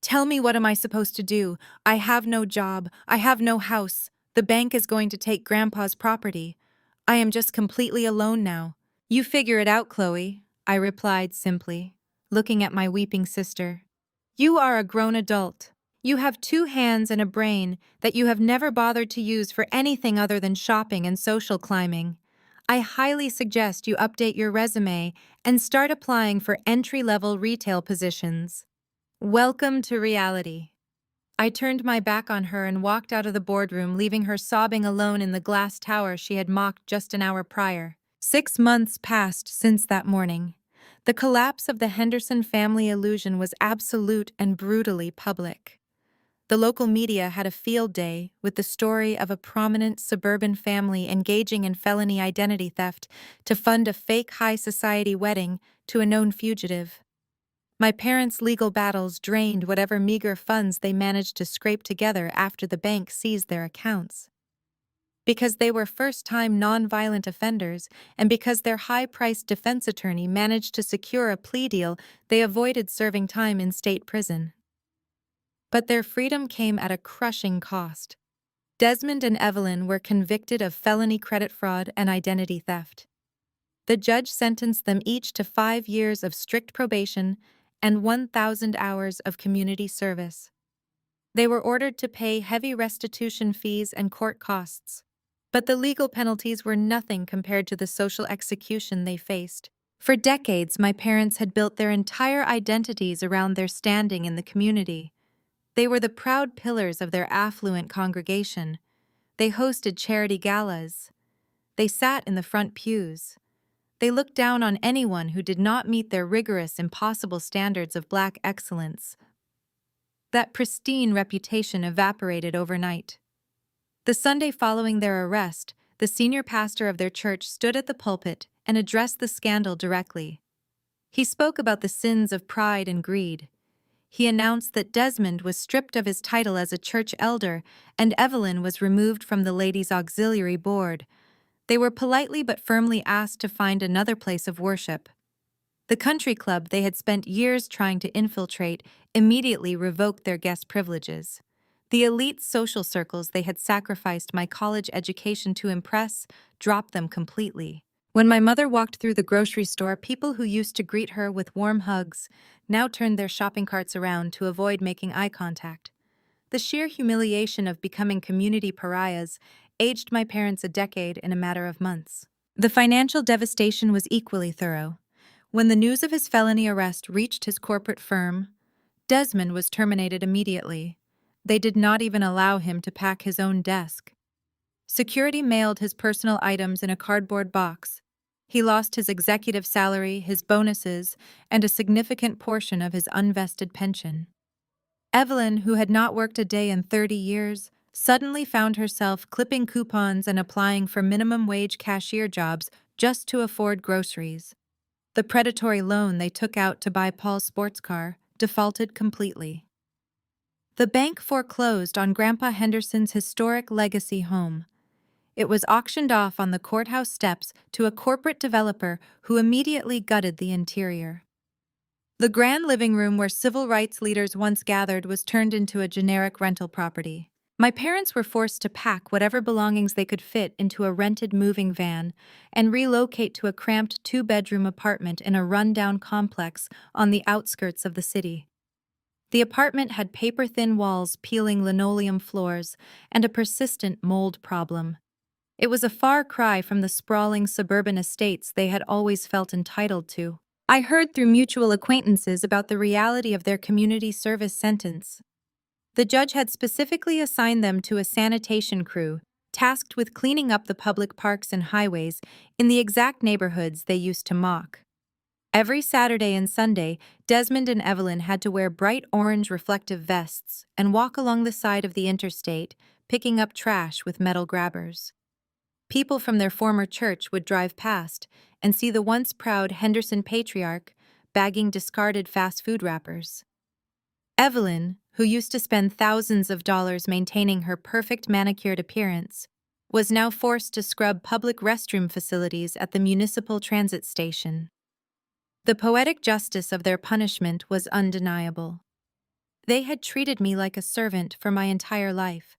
A: Tell me, what am I supposed to do? I have no job. I have no house. The bank is going to take Grandpa's property. I am just completely alone now. You figure it out, Chloe, I replied simply, looking at my weeping sister. You are a grown adult. You have 2 hands and a brain that you have never bothered to use for anything other than shopping and social climbing. I highly suggest you update your resume and start applying for entry-level retail positions. Welcome to reality. I turned my back on her and walked out of the boardroom, leaving her sobbing alone in the glass tower she had mocked just an hour prior. 6 months passed since that morning. The collapse of the Henderson family illusion was absolute and brutally public. The local media had a field day with the story of a prominent suburban family engaging in felony identity theft to fund a fake high society wedding to a known fugitive. My parents' legal battles drained whatever meager funds they managed to scrape together after the bank seized their accounts. Because they were first-time nonviolent offenders, and because their high-priced defense attorney managed to secure a plea deal, they avoided serving time in state prison. But their freedom came at a crushing cost. Desmond and Evelyn were convicted of felony credit fraud and identity theft. The judge sentenced them each to 5 years of strict probation and 1,000 hours of community service. They were ordered to pay heavy restitution fees and court costs. But the legal penalties were nothing compared to the social execution they faced. For decades, my parents had built their entire identities around their standing in the community. They were the proud pillars of their affluent congregation. They hosted charity galas. They sat in the front pews. They looked down on anyone who did not meet their rigorous, impossible standards of Black excellence. That pristine reputation evaporated overnight. The Sunday following their arrest, the senior pastor of their church stood at the pulpit and addressed the scandal directly. He spoke about the sins of pride and greed. He announced that Desmond was stripped of his title as a church elder and Evelyn was removed from the ladies' auxiliary board. They were politely but firmly asked to find another place of worship. The country club they had spent years trying to infiltrate immediately revoked their guest privileges. The elite social circles they had sacrificed my college education to impress dropped them completely. When my mother walked through the grocery store, people who used to greet her with warm hugs now turned their shopping carts around to avoid making eye contact. The sheer humiliation of becoming community pariahs aged my parents a decade in a matter of months. The financial devastation was equally thorough. When the news of his felony arrest reached his corporate firm, Desmond was terminated immediately. They did not even allow him to pack his own desk. Security mailed his personal items in a cardboard box. He lost his executive salary, his bonuses, and a significant portion of his unvested pension. Evelyn, who had not worked a day in 30 years, suddenly found herself clipping coupons and applying for minimum wage cashier jobs just to afford groceries. The predatory loan they took out to buy Paul's sports car defaulted completely. The bank foreclosed on Grandpa Henderson's historic legacy home. It was auctioned off on the courthouse steps to a corporate developer who immediately gutted the interior. The grand living room where civil rights leaders once gathered was turned into a generic rental property. My parents were forced to pack whatever belongings they could fit into a rented moving van and relocate to a cramped two-bedroom apartment in a run-down complex on the outskirts of the city. The apartment had paper-thin walls peeling linoleum floors and a persistent mold problem. It was a far cry from the sprawling suburban estates they had always felt entitled to. I heard through mutual acquaintances about the reality of their community service sentence. The judge had specifically assigned them to a sanitation crew, tasked with cleaning up the public parks and highways in the exact neighborhoods they used to mock. Every Saturday and Sunday, Desmond and Evelyn had to wear bright orange reflective vests and walk along the side of the interstate, picking up trash with metal grabbers. People from their former church would drive past and see the once proud Henderson patriarch bagging discarded fast food wrappers. Evelyn, who used to spend thousands of dollars maintaining her perfect manicured appearance, was now forced to scrub public restroom facilities at the municipal transit station. The poetic justice of their punishment was undeniable. They had treated me like a servant for my entire life.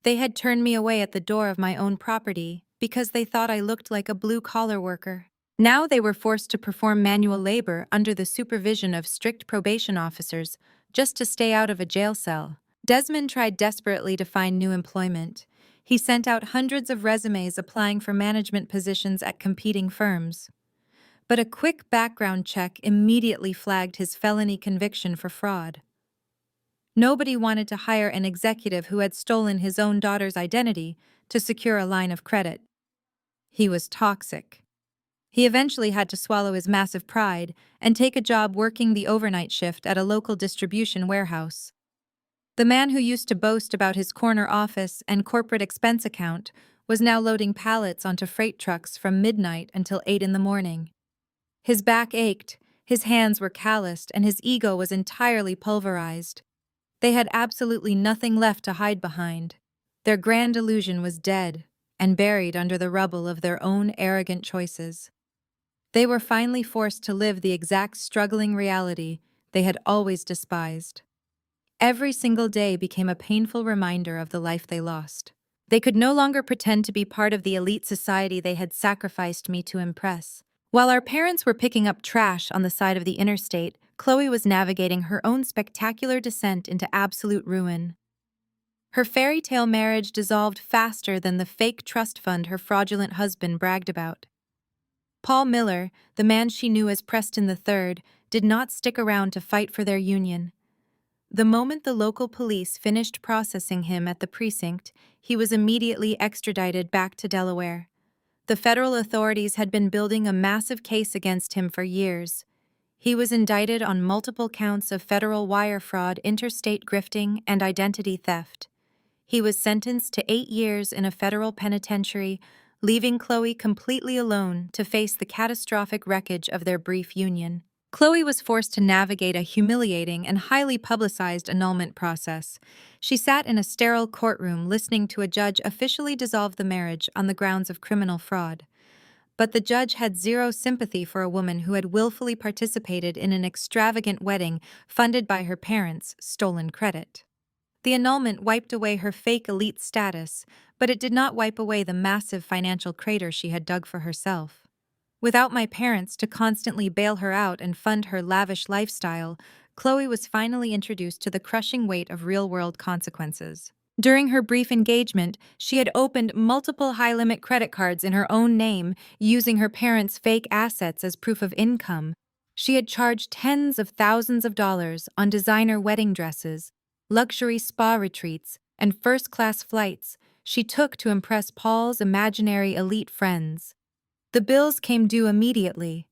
A: They had turned me away at the door of my own property because they thought I looked like a blue-collar worker. Now they were forced to perform manual labor under the supervision of strict probation officers just to stay out of a jail cell. Desmond tried desperately to find new employment. He sent out hundreds of resumes applying for management positions at competing firms. But a quick background check immediately flagged his felony conviction for fraud. Nobody wanted to hire an executive who had stolen his own daughter's identity to secure a line of credit. He was toxic. He eventually had to swallow his massive pride and take a job working the overnight shift at a local distribution warehouse. The man who used to boast about his corner office and corporate expense account was now loading pallets onto freight trucks from midnight until 8 in the morning. His back ached, his hands were calloused, and his ego was entirely pulverized. They had absolutely nothing left to hide behind. Their grand illusion was dead and buried under the rubble of their own arrogant choices. They were finally forced to live the exact struggling reality they had always despised. Every single day became a painful reminder of the life they lost. They could no longer pretend to be part of the elite society they had sacrificed me to impress. While our parents were picking up trash on the side of the interstate, Chloe was navigating her own spectacular descent into absolute ruin. Her fairy tale marriage dissolved faster than the fake trust fund her fraudulent husband bragged about. Paul Miller, the man she knew as Preston III, did not stick around to fight for their union. The moment the local police finished processing him at the precinct, he was immediately extradited back to Delaware. The federal authorities had been building a massive case against him for years. He was indicted on multiple counts of federal wire fraud, interstate grifting, and identity theft. He was sentenced to 8 years in a federal penitentiary, leaving Chloe completely alone to face the catastrophic wreckage of their brief union. Chloe was forced to navigate a humiliating and highly publicized annulment process. She sat in a sterile courtroom listening to a judge officially dissolve the marriage on the grounds of criminal fraud. But the judge had zero sympathy for a woman who had willfully participated in an extravagant wedding funded by her parents' stolen credit. The annulment wiped away her fake elite status, but it did not wipe away the massive financial crater she had dug for herself. Without my parents to constantly bail her out and fund her lavish lifestyle, Chloe was finally introduced to the crushing weight of real-world consequences. During her brief engagement, she had opened multiple high-limit credit cards in her own name, using her parents' fake assets as proof of income. She had charged tens of thousands of dollars on designer wedding dresses, luxury spa retreats, and first-class flights she took to impress Paul's imaginary elite friends. The bills came due immediately.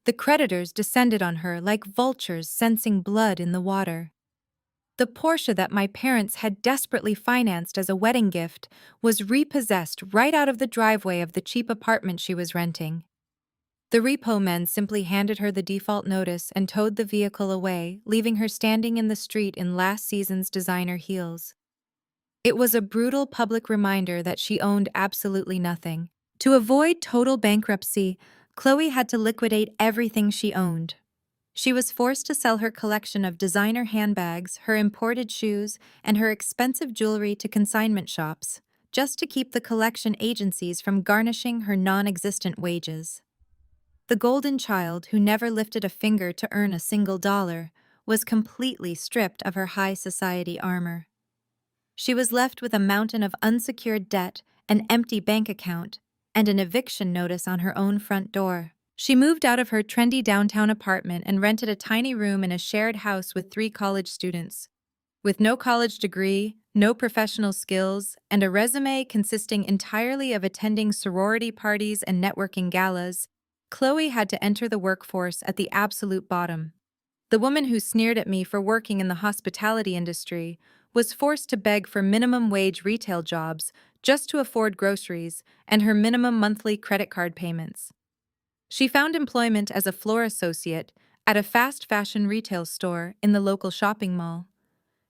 A: The creditors descended on her like vultures sensing blood in the water. The Porsche that my parents had desperately financed as a wedding gift was repossessed right out of the driveway of the cheap apartment she was renting. The repo men simply handed her the default notice and towed the vehicle away, leaving her standing in the street in last season's designer heels. It was a brutal public reminder that she owned absolutely nothing. To avoid total bankruptcy, Chloe had to liquidate everything she owned. She was forced to sell her collection of designer handbags, her imported shoes, and her expensive jewelry to consignment shops, just to keep the collection agencies from garnishing her non-existent wages. The golden child, who never lifted a finger to earn a single dollar, was completely stripped of her high society armor. She was left with a mountain of unsecured debt, an empty bank account, and an eviction notice on her own front door. She moved out of her trendy downtown apartment and rented a tiny room in a shared house with 3 college students. With no college degree, no professional skills, and a resume consisting entirely of attending sorority parties and networking galas, Chloe had to enter the workforce at the absolute bottom. The woman who sneered at me for working in the hospitality industry was forced to beg for minimum wage retail jobs just to afford groceries and her minimum monthly credit card payments. She found employment as a floor associate at a fast fashion retail store in the local shopping mall.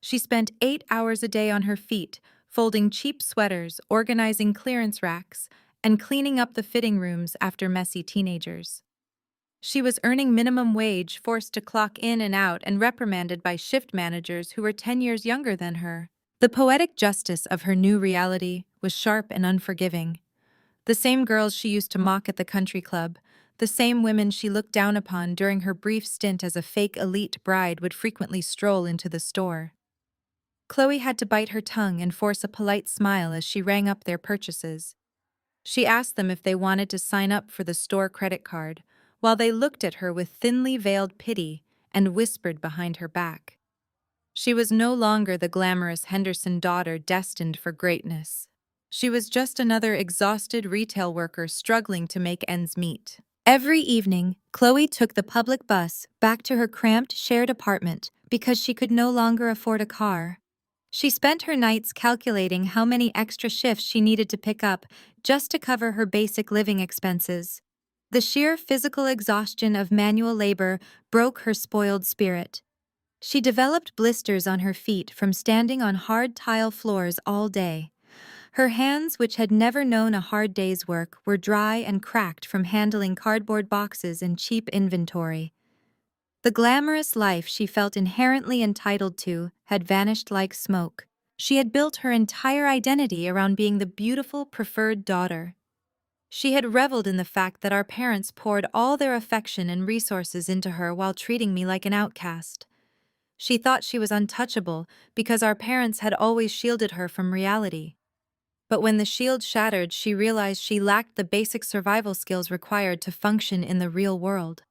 A: She spent 8 hours a day on her feet, folding cheap sweaters, organizing clearance racks, and cleaning up the fitting rooms after messy teenagers. She was earning minimum wage, forced to clock in and out, and reprimanded by shift managers who were 10 years younger than her. The poetic justice of her new reality was sharp and unforgiving. The same girls she used to mock at the country club, the same women she looked down upon during her brief stint as a fake elite bride would frequently stroll into the store. Chloe had to bite her tongue and force a polite smile as she rang up their purchases. She asked them if they wanted to sign up for the store credit card, while they looked at her with thinly veiled pity and whispered behind her back. She was no longer the glamorous Henderson daughter destined for greatness. She was just another exhausted retail worker struggling to make ends meet. Every evening, Chloe took the public bus back to her cramped shared apartment because she could no longer afford a car. She spent her nights calculating how many extra shifts she needed to pick up just to cover her basic living expenses. The sheer physical exhaustion of manual labor broke her spoiled spirit. She developed blisters on her feet from standing on hard tile floors all day. Her hands, which had never known a hard day's work, were dry and cracked from handling cardboard boxes and cheap inventory. The glamorous life she felt inherently entitled to had vanished like smoke. She had built her entire identity around being the beautiful, preferred daughter. She had reveled in the fact that our parents poured all their affection and resources into her while treating me like an outcast. She thought she was untouchable because our parents had always shielded her from reality. But when the shield shattered, she realized she lacked the basic survival skills required to function in the real world.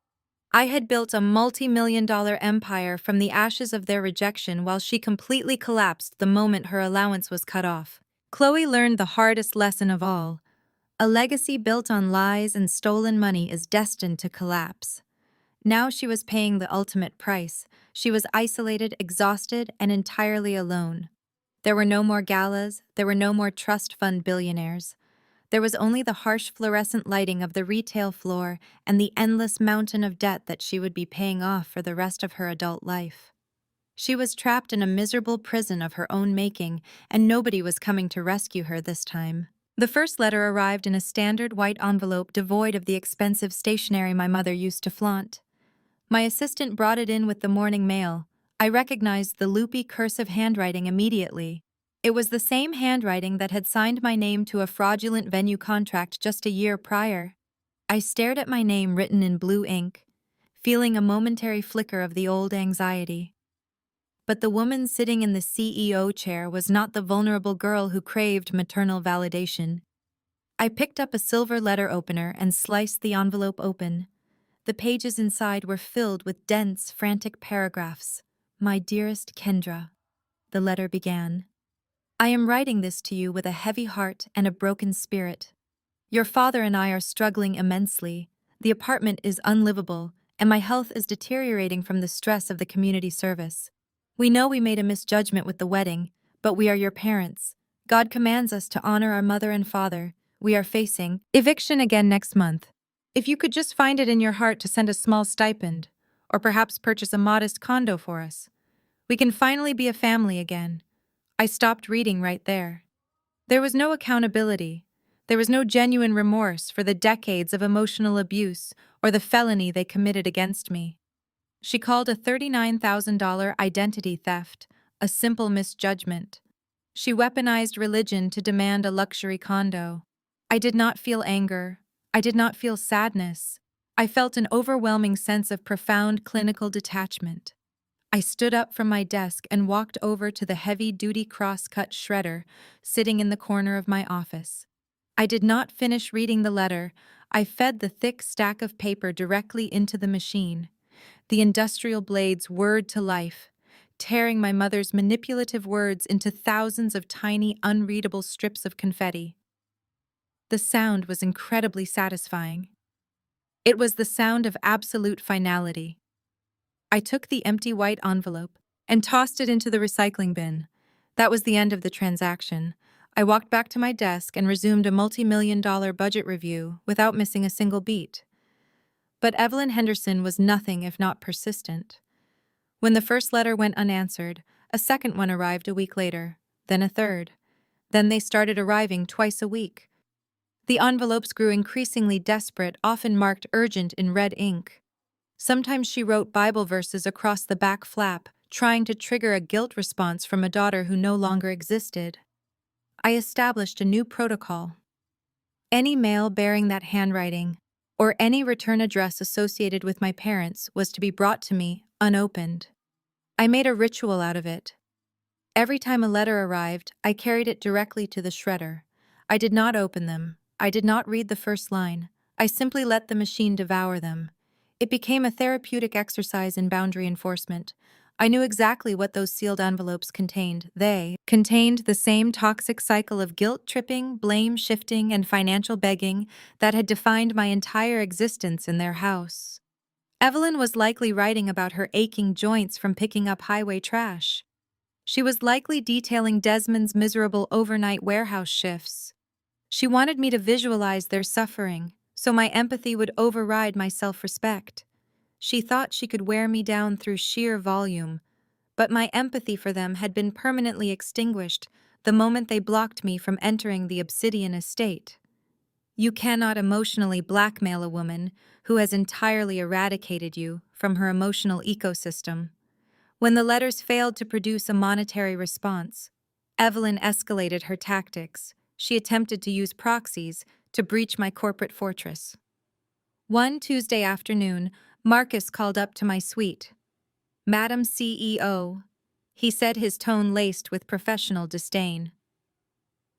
A: I had built a multi-million-dollar empire from the ashes of their rejection while she completely collapsed the moment her allowance was cut off. Chloe learned the hardest lesson of all. A legacy built on lies and stolen money is destined to collapse. Now she was paying the ultimate price. She was isolated, exhausted, and entirely alone. There were no more galas, there were no more trust fund billionaires. There was only the harsh fluorescent lighting of the retail floor and the endless mountain of debt that she would be paying off for the rest of her adult life. She was trapped in a miserable prison of her own making, and nobody was coming to rescue her this time. The first letter arrived in a standard white envelope devoid of the expensive stationery my mother used to flaunt. My assistant brought it in with the morning mail. I recognized the loopy cursive handwriting immediately. It was the same handwriting that had signed my name to a fraudulent venue contract just a year prior. I stared at my name written in blue ink, feeling a momentary flicker of the old anxiety. But the woman sitting in the CEO chair was not the vulnerable girl who craved maternal validation. I picked up a silver letter opener and sliced the envelope open. The pages inside were filled with dense, frantic paragraphs. "My dearest Kendra," the letter began. "I am writing this to you with a heavy heart and a broken spirit. Your father and I are struggling immensely. The apartment is unlivable, and my health is deteriorating from the stress of the community service. We know we made a misjudgment with the wedding, but we are your parents. God commands us to honor our mother and father. We are facing eviction again next month. If you could just find it in your heart to send a small stipend, or perhaps purchase a modest condo for us, we can finally be a family again." I stopped reading right there. There was no accountability. There was no genuine remorse for the decades of emotional abuse or the felony they committed against me. She called a $39,000 identity theft a simple misjudgment. She weaponized religion to demand a luxury condo. I did not feel anger. I did not feel sadness. I felt an overwhelming sense of profound clinical detachment. I stood up from my desk and walked over to the heavy-duty cross-cut shredder sitting in the corner of my office. I did not finish reading the letter. I fed the thick stack of paper directly into the machine. The industrial blades whirred to life, tearing my mother's manipulative words into thousands of tiny, unreadable strips of confetti. The sound was incredibly satisfying. It was the sound of absolute finality. I took the empty white envelope and tossed it into the recycling bin. That was the end of the transaction. I walked back to my desk and resumed a multi-million-dollar budget review without missing a single beat. But Evelyn Henderson was nothing if not persistent. When the first letter went unanswered, a second one arrived a week later, then a third. Then they started arriving twice a week. The envelopes grew increasingly desperate, often marked urgent in red ink. Sometimes she wrote Bible verses across the back flap, trying to trigger a guilt response from a daughter who no longer existed. I established a new protocol. Any mail bearing that handwriting, or any return address associated with my parents, was to be brought to me unopened. I made a ritual out of it. Every time a letter arrived, I carried it directly to the shredder. I did not open them. I did not read the first line. I simply let the machine devour them. It became a therapeutic exercise in boundary enforcement. I knew exactly what those sealed envelopes contained. They contained the same toxic cycle of guilt-tripping, blame-shifting, and financial begging that had defined my entire existence in their house. Evelyn was likely writing about her aching joints from picking up highway trash. She was likely detailing Desmond's miserable overnight warehouse shifts. She wanted me to visualize their suffering, so my empathy would override my self-respect. She thought she could wear me down through sheer volume, but my empathy for them had been permanently extinguished the moment they blocked me from entering the Obsidian estate. You cannot emotionally blackmail a woman who has entirely eradicated you from her emotional ecosystem. When the letters failed to produce a monetary response, Evelyn escalated her tactics. She attempted to use proxies to breach my corporate fortress. One Tuesday afternoon, Marcus called up to my suite. "Madam CEO," he said, his tone laced with professional disdain.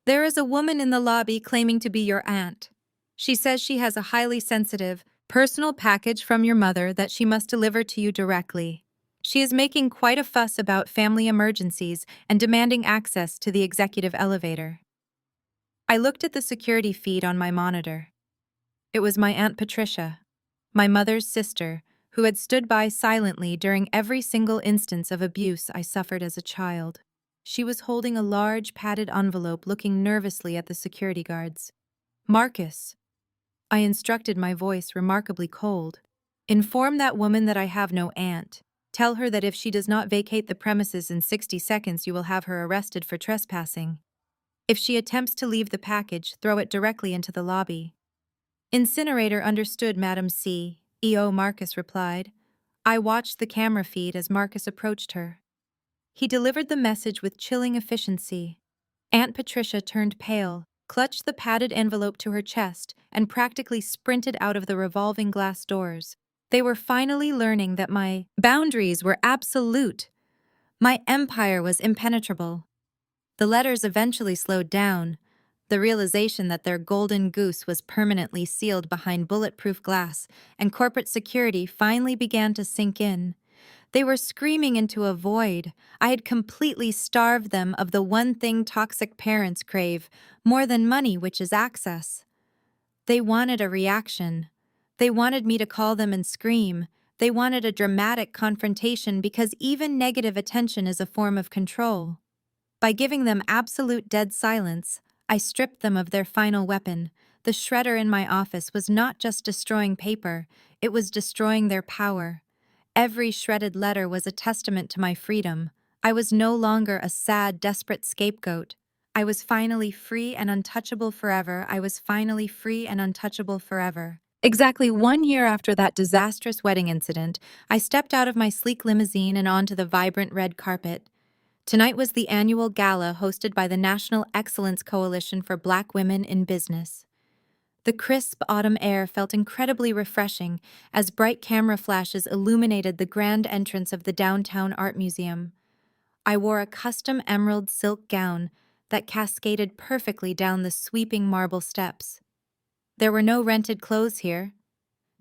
A: "There is a woman in the lobby claiming to be your aunt. She says she has a highly sensitive, personal package from your mother that she must deliver to you directly. She is making quite a fuss about family emergencies and demanding access to the executive elevator." I looked at the security feed on my monitor. It was my Aunt Patricia, my mother's sister, who had stood by silently during every single instance of abuse I suffered as a child. She was holding a large, padded envelope, looking nervously at the security guards. Marcus, I instructed, my voice remarkably cold. Inform that woman that I have no aunt. Tell her that if she does not vacate the premises in 60 seconds, you will have her arrested for trespassing. If she attempts to leave the package, throw it directly into the lobby. Incinerator understood, Madam C. E.O. Marcus replied. I watched the camera feed as Marcus approached her. He delivered the message with chilling efficiency. Aunt Patricia turned pale, clutched the padded envelope to her chest, and practically sprinted out of the revolving glass doors. They were finally learning that my boundaries were absolute. My empire was impenetrable. The letters eventually slowed down, the realization that their golden goose was permanently sealed behind bulletproof glass, and corporate security finally began to sink in. They were screaming into a void. I had completely starved them of the one thing toxic parents crave, more than money, which is access. They wanted a reaction. They wanted me to call them and scream. They wanted a dramatic confrontation because even negative attention is a form of control. By giving them absolute dead silence, I stripped them of their final weapon. The shredder in my office was not just destroying paper, it was destroying their power. Every shredded letter was a testament to my freedom. I was no longer a sad, desperate scapegoat. I was finally free and untouchable forever. I was finally free and untouchable forever. Exactly 1 year after that disastrous wedding incident, I stepped out of my sleek limousine and onto the vibrant red carpet. Tonight was the annual gala hosted by the National Excellence Coalition for Black Women in Business. The crisp autumn air felt incredibly refreshing as bright camera flashes illuminated the grand entrance of the downtown art museum. I wore a custom emerald silk gown that cascaded perfectly down the sweeping marble steps. There were no rented clothes here.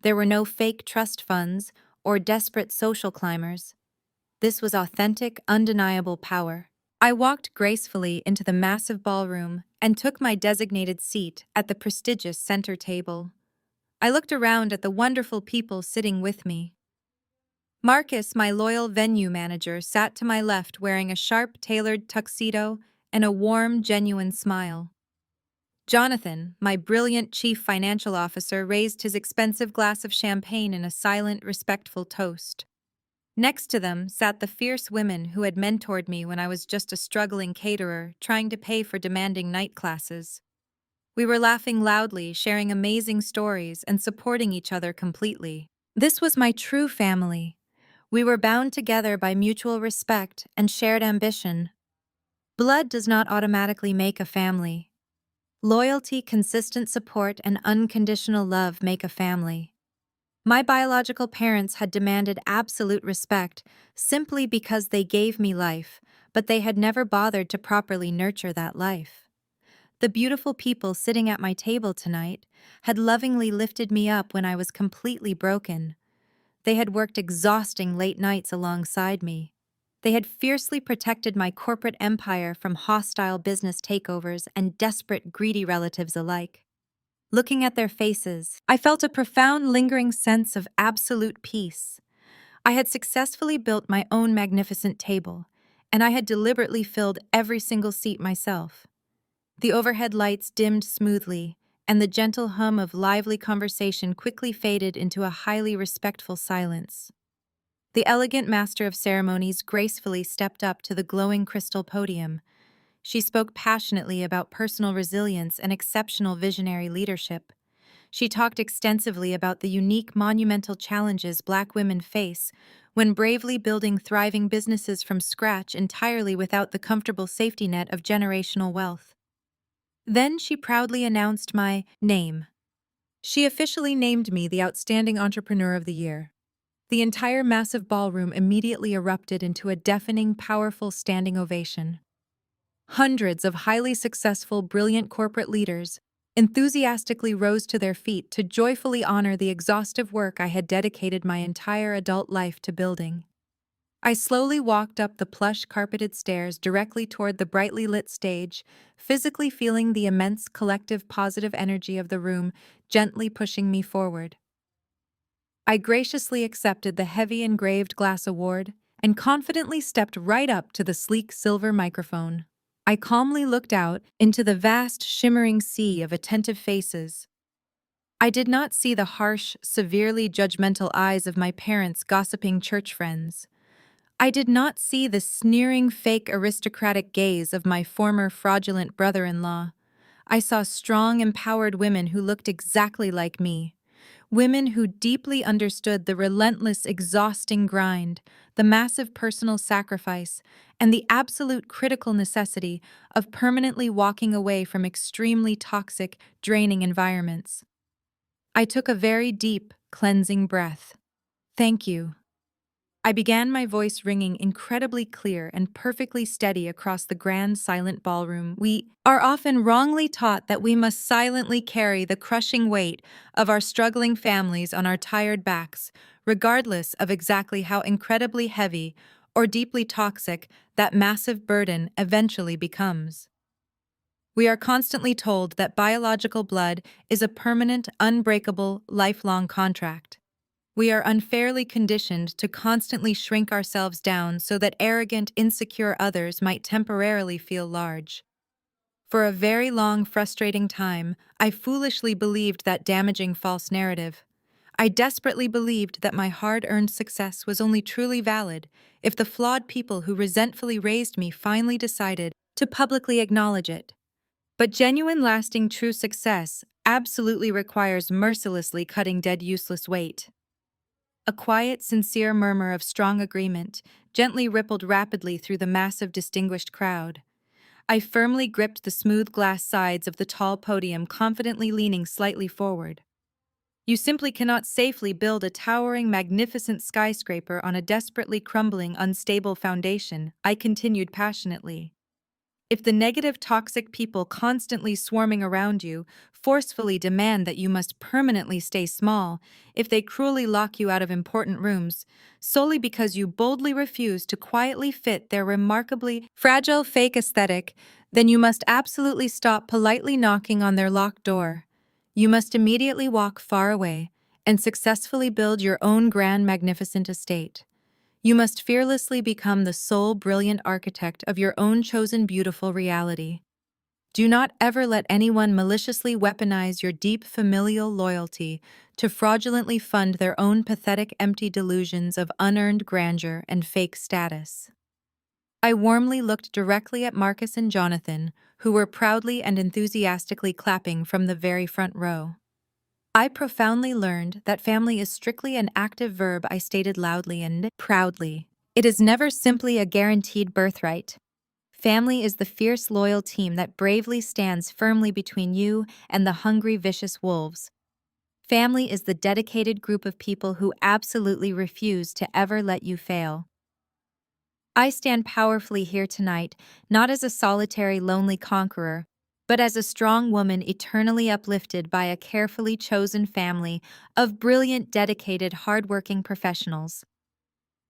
A: There were no fake trust funds or desperate social climbers. This was authentic, undeniable power. I walked gracefully into the massive ballroom and took my designated seat at the prestigious center table. I looked around at the wonderful people sitting with me. Marcus, my loyal venue manager, sat to my left wearing a sharp, tailored tuxedo and a warm, genuine smile. Jonathan, my brilliant chief financial officer, raised his expensive glass of champagne in a silent, respectful toast. Next to them sat the fierce women who had mentored me when I was just a struggling caterer trying to pay for demanding night classes. We were laughing loudly, sharing amazing stories, and supporting each other completely. This was my true family. We were bound together by mutual respect and shared ambition. Blood does not automatically make a family. Loyalty, consistent support, and unconditional love make a family. My biological parents had demanded absolute respect simply because they gave me life, but they had never bothered to properly nurture that life. The beautiful people sitting at my table tonight had lovingly lifted me up when I was completely broken. They had worked exhausting late nights alongside me. They had fiercely protected my corporate empire from hostile business takeovers and desperate, greedy relatives alike. Looking at their faces, I felt a profound, lingering sense of absolute peace. I had successfully built my own magnificent table, and I had deliberately filled every single seat myself. The overhead lights dimmed smoothly, and the gentle hum of lively conversation quickly faded into a highly respectful silence. The elegant master of ceremonies gracefully stepped up to the glowing crystal podium. She spoke passionately about personal resilience and exceptional visionary leadership. She talked extensively about the unique, monumental challenges Black women face when bravely building thriving businesses from scratch entirely without the comfortable safety net of generational wealth. Then she proudly announced my name. She officially named me the Outstanding Entrepreneur of the Year. The entire massive ballroom immediately erupted into a deafening, powerful standing ovation. Hundreds of highly successful, brilliant corporate leaders enthusiastically rose to their feet to joyfully honor the exhaustive work I had dedicated my entire adult life to building. I slowly walked up the plush carpeted stairs directly toward the brightly lit stage, physically feeling the immense collective positive energy of the room gently pushing me forward. I graciously accepted the heavy engraved glass award and confidently stepped right up to the sleek silver microphone. I calmly looked out into the vast, shimmering sea of attentive faces. I did not see the harsh, severely judgmental eyes of my parents' gossiping church friends. I did not see the sneering, fake aristocratic gaze of my former fraudulent brother-in-law. I saw strong, empowered women who looked exactly like me. Women who deeply understood the relentless, exhausting grind, the massive personal sacrifice, and the absolute critical necessity of permanently walking away from extremely toxic, draining environments. I took a very deep, cleansing breath. Thank you. I began, my voice ringing incredibly clear and perfectly steady across the grand silent ballroom. We are often wrongly taught that we must silently carry the crushing weight of our struggling families on our tired backs, regardless of exactly how incredibly heavy or deeply toxic that massive burden eventually becomes. We are constantly told that biological blood is a permanent, unbreakable, lifelong contract. We are unfairly conditioned to constantly shrink ourselves down so that arrogant, insecure others might temporarily feel large. For a very long, frustrating time, I foolishly believed that damaging false narrative. I desperately believed that my hard-earned success was only truly valid if the flawed people who resentfully raised me finally decided to publicly acknowledge it. But genuine, lasting, true success absolutely requires mercilessly cutting dead useless weight. A quiet, sincere murmur of strong agreement gently rippled rapidly through the massive, distinguished crowd. I firmly gripped the smooth glass sides of the tall podium, confidently leaning slightly forward. You simply cannot safely build a towering, magnificent skyscraper on a desperately crumbling, unstable foundation, I continued passionately. If the negative, toxic people constantly swarming around you forcefully demand that you must permanently stay small, if they cruelly lock you out of important rooms, solely because you boldly refuse to quietly fit their remarkably fragile fake aesthetic, then you must absolutely stop politely knocking on their locked door. You must immediately walk far away and successfully build your own grand, magnificent estate. You must fearlessly become the sole brilliant architect of your own chosen beautiful reality. Do not ever let anyone maliciously weaponize your deep familial loyalty to fraudulently fund their own pathetic, empty delusions of unearned grandeur and fake status. I warmly looked directly at Marcus and Jonathan, who were proudly and enthusiastically clapping from the very front row. I profoundly learned that family is strictly an active verb, I stated loudly and proudly. It is never simply a guaranteed birthright. Family is the fierce, loyal team that bravely stands firmly between you and the hungry, vicious wolves. Family is the dedicated group of people who absolutely refuse to ever let you fail. I stand powerfully here tonight, not as a solitary, lonely conqueror, but as a strong woman eternally uplifted by a carefully chosen family of brilliant, dedicated, hardworking professionals.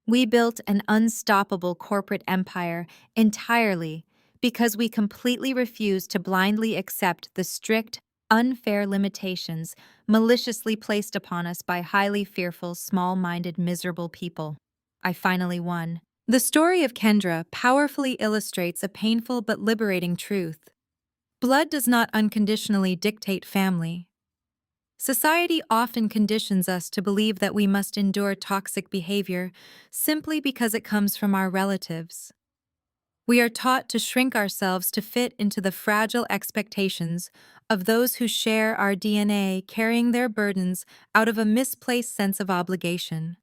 A: We built an unstoppable corporate empire entirely because we completely refused to blindly accept the strict, unfair limitations maliciously placed upon us by highly fearful, small-minded, miserable people. I finally won. The story of Kendra powerfully illustrates a painful but liberating truth. Blood does not unconditionally dictate family. Society often conditions us to believe that we must endure toxic behavior simply because it comes from our relatives. We are taught to shrink ourselves to fit into the fragile expectations of those who share our DNA, carrying their burdens out of a misplaced sense of obligation.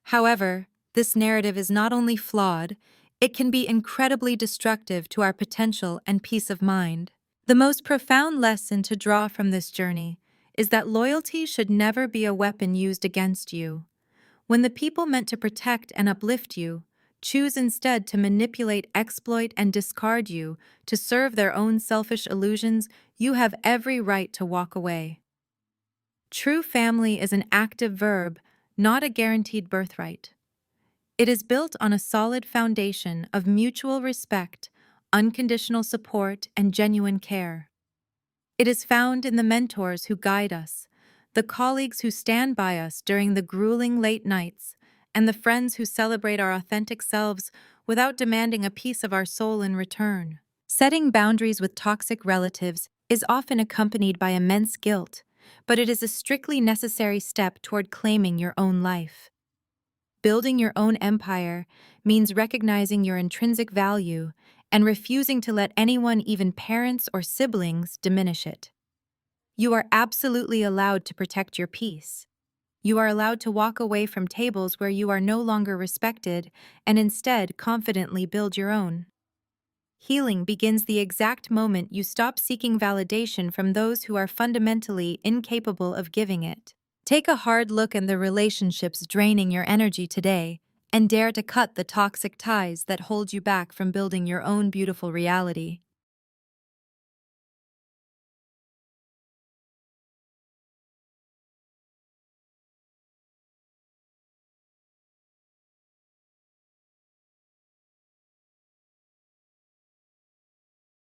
A: However, this narrative is not only flawed, it can be incredibly destructive to our potential and peace of mind. The most profound lesson to draw from this journey is that loyalty should never be a weapon used against you. When the people meant to protect and uplift you choose instead to manipulate, exploit, and discard you to serve their own selfish illusions, you have every right to walk away. True family is an active verb, not a guaranteed birthright. It is built on a solid foundation of mutual respect, unconditional support, and genuine care. It is found in the mentors who guide us, the colleagues who stand by us during the grueling late nights, and the friends who celebrate our authentic selves without demanding a piece of our soul in return. Setting boundaries with toxic relatives is often accompanied by immense guilt, but it is a strictly necessary step toward claiming your own life. Building your own empire means recognizing your intrinsic value and refusing to let anyone, even parents or siblings, diminish it. You are absolutely allowed to protect your peace. You are allowed to walk away from tables where you are no longer respected and instead confidently build your own. Healing begins the exact moment you stop seeking validation from those who are fundamentally incapable of giving it. Take a hard look at the relationships draining your energy today and dare to cut the toxic ties that hold you back from building your own beautiful reality.